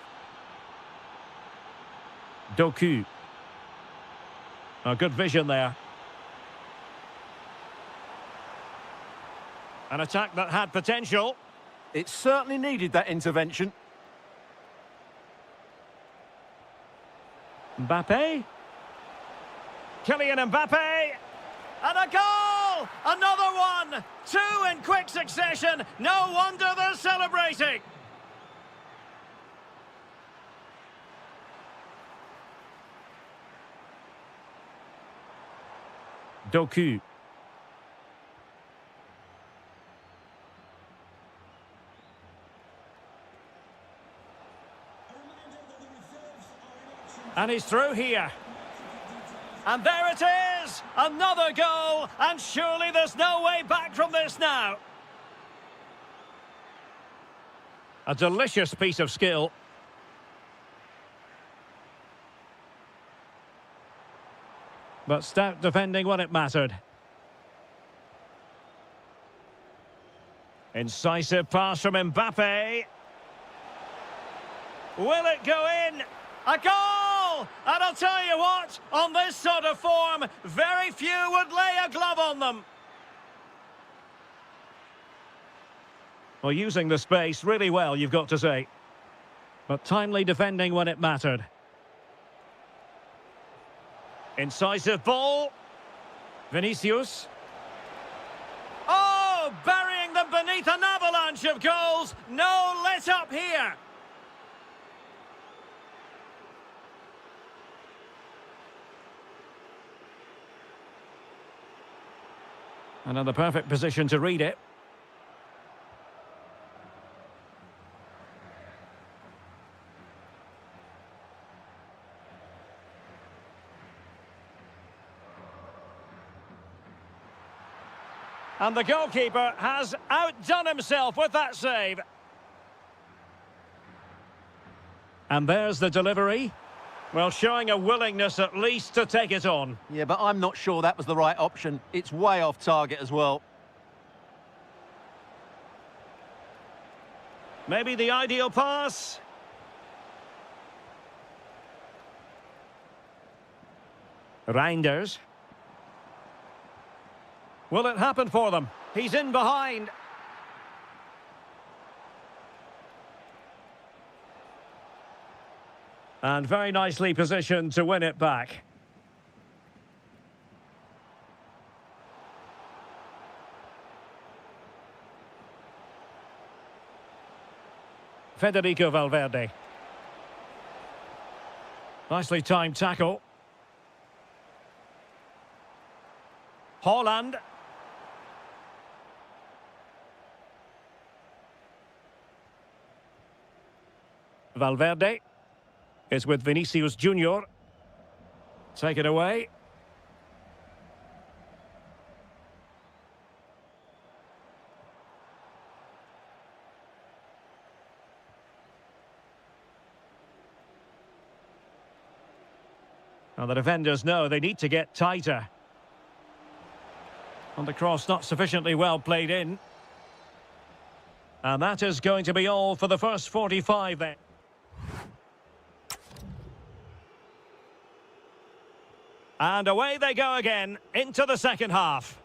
Doku. A good vision there. An attack that had potential. It certainly needed that intervention. Mbappe. Kylian Mbappe. And a goal! Another one! 2 in quick succession. No wonder they're celebrating. Doku. And he's through here. And there it is! Another goal! And surely there's no way back from this now. A delicious piece of skill. But stout defending when it mattered. Incisive pass from Mbappe. Will it go in? A goal! And I'll tell you what, on this sort of form, very few would lay a glove on them. Well, using the space really well, you've got to say. But timely defending when it mattered. Incisive ball. Vinicius. Oh, burying them beneath an avalanche of goals. No let up here. Another perfect position to read it. And the goalkeeper has outdone himself with that save. And there's the delivery. Well, showing a willingness at least to take it on. Yeah, but I'm not sure that was the right option. It's way off target as well. Maybe the ideal pass. Reinders. Will it happen for them? He's in behind. And very nicely positioned to win it back. Federico Valverde. Nicely timed tackle. Haaland. Valverde is with Vinicius Junior. Take it away. Now the defenders know they need to get tighter. And the cross not sufficiently well played in. And that is going to be all for the first 45 then. And away they go again into the second half.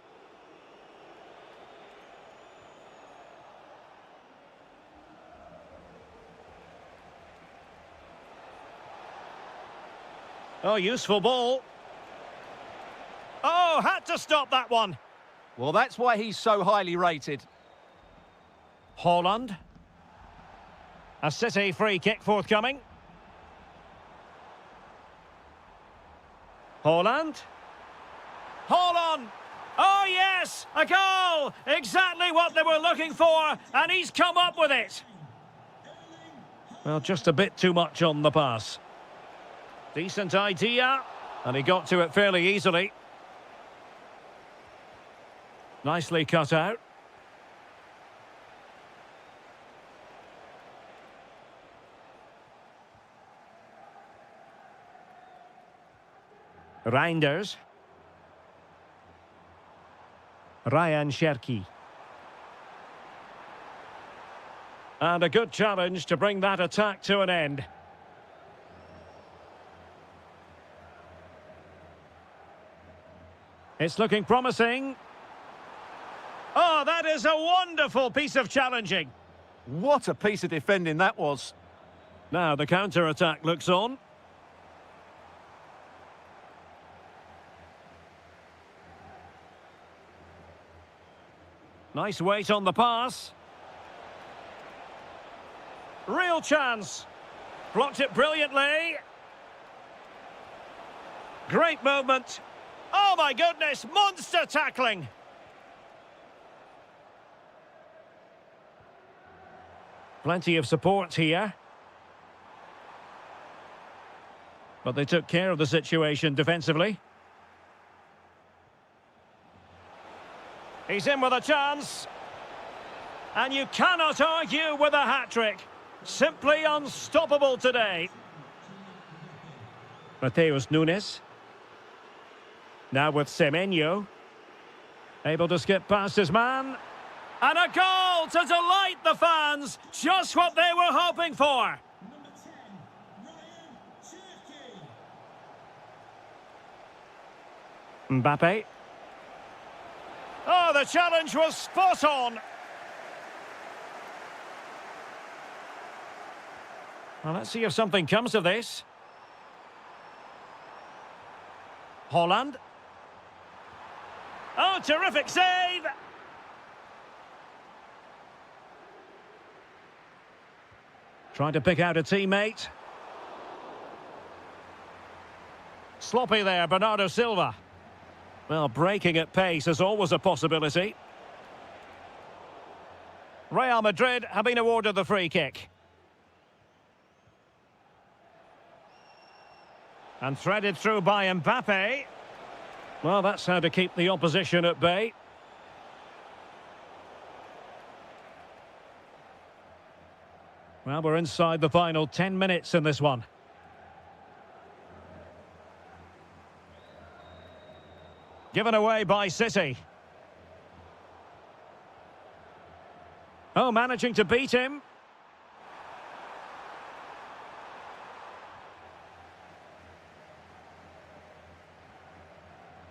Oh, useful ball. Oh, had to stop that one. Well, that's why he's so highly rated. Holland. A City free kick forthcoming. Holland. Holland! Oh, yes! A goal! Exactly what they were looking for, and he's come up with it. Well, just a bit too much on the pass. Decent idea, and he got to it fairly easily. Nicely cut out. Reinders. Ryan Cherki. And a good challenge to bring that attack to an end. It's looking promising. Oh, that is a wonderful piece of challenging. What a piece of defending that was. Now the counter-attack looks on. Nice weight on the pass. Real chance. Blocked it brilliantly. Great movement. Oh my goodness, monster tackling. Plenty of support here. But they took care of the situation defensively. He's in with a chance. And you cannot argue with a hat-trick. Simply unstoppable today. Mateus Nunes. Now with Semenyo. Able to skip past his man. And a goal to delight the fans. Just what they were hoping for. Mbappe. Oh, the challenge was spot on. Well, let's see if something comes of this. Holland. Oh, terrific save! Trying to pick out a teammate. Sloppy there, Bernardo Silva. Well, breaking at pace is always a possibility. Real Madrid have been awarded the free kick. And threaded through by Mbappe. Well, that's how to keep the opposition at bay. Well, we're inside the final 10 minutes in this one. Given away by City. Oh, managing to beat him.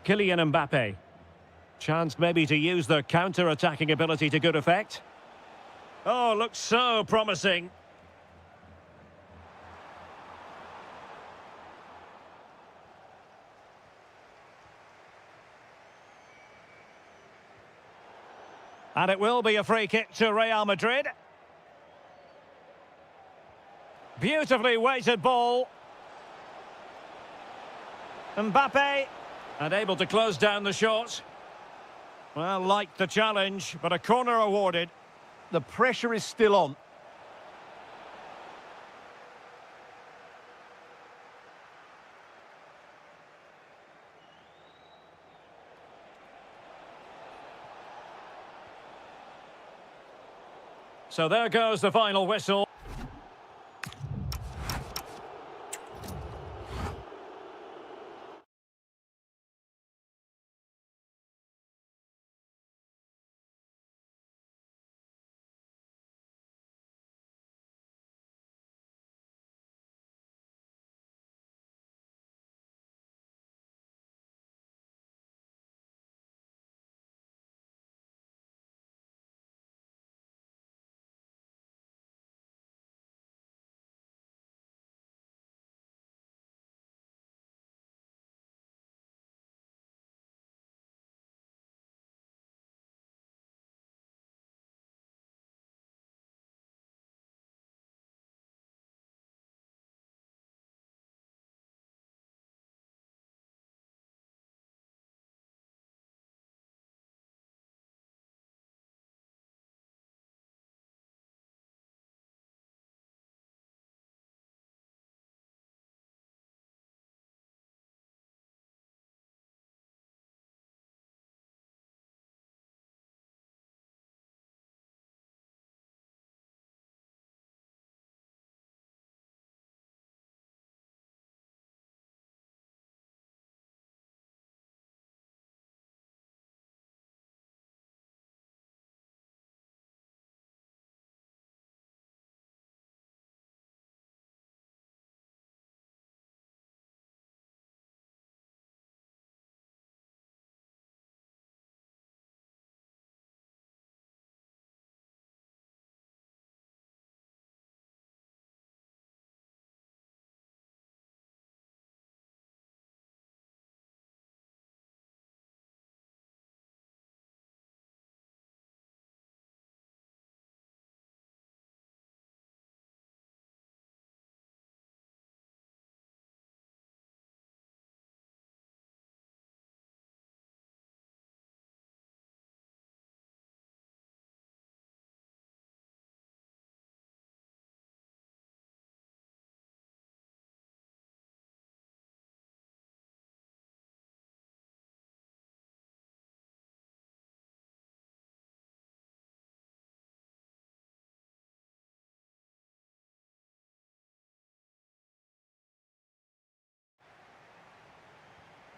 Kylian Mbappe. Chance maybe to use the counter-attacking ability to good effect. Oh, looks so promising. And it will be a free kick to Real Madrid. Beautifully weighted ball. Mbappe. And able to close down the shot. Well, liked the challenge, but a corner awarded. The pressure is still on. So there goes the final whistle.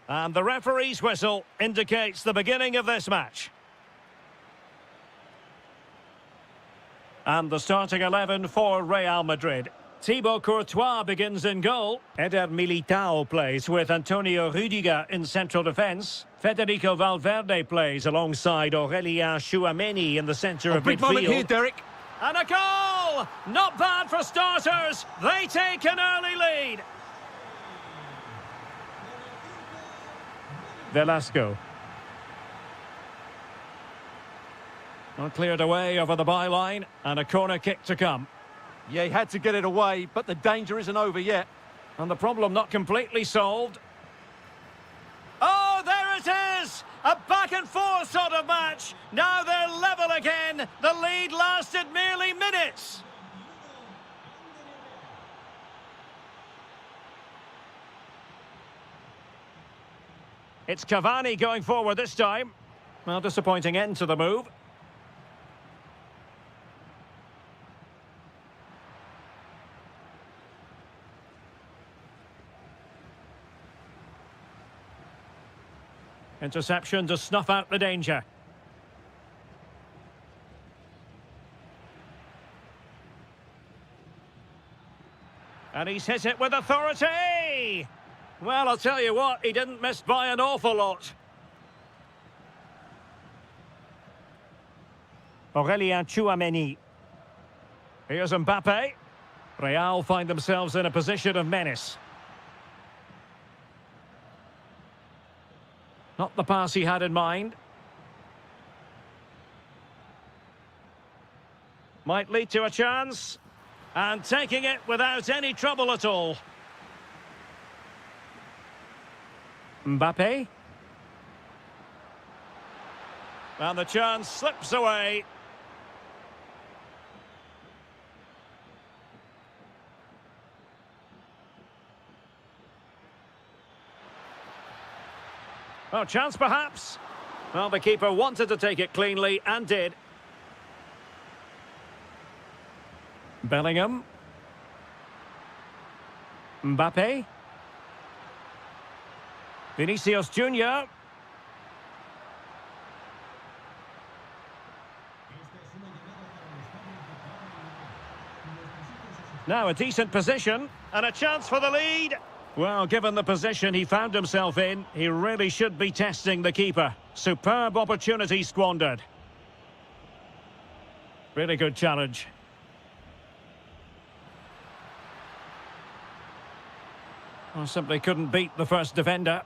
And the referee's whistle indicates the beginning of this match. And the starting 11 for Real Madrid. Thibaut Courtois begins in goal. Eder Militao plays with Antonio Rudiger in central defence. Federico Valverde plays alongside Aurélien Tchouameni in the centre of Big moment midfield. here, Derek. And a goal! Not bad for starters. They take an early lead. Velasco. Well, cleared away over the byline, and a corner kick to come. Yeah, he had to get it away, but the danger isn't over yet. And the problem not completely solved. Oh, there it is! A back and forth sort of match. Now they're level again. The lead lasted merely minutes. It's Cavani going forward this time. Well, disappointing end to the move. Interception to snuff out the danger. And he's hit it with authority! Well, I'll tell you what, he didn't miss by an awful lot. Aurélien Tchouameni. Here's Mbappe. Real find themselves in a position of menace. Not the pass he had in mind. Might lead to a chance. And taking it without any trouble at all. Mbappe. And the chance slips away. Oh, chance perhaps. Well, the keeper wanted to take it cleanly and did. Bellingham. Mbappe. Vinicius Junior. Now a decent position and a chance for the lead. Well, given the position he found himself in, he really should be testing the keeper. Superb opportunity squandered. Really good challenge. Well, simply couldn't beat the first defender.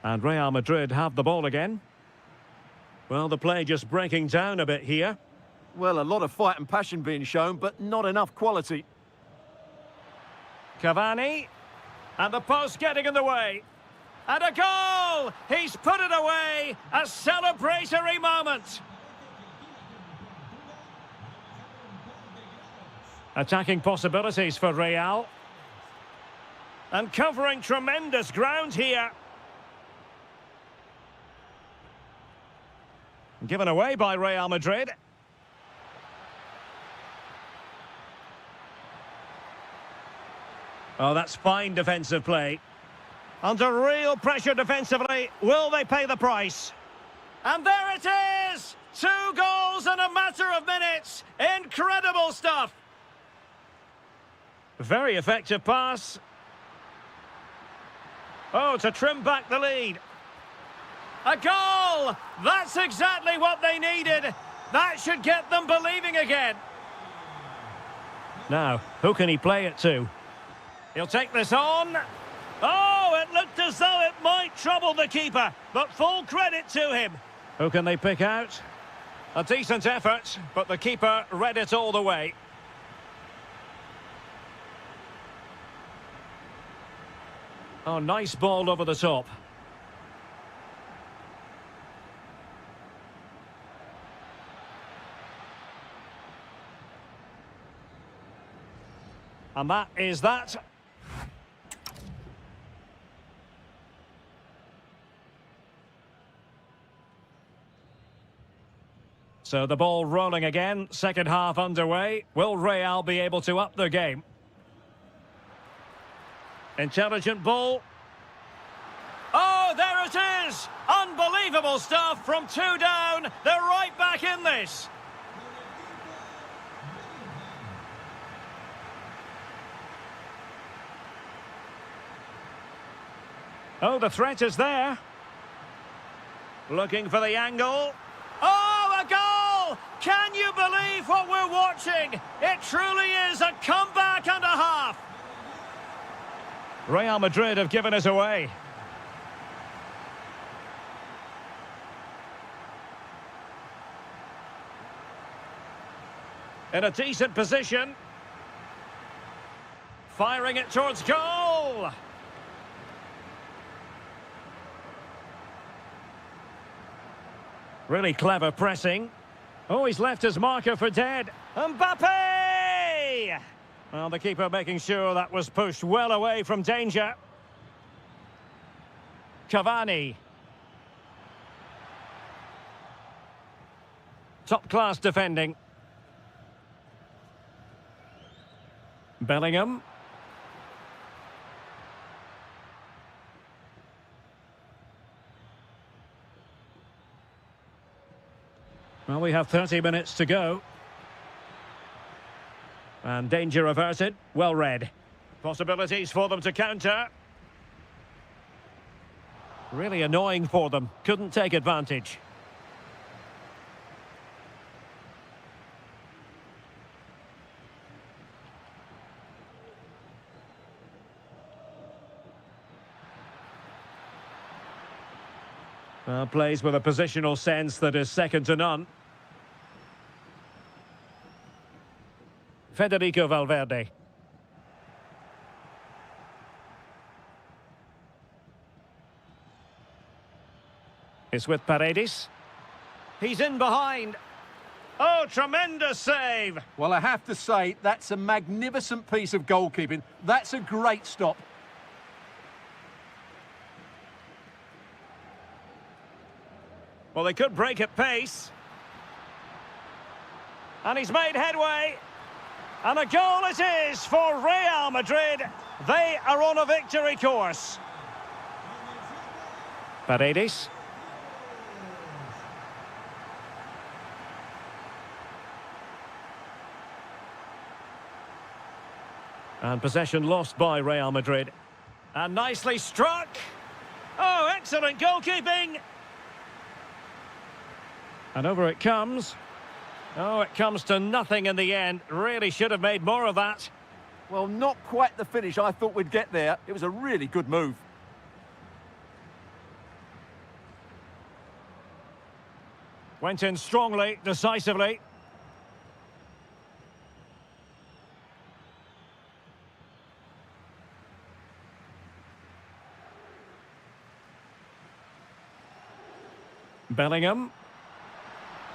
And Real Madrid have the ball again. Well, the play just breaking down a bit here. Well, a lot of fight and passion being shown, but not enough quality. Cavani. And the post getting in the way. And a goal! He's put it away! A celebratory moment! Attacking possibilities for Real. And covering tremendous ground here. Given away by Real Madrid. Oh, that's fine defensive play. Under real pressure defensively, will they pay the price? And there it is! 2 goals in a matter of minutes. Incredible stuff. Very effective pass. Oh, to trim back the lead. A goal! That's exactly what they needed. That should get them believing again. Now, who can he play it to? He'll take this on. Oh, it looked as though it might trouble the keeper, but full credit to him. Who can they pick out? A decent effort, but the keeper read it all the way. Oh, nice ball over the top. And that is that. So the ball rolling again, second half underway. Will Real be able to up their game? Intelligent ball. Oh, there it is! Unbelievable stuff from 2 down. They're right back in this. Oh, the threat is there. Looking for the angle. Oh, a goal! Can you believe what we're watching? It truly is a comeback and a half. Real Madrid have given us away. In a decent position. Firing it towards goal. Really clever pressing. Oh, he's left his marker for dead. Mbappe! Well, the keeper making sure that was pushed well away from danger. Cavani. Top-class defending. Bellingham. Well, we have 30 minutes to go. And danger averted. Well read. Possibilities for them to counter. Really annoying for them. Couldn't take advantage. Plays with a positional sense that is second to none. Federico Valverde. It's with Paredes. He's in behind. Oh, tremendous save! Well, I have to say, that's a magnificent piece of goalkeeping. That's a great stop. Well, they could break at pace. And he's made headway. And a goal it is for Real Madrid. They are on a victory course. Paredes. And possession lost by Real Madrid. And nicely struck. Oh, excellent goalkeeping. And over it comes. Oh, it comes to nothing in the end. Really should have made more of that. Well, not quite the finish I thought we'd get there. It was a really good move. Went in strongly, decisively. Bellingham.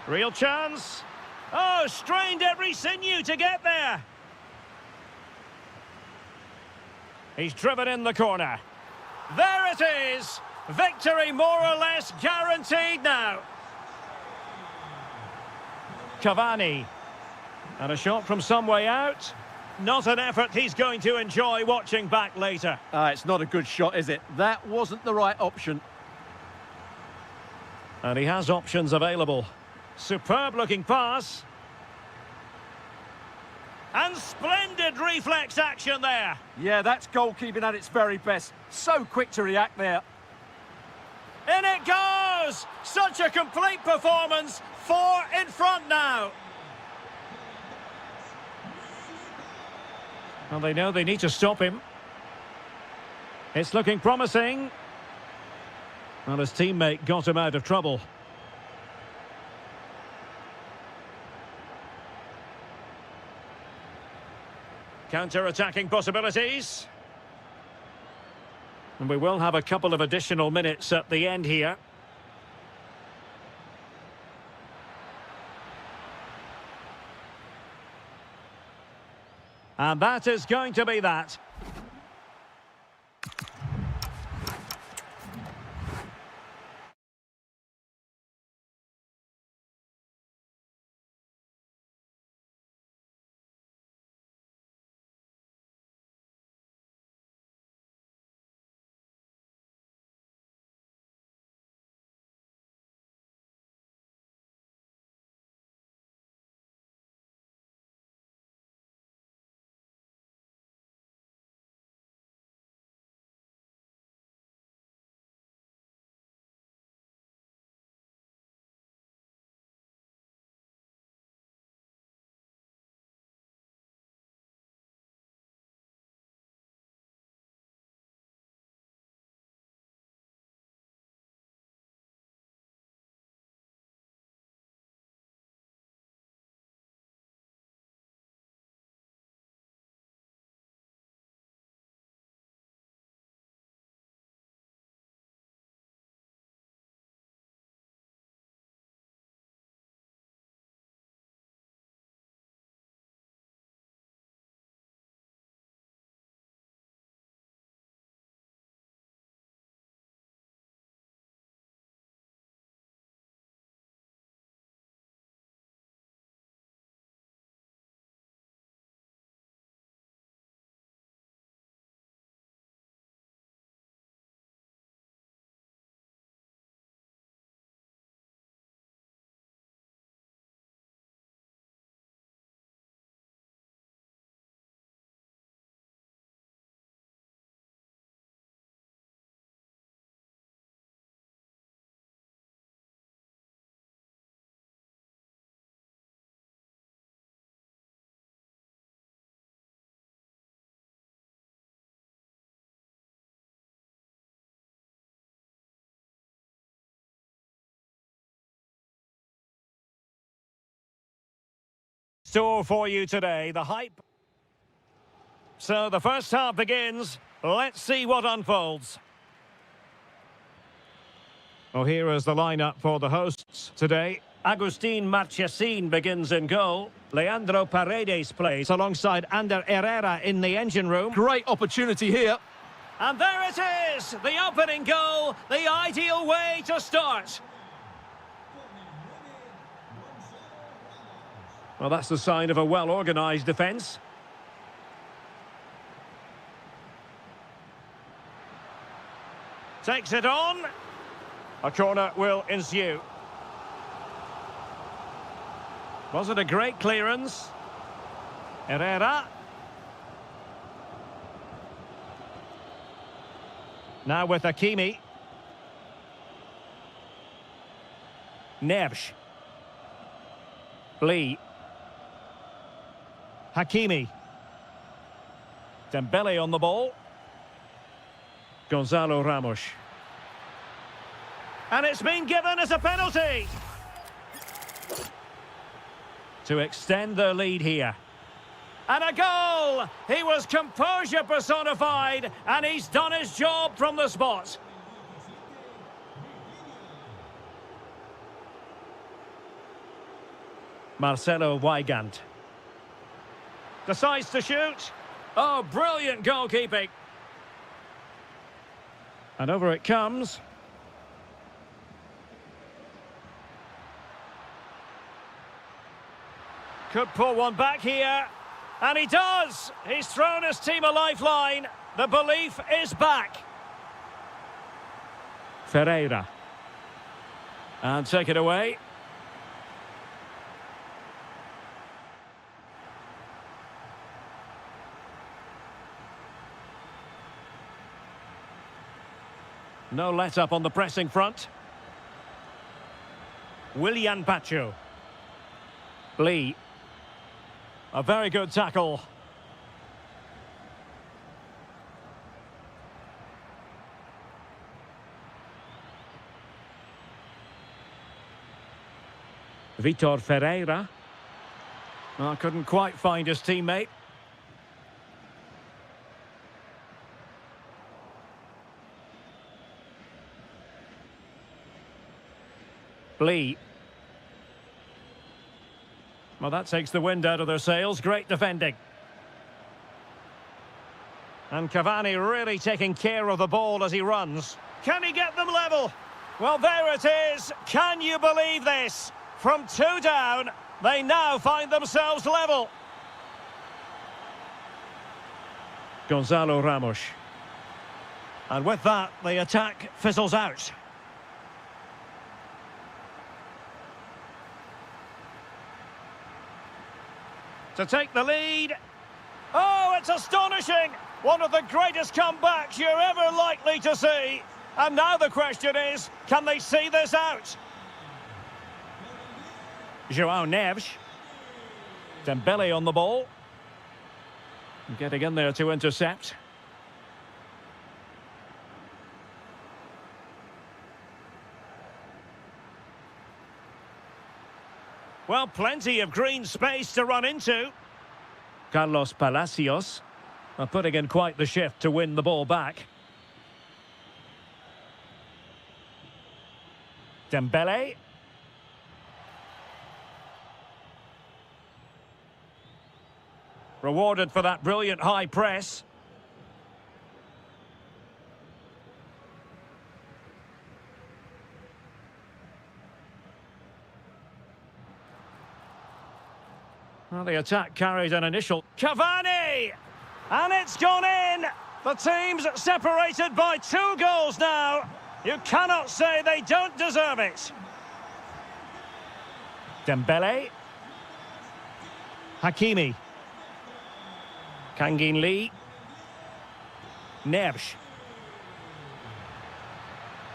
Real chance. Oh, strained every sinew to get there. He's driven in the corner. There it is. Victory more or less guaranteed now. Cavani. And a shot from some way out. Not an effort he's going to enjoy watching back later. It's not a good shot, is it? That wasn't the right option. And he has options available. Superb looking pass. And splendid reflex action there. Yeah, that's goalkeeping at its very best. So quick to react there. In it goes! Such a complete performance. 4 in front now. Well, they know they need to stop him. It's looking promising. Well, his teammate got him out of trouble. Counter-attacking possibilities. And we will have a couple of additional minutes at the end here. And that is going to be that. store for you today. The hype. So the first half begins. Let's see what unfolds. Well, here is the lineup for the hosts today. Agustin Marchesín begins in goal. Leandro Paredes plays alongside Ander Herrera in the engine room. Great opportunity here. And there it is, the opening goal, the ideal way to start. Well, that's the sign of a well-organised defence. Takes it on. A corner will ensue. Was it a great clearance? Herrera. Now with Hakimi. Nebs. Lee. Hakimi. Dembele on the ball. Gonzalo Ramos. And it's been given as a penalty. To extend their lead here. And a goal! He was composure personified, and he's done his job from the spot. Marcelo Weigand. Decides to shoot. Oh, brilliant goalkeeping. And over it comes. Could pull one back here. And he does! He's thrown his team a lifeline. The belief is back. Ferreira. And take it away. No let-up on the pressing front. Willian Pacho. Lee. A very good tackle. Vitor Ferreira. Well, couldn't quite find his teammate. Lee. Well, that takes the wind out of their sails. Great defending. And Cavani really taking care of the ball as he runs. Can he get them level? Well, there it is. Can you believe this? From 2 down, they now find themselves level. Gonzalo Ramos. And with that, the attack fizzles out. To take the lead. Oh, it's astonishing! One of the greatest comebacks you're ever likely to see. And now the question is, can they see this out? João Neves. Dembele on the ball. Getting in there to intercept. Well, plenty of green space to run into. Carlos Palacios are putting in quite the shift to win the ball back. Dembele. Rewarded for that brilliant high press. Well, the attack carried an initial... Cavani! And it's gone in! The team's separated by 2 goals now. You cannot say they don't deserve it. Dembele. Hakimi. Kangin Lee. Nebs.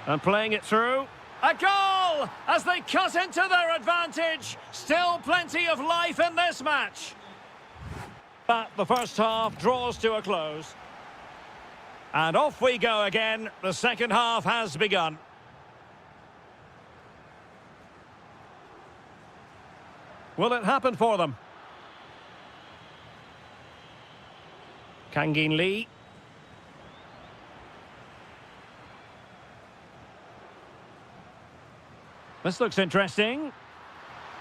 And playing it through. A goal as they cut into their advantage. Still plenty of life in this match. But the first half draws to a close. And off we go again. The second half has begun. Will it happen for them? Kangin Lee. This looks interesting.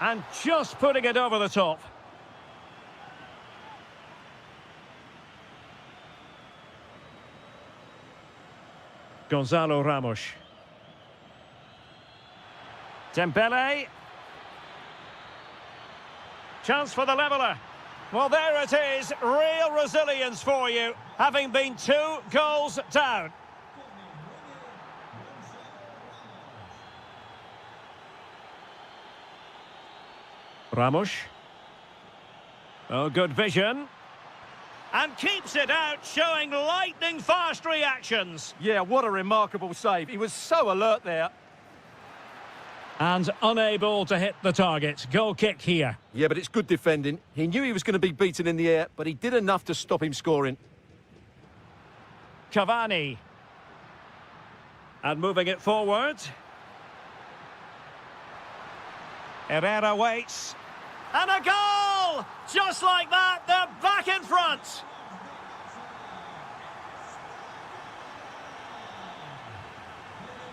And just putting it over the top. Gonzalo Ramos. Dembele. Chance for the leveller. Well, there it is. Real resilience for you, having been 2 goals down. Ramos. Oh, good vision. And keeps it out, showing lightning-fast reactions. Yeah, what a remarkable save. He was so alert there. And unable to hit the target. Goal kick here. Yeah, but it's good defending. He knew he was going to be beaten in the air, but he did enough to stop him scoring. Cavani. And moving it forward. Herrera waits. And a goal! Just like that, they're back in front.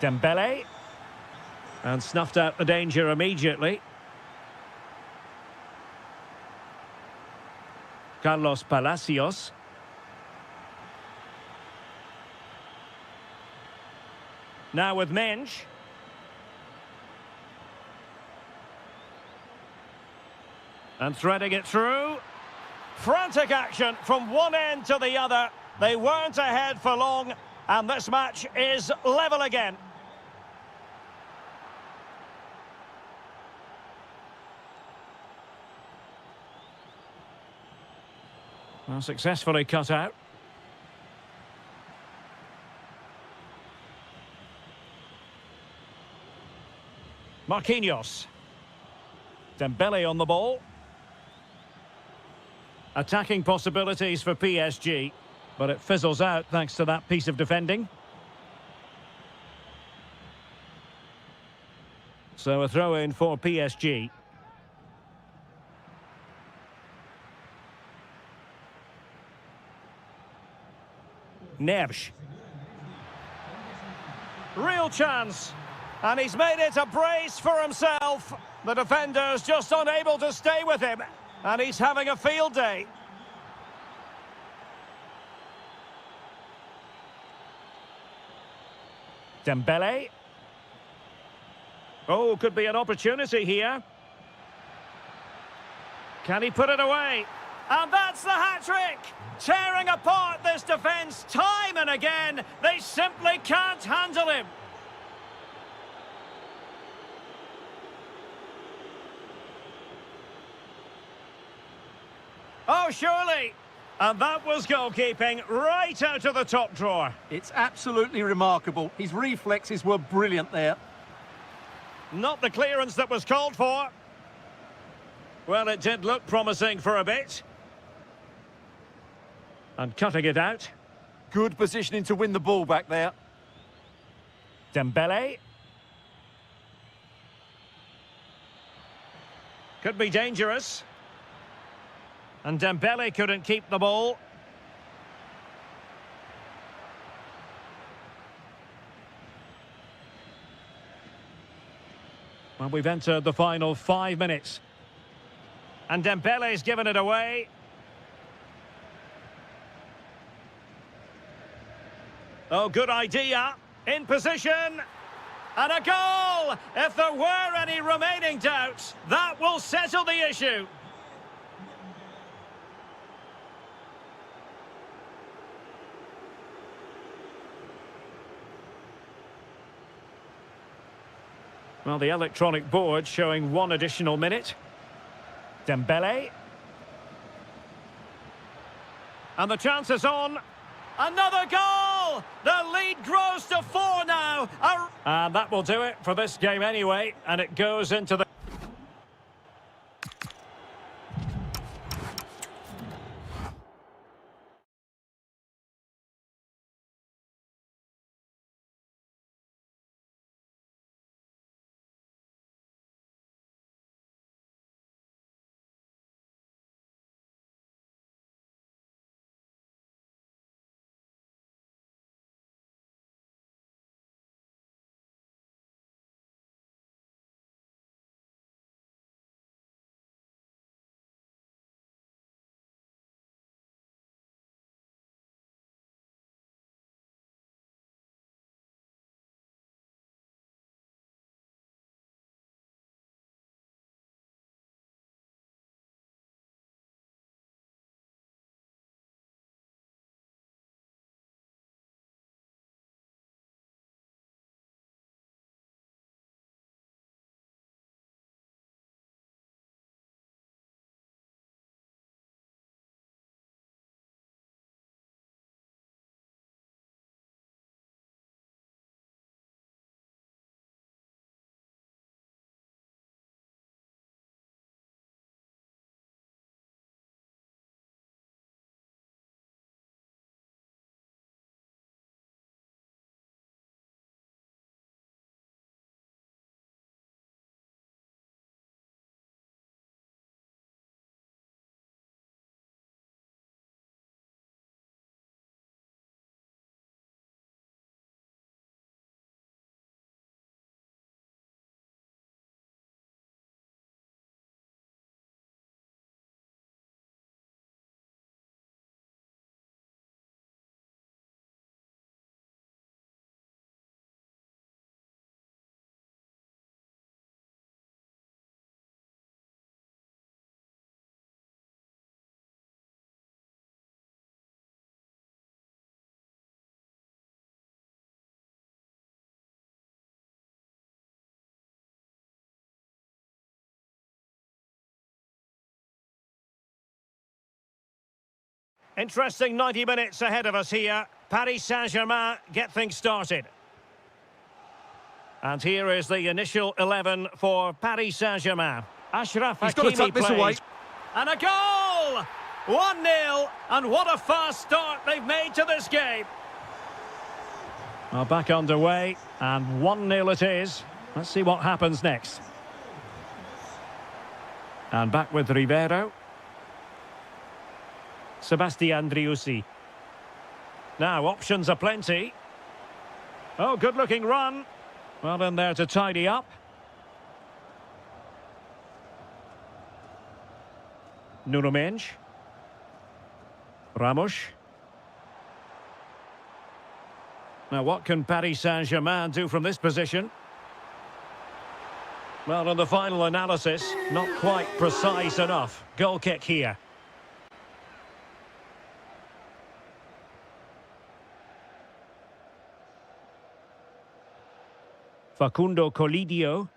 Dembele. And snuffed out the danger immediately. Carlos Palacios. Now with Mensch. And threading it through. Frantic action from one end to the other. They weren't ahead for long, and this match is level again. Well, successfully cut out. Marquinhos. Dembele on the ball. Attacking possibilities for PSG, but it fizzles out thanks to that piece of defending. So a throw-in for PSG. Neves. Real chance. And he's made it a brace for himself. The defender's just unable to stay with him. And he's having a field day. Dembele. Oh, could be an opportunity here. Can he put it away? And that's the hat-trick! Tearing apart this defence time and again. They simply can't handle him. Oh, surely. And that was goalkeeping right out of the top drawer. It's absolutely remarkable. His reflexes were brilliant there. Not the clearance that was called for. Well, it did look promising for a bit. And cutting it out. Good positioning to win the ball back there. Dembele. Could be dangerous. And Dembele couldn't keep the ball. Well, we've entered the final 5 minutes. And Dembele's given it away. Oh, good idea. In position. And a goal! If there were any remaining doubts, that will settle the issue. Well, the electronic board showing 1 additional minute. Dembele. And the chance is on. Another goal! The lead grows to 4 now. And that will do it for this game anyway. And it goes into the... Interesting 90 minutes ahead of us here. Paris Saint-Germain get things started. And here is the initial 11 for Paris Saint-Germain. Ashraf He's got to Hakimi tuck this away. plays. And a goal! 1-0, and what a fast start they've made to this game. Well, back underway, and 1-0 it is. Let's see what happens next. And back with Rivero. Sebastian Driussi. Now, options are plenty. Oh, good-looking run. Well, in there to tidy up. Nuno Mendes. Ramos. Now, what can Paris Saint-Germain do from this position? Well, in the final analysis, not quite precise enough. Goal kick here. Facundo Colidio.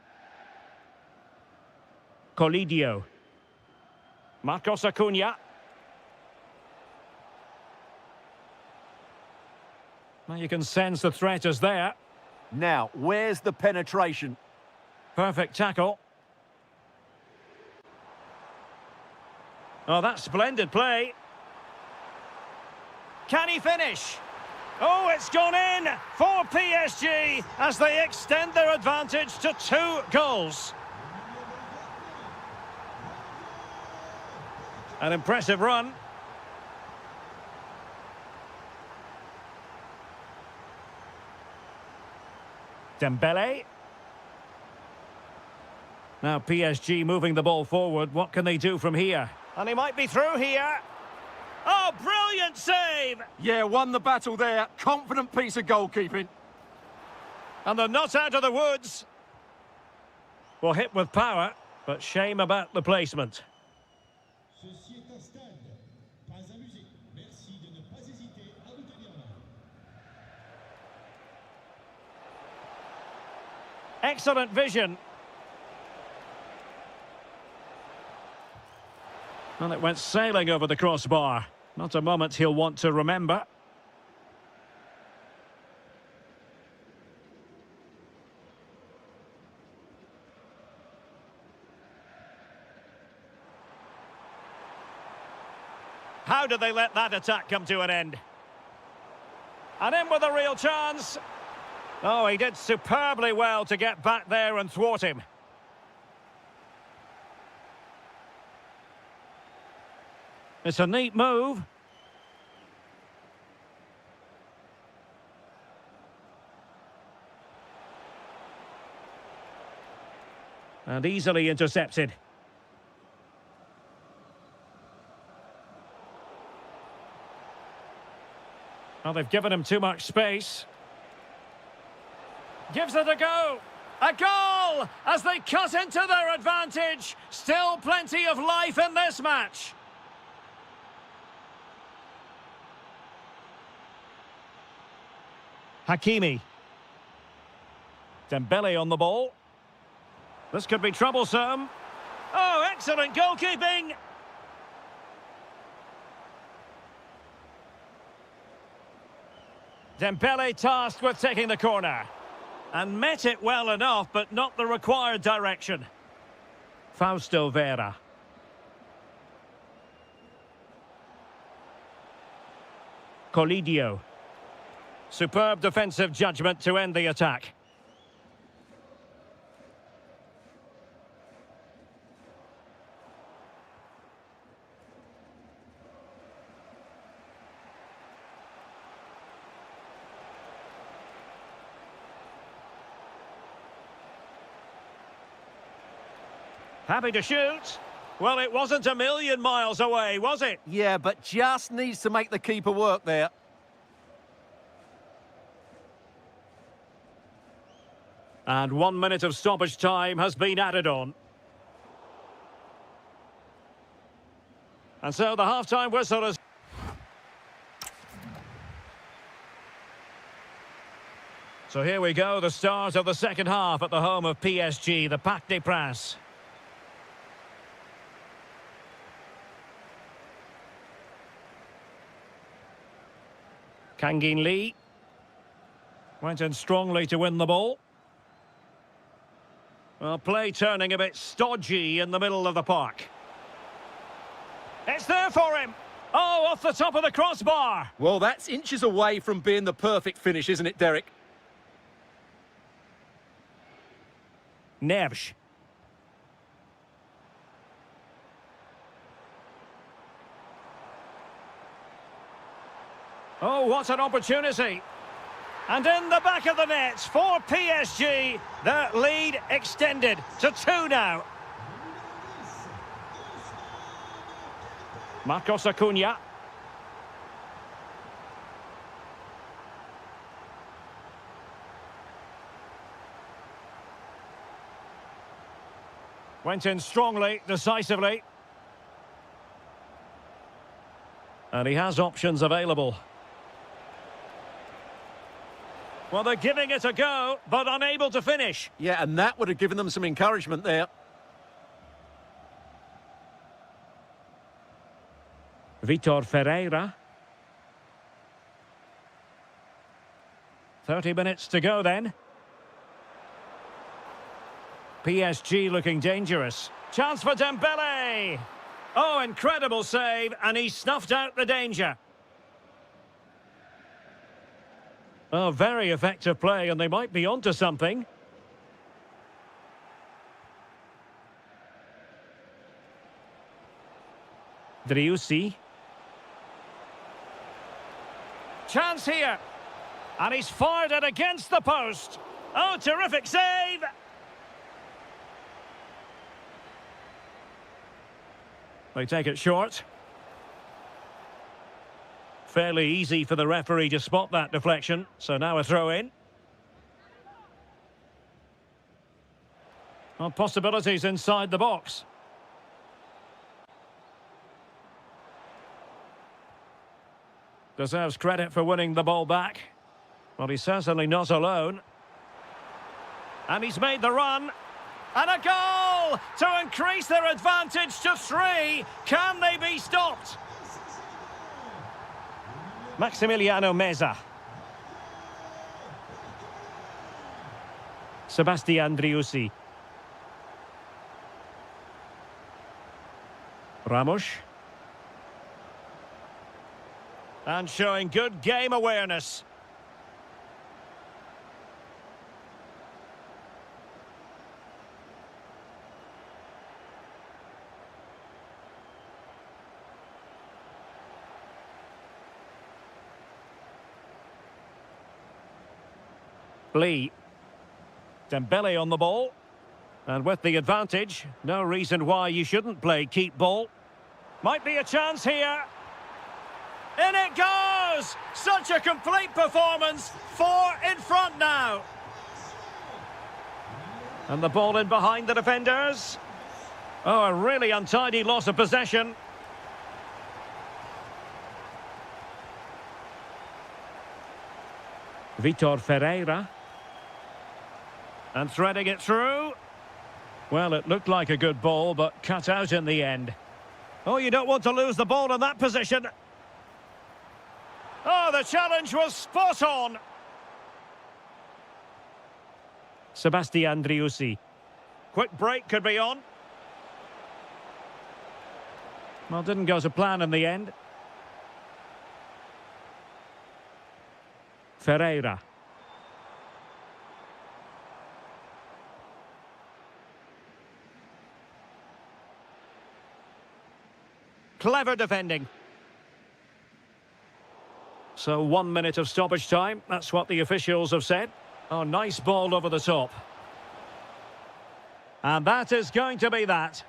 Colidio. Marcos Acuna. Well, you can sense the threat is there. Now, where's the penetration? Perfect tackle. Oh, that's splendid play. Can he finish? Oh, it's gone in for PSG as they extend their advantage to 2 goals. An impressive run. Dembele. Now PSG moving the ball forward. What can they do from here? And he might be through here. Oh, brilliant save! Yeah, won the battle there. Confident piece of goalkeeping. And they're not out of the woods. Well, hit with power, but shame about the placement. Ceci est un stade. Pas à musique. Merci de ne pas hésiter à vous tenir main. Excellent vision. Well, it went sailing over the crossbar. Not a moment he'll want to remember. How did they let that attack come to an end? And in with a real chance. Oh, he did superbly well to get back there and thwart him. It's a neat move. And easily intercepted. Well, they've given him too much space. Gives it a go. A goal as they cut into their advantage. Still plenty of life in this match. Hakimi. Dembele on the ball. This could be troublesome. Oh, excellent goalkeeping. Dembele tasked with taking the corner. And met it well enough, but not the required direction. Fausto Vera. Colidio. Superb defensive judgment to end the attack. Happy to shoot. Well, it wasn't a million miles away, was it? Yeah, but just needs to make the keeper work there. And 1 minute of stoppage time has been added on. And so the half-time whistle is... So here we go, the start of the second half at the home of PSG, the Parc des Princes. Kangin Lee went in strongly to win the ball. Well, play turning a bit stodgy in the middle of the park. It's there for him. Oh, off the top of the crossbar. Well, that's inches away from being the perfect finish, isn't it, Derek? Nevsh. Oh, what an opportunity. And in the back of the net for PSG, the lead extended to 2 now. Marcos Acuna. Went in strongly, decisively. And he has options available. Well, they're giving it a go, but unable to finish. Yeah, and that would have given them some encouragement there. Vitor Ferreira. 30 minutes to go then. PSG looking dangerous. Chance for Dembele. Oh, incredible save, and he snuffed out the danger. Oh, very effective play, and they might be onto something. Driussi. Chance here. And he's fired it against the post. Oh, terrific save! They take it short. Fairly easy for the referee to spot that deflection. So now a throw in. Well, possibilities inside the box. Deserves credit for winning the ball back. Well, he's certainly not alone. And he's made the run. And a goal to increase their advantage to 3. Can they be stopped? Maximiliano Meza. Sebastian Driussi. Ramos. And showing good game awareness. Lee. Dembele on the ball. And with the advantage, no reason why you shouldn't play keep ball. Might be a chance here. In it goes! Such a complete performance. 4 in front now. And the ball in behind the defenders. Oh, a really untidy loss of possession. Vitor Ferreira. And threading it through. Well, it looked like a good ball, but cut out in the end. Oh, you don't want to lose the ball in that position. Oh, the challenge was spot on. Sebastian Driussi. Quick break could be on. Well, didn't go to plan in the end. Ferreira. Clever defending. So 1 minute of stoppage time. That's what the officials have said. Oh, nice ball over the top. And that is going to be that.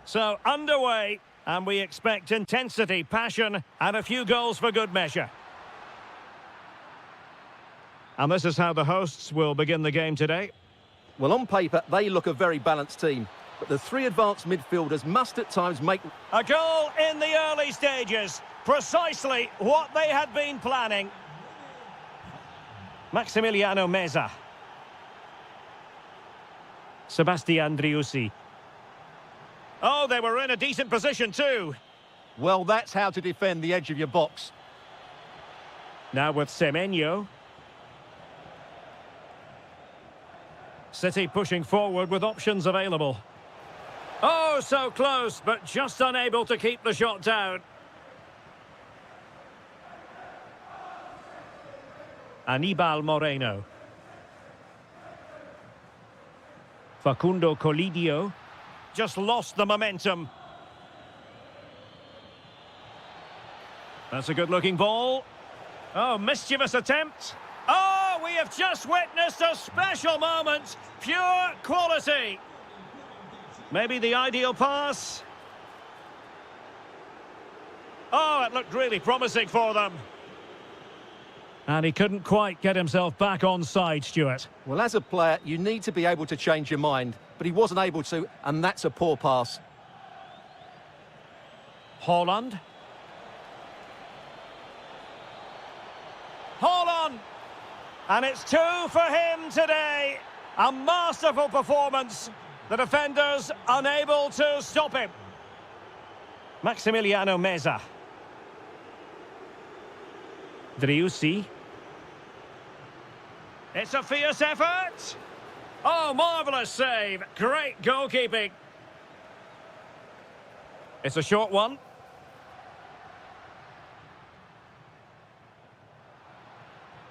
So, underway, and we expect intensity, passion, and a few goals for good measure. And this is how the hosts will begin the game today. Well, on paper, they look a very balanced team. But the three advanced midfielders must at times make... A goal in the early stages. Precisely what they had been planning. Maximiliano Meza. Sebastian Driussi. Oh, they were in a decent position too. Well, that's how to defend the edge of your box. Now with Semenyo. City pushing forward with options available. Oh, so close, but just unable to keep the shot down. Aníbal Moreno. Facundo Colidio. Just lost the momentum. That's a good-looking ball. Oh, mischievous attempt. Oh, we have just witnessed a special moment. Pure quality. Maybe the ideal pass. Oh, it looked really promising for them. And he couldn't quite get himself back on side, Stuart. Well, as a player, you need to be able to change your mind. But he wasn't able to, and that's a poor pass. Haaland. Haaland! And it's 2 for him today. A masterful performance. The defenders unable to stop him. Maximiliano Meza. Driussi. It's a fierce effort. Oh, marvellous save. Great goalkeeping. It's a short one.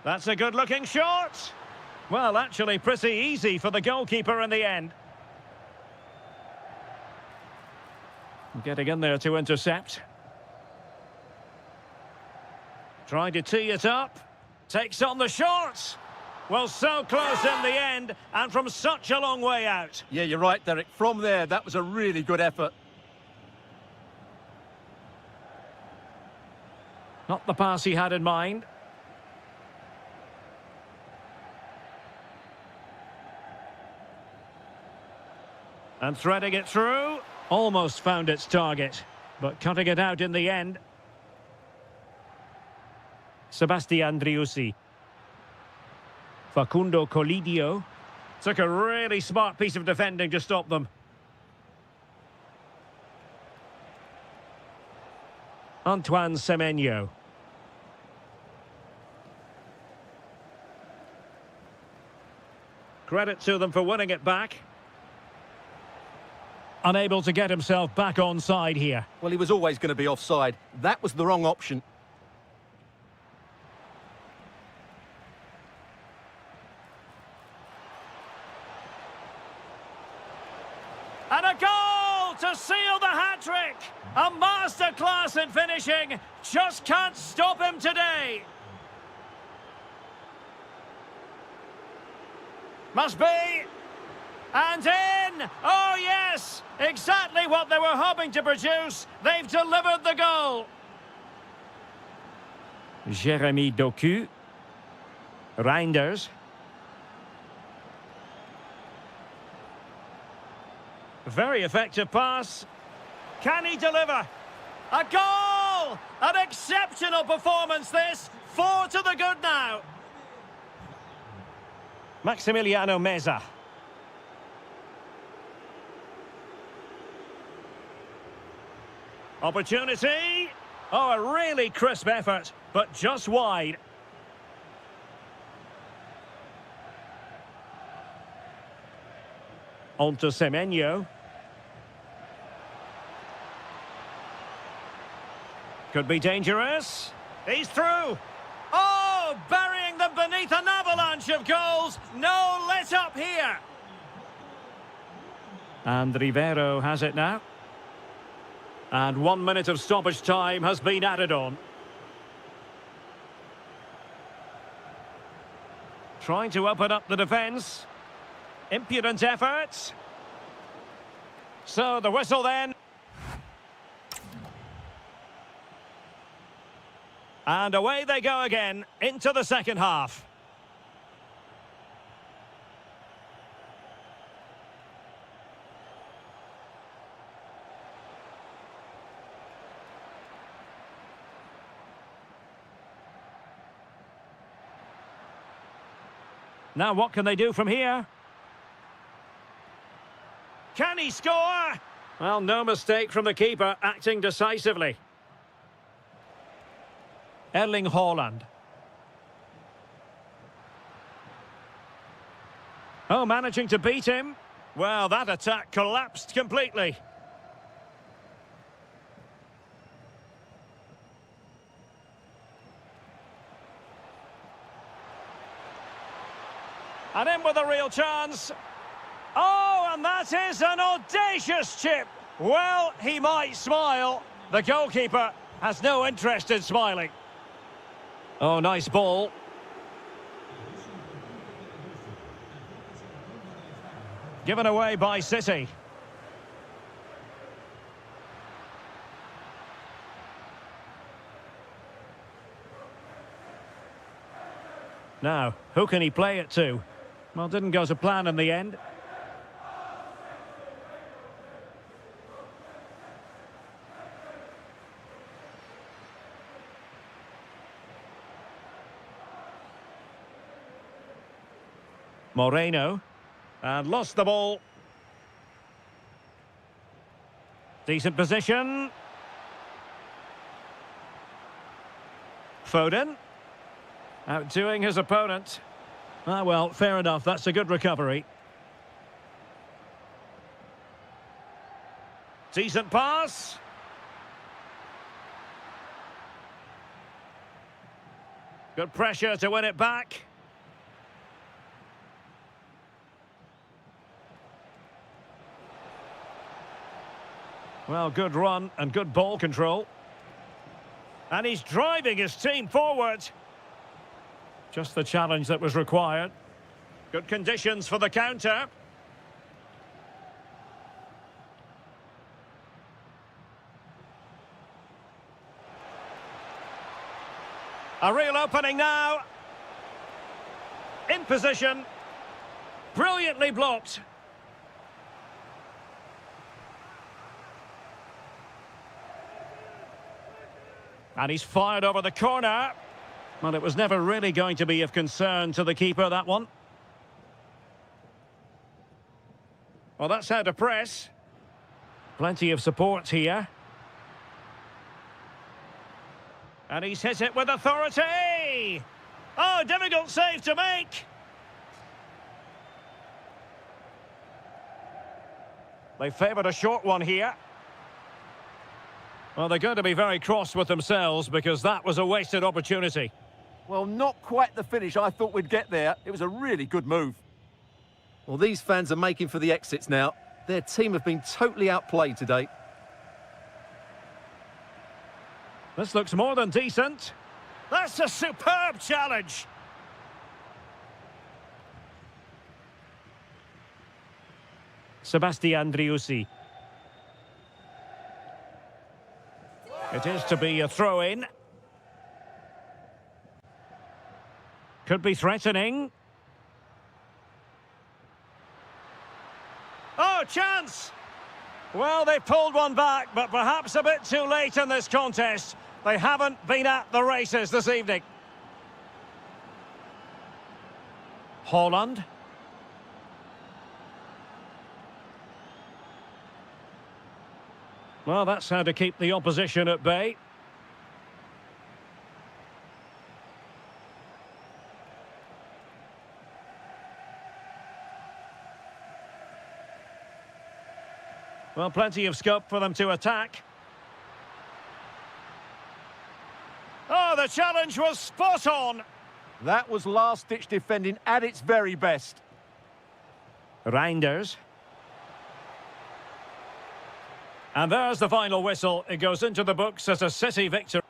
That's a good-looking shot. Well, actually pretty easy for the goalkeeper in the end. Getting in there to intercept. Trying to tee it up. Takes on the shot. Well, so close in the end, and from such a long way out. Yeah, you're right, Derek. From there, that was a really good effort. Not the pass he had in mind. And threading it through. Almost found its target, but cutting it out in the end. Sebastian Driussi. Facundo Colidio. Took a really smart piece of defending to stop them. Antoine Semenyo. Credit to them for winning it back. Unable to get himself back on side here. Well, he was always going to be offside. That was the wrong option. And a goal to seal the hat-trick! A masterclass in finishing. Just can't stop him today. Must be. And in! Oh, yes! Exactly what they were hoping to produce. They've delivered the goal. Jérémy Doku. Reinders. Very effective pass. Can he deliver? A goal! An exceptional performance this. 4 to the good now. Maximiliano Meza. Opportunity. Oh, a really crisp effort, but just wide. On to Semenyo. Could be dangerous. He's through. Oh, burying them beneath an avalanche of goals. No let up here. And Rivero has it now. And 1 minute of stoppage time has been added on. Trying to open up the defence. Impudent efforts. So the whistle then. And away they go again into the second half. Now what can they do from here? Can he score? Well, no mistake from the keeper, acting decisively. Erling Haaland. Oh, managing to beat him. Well, that attack collapsed completely. And in with a real chance. Oh, and that is an audacious chip. Well, he might smile. The goalkeeper has no interest in smiling. Oh, nice ball. Given away by City. Now, who can he play it to? Well, didn't go to plan in the end. Moreno. And lost the ball. Decent position. Foden. Outdoing his opponent. Ah, well, fair enough. That's a good recovery. Decent pass. Good pressure to win it back. Well, good run and good ball control. And he's driving his team forward. Just the challenge that was required. Good conditions for the counter. A real opening now. In position. Brilliantly blocked. And he's fired over the corner. Well, it was never really going to be of concern to the keeper, that one. Well, that's how to press. Plenty of support here. And he's hit it with authority! Oh, difficult save to make! They favoured a short one here. Well, they're going to be very cross with themselves because that was a wasted opportunity. Well, not quite the finish I thought we'd get there. It was a really good move. Well, these fans are making for the exits now. Their team have been totally outplayed today. This looks more than decent. That's a superb challenge. Sebastian Driussi. It is to be a throw-in. Could be threatening. Oh, chance! Well, they pulled one back, but perhaps a bit too late in this contest. They haven't been at the races this evening. Haaland. Well, that's how to keep the opposition at bay. Well, plenty of scope for them to attack. Oh, the challenge was spot on. That was last-ditch defending at its very best. Reinders. And there's the final whistle. It goes into the books as a City victory.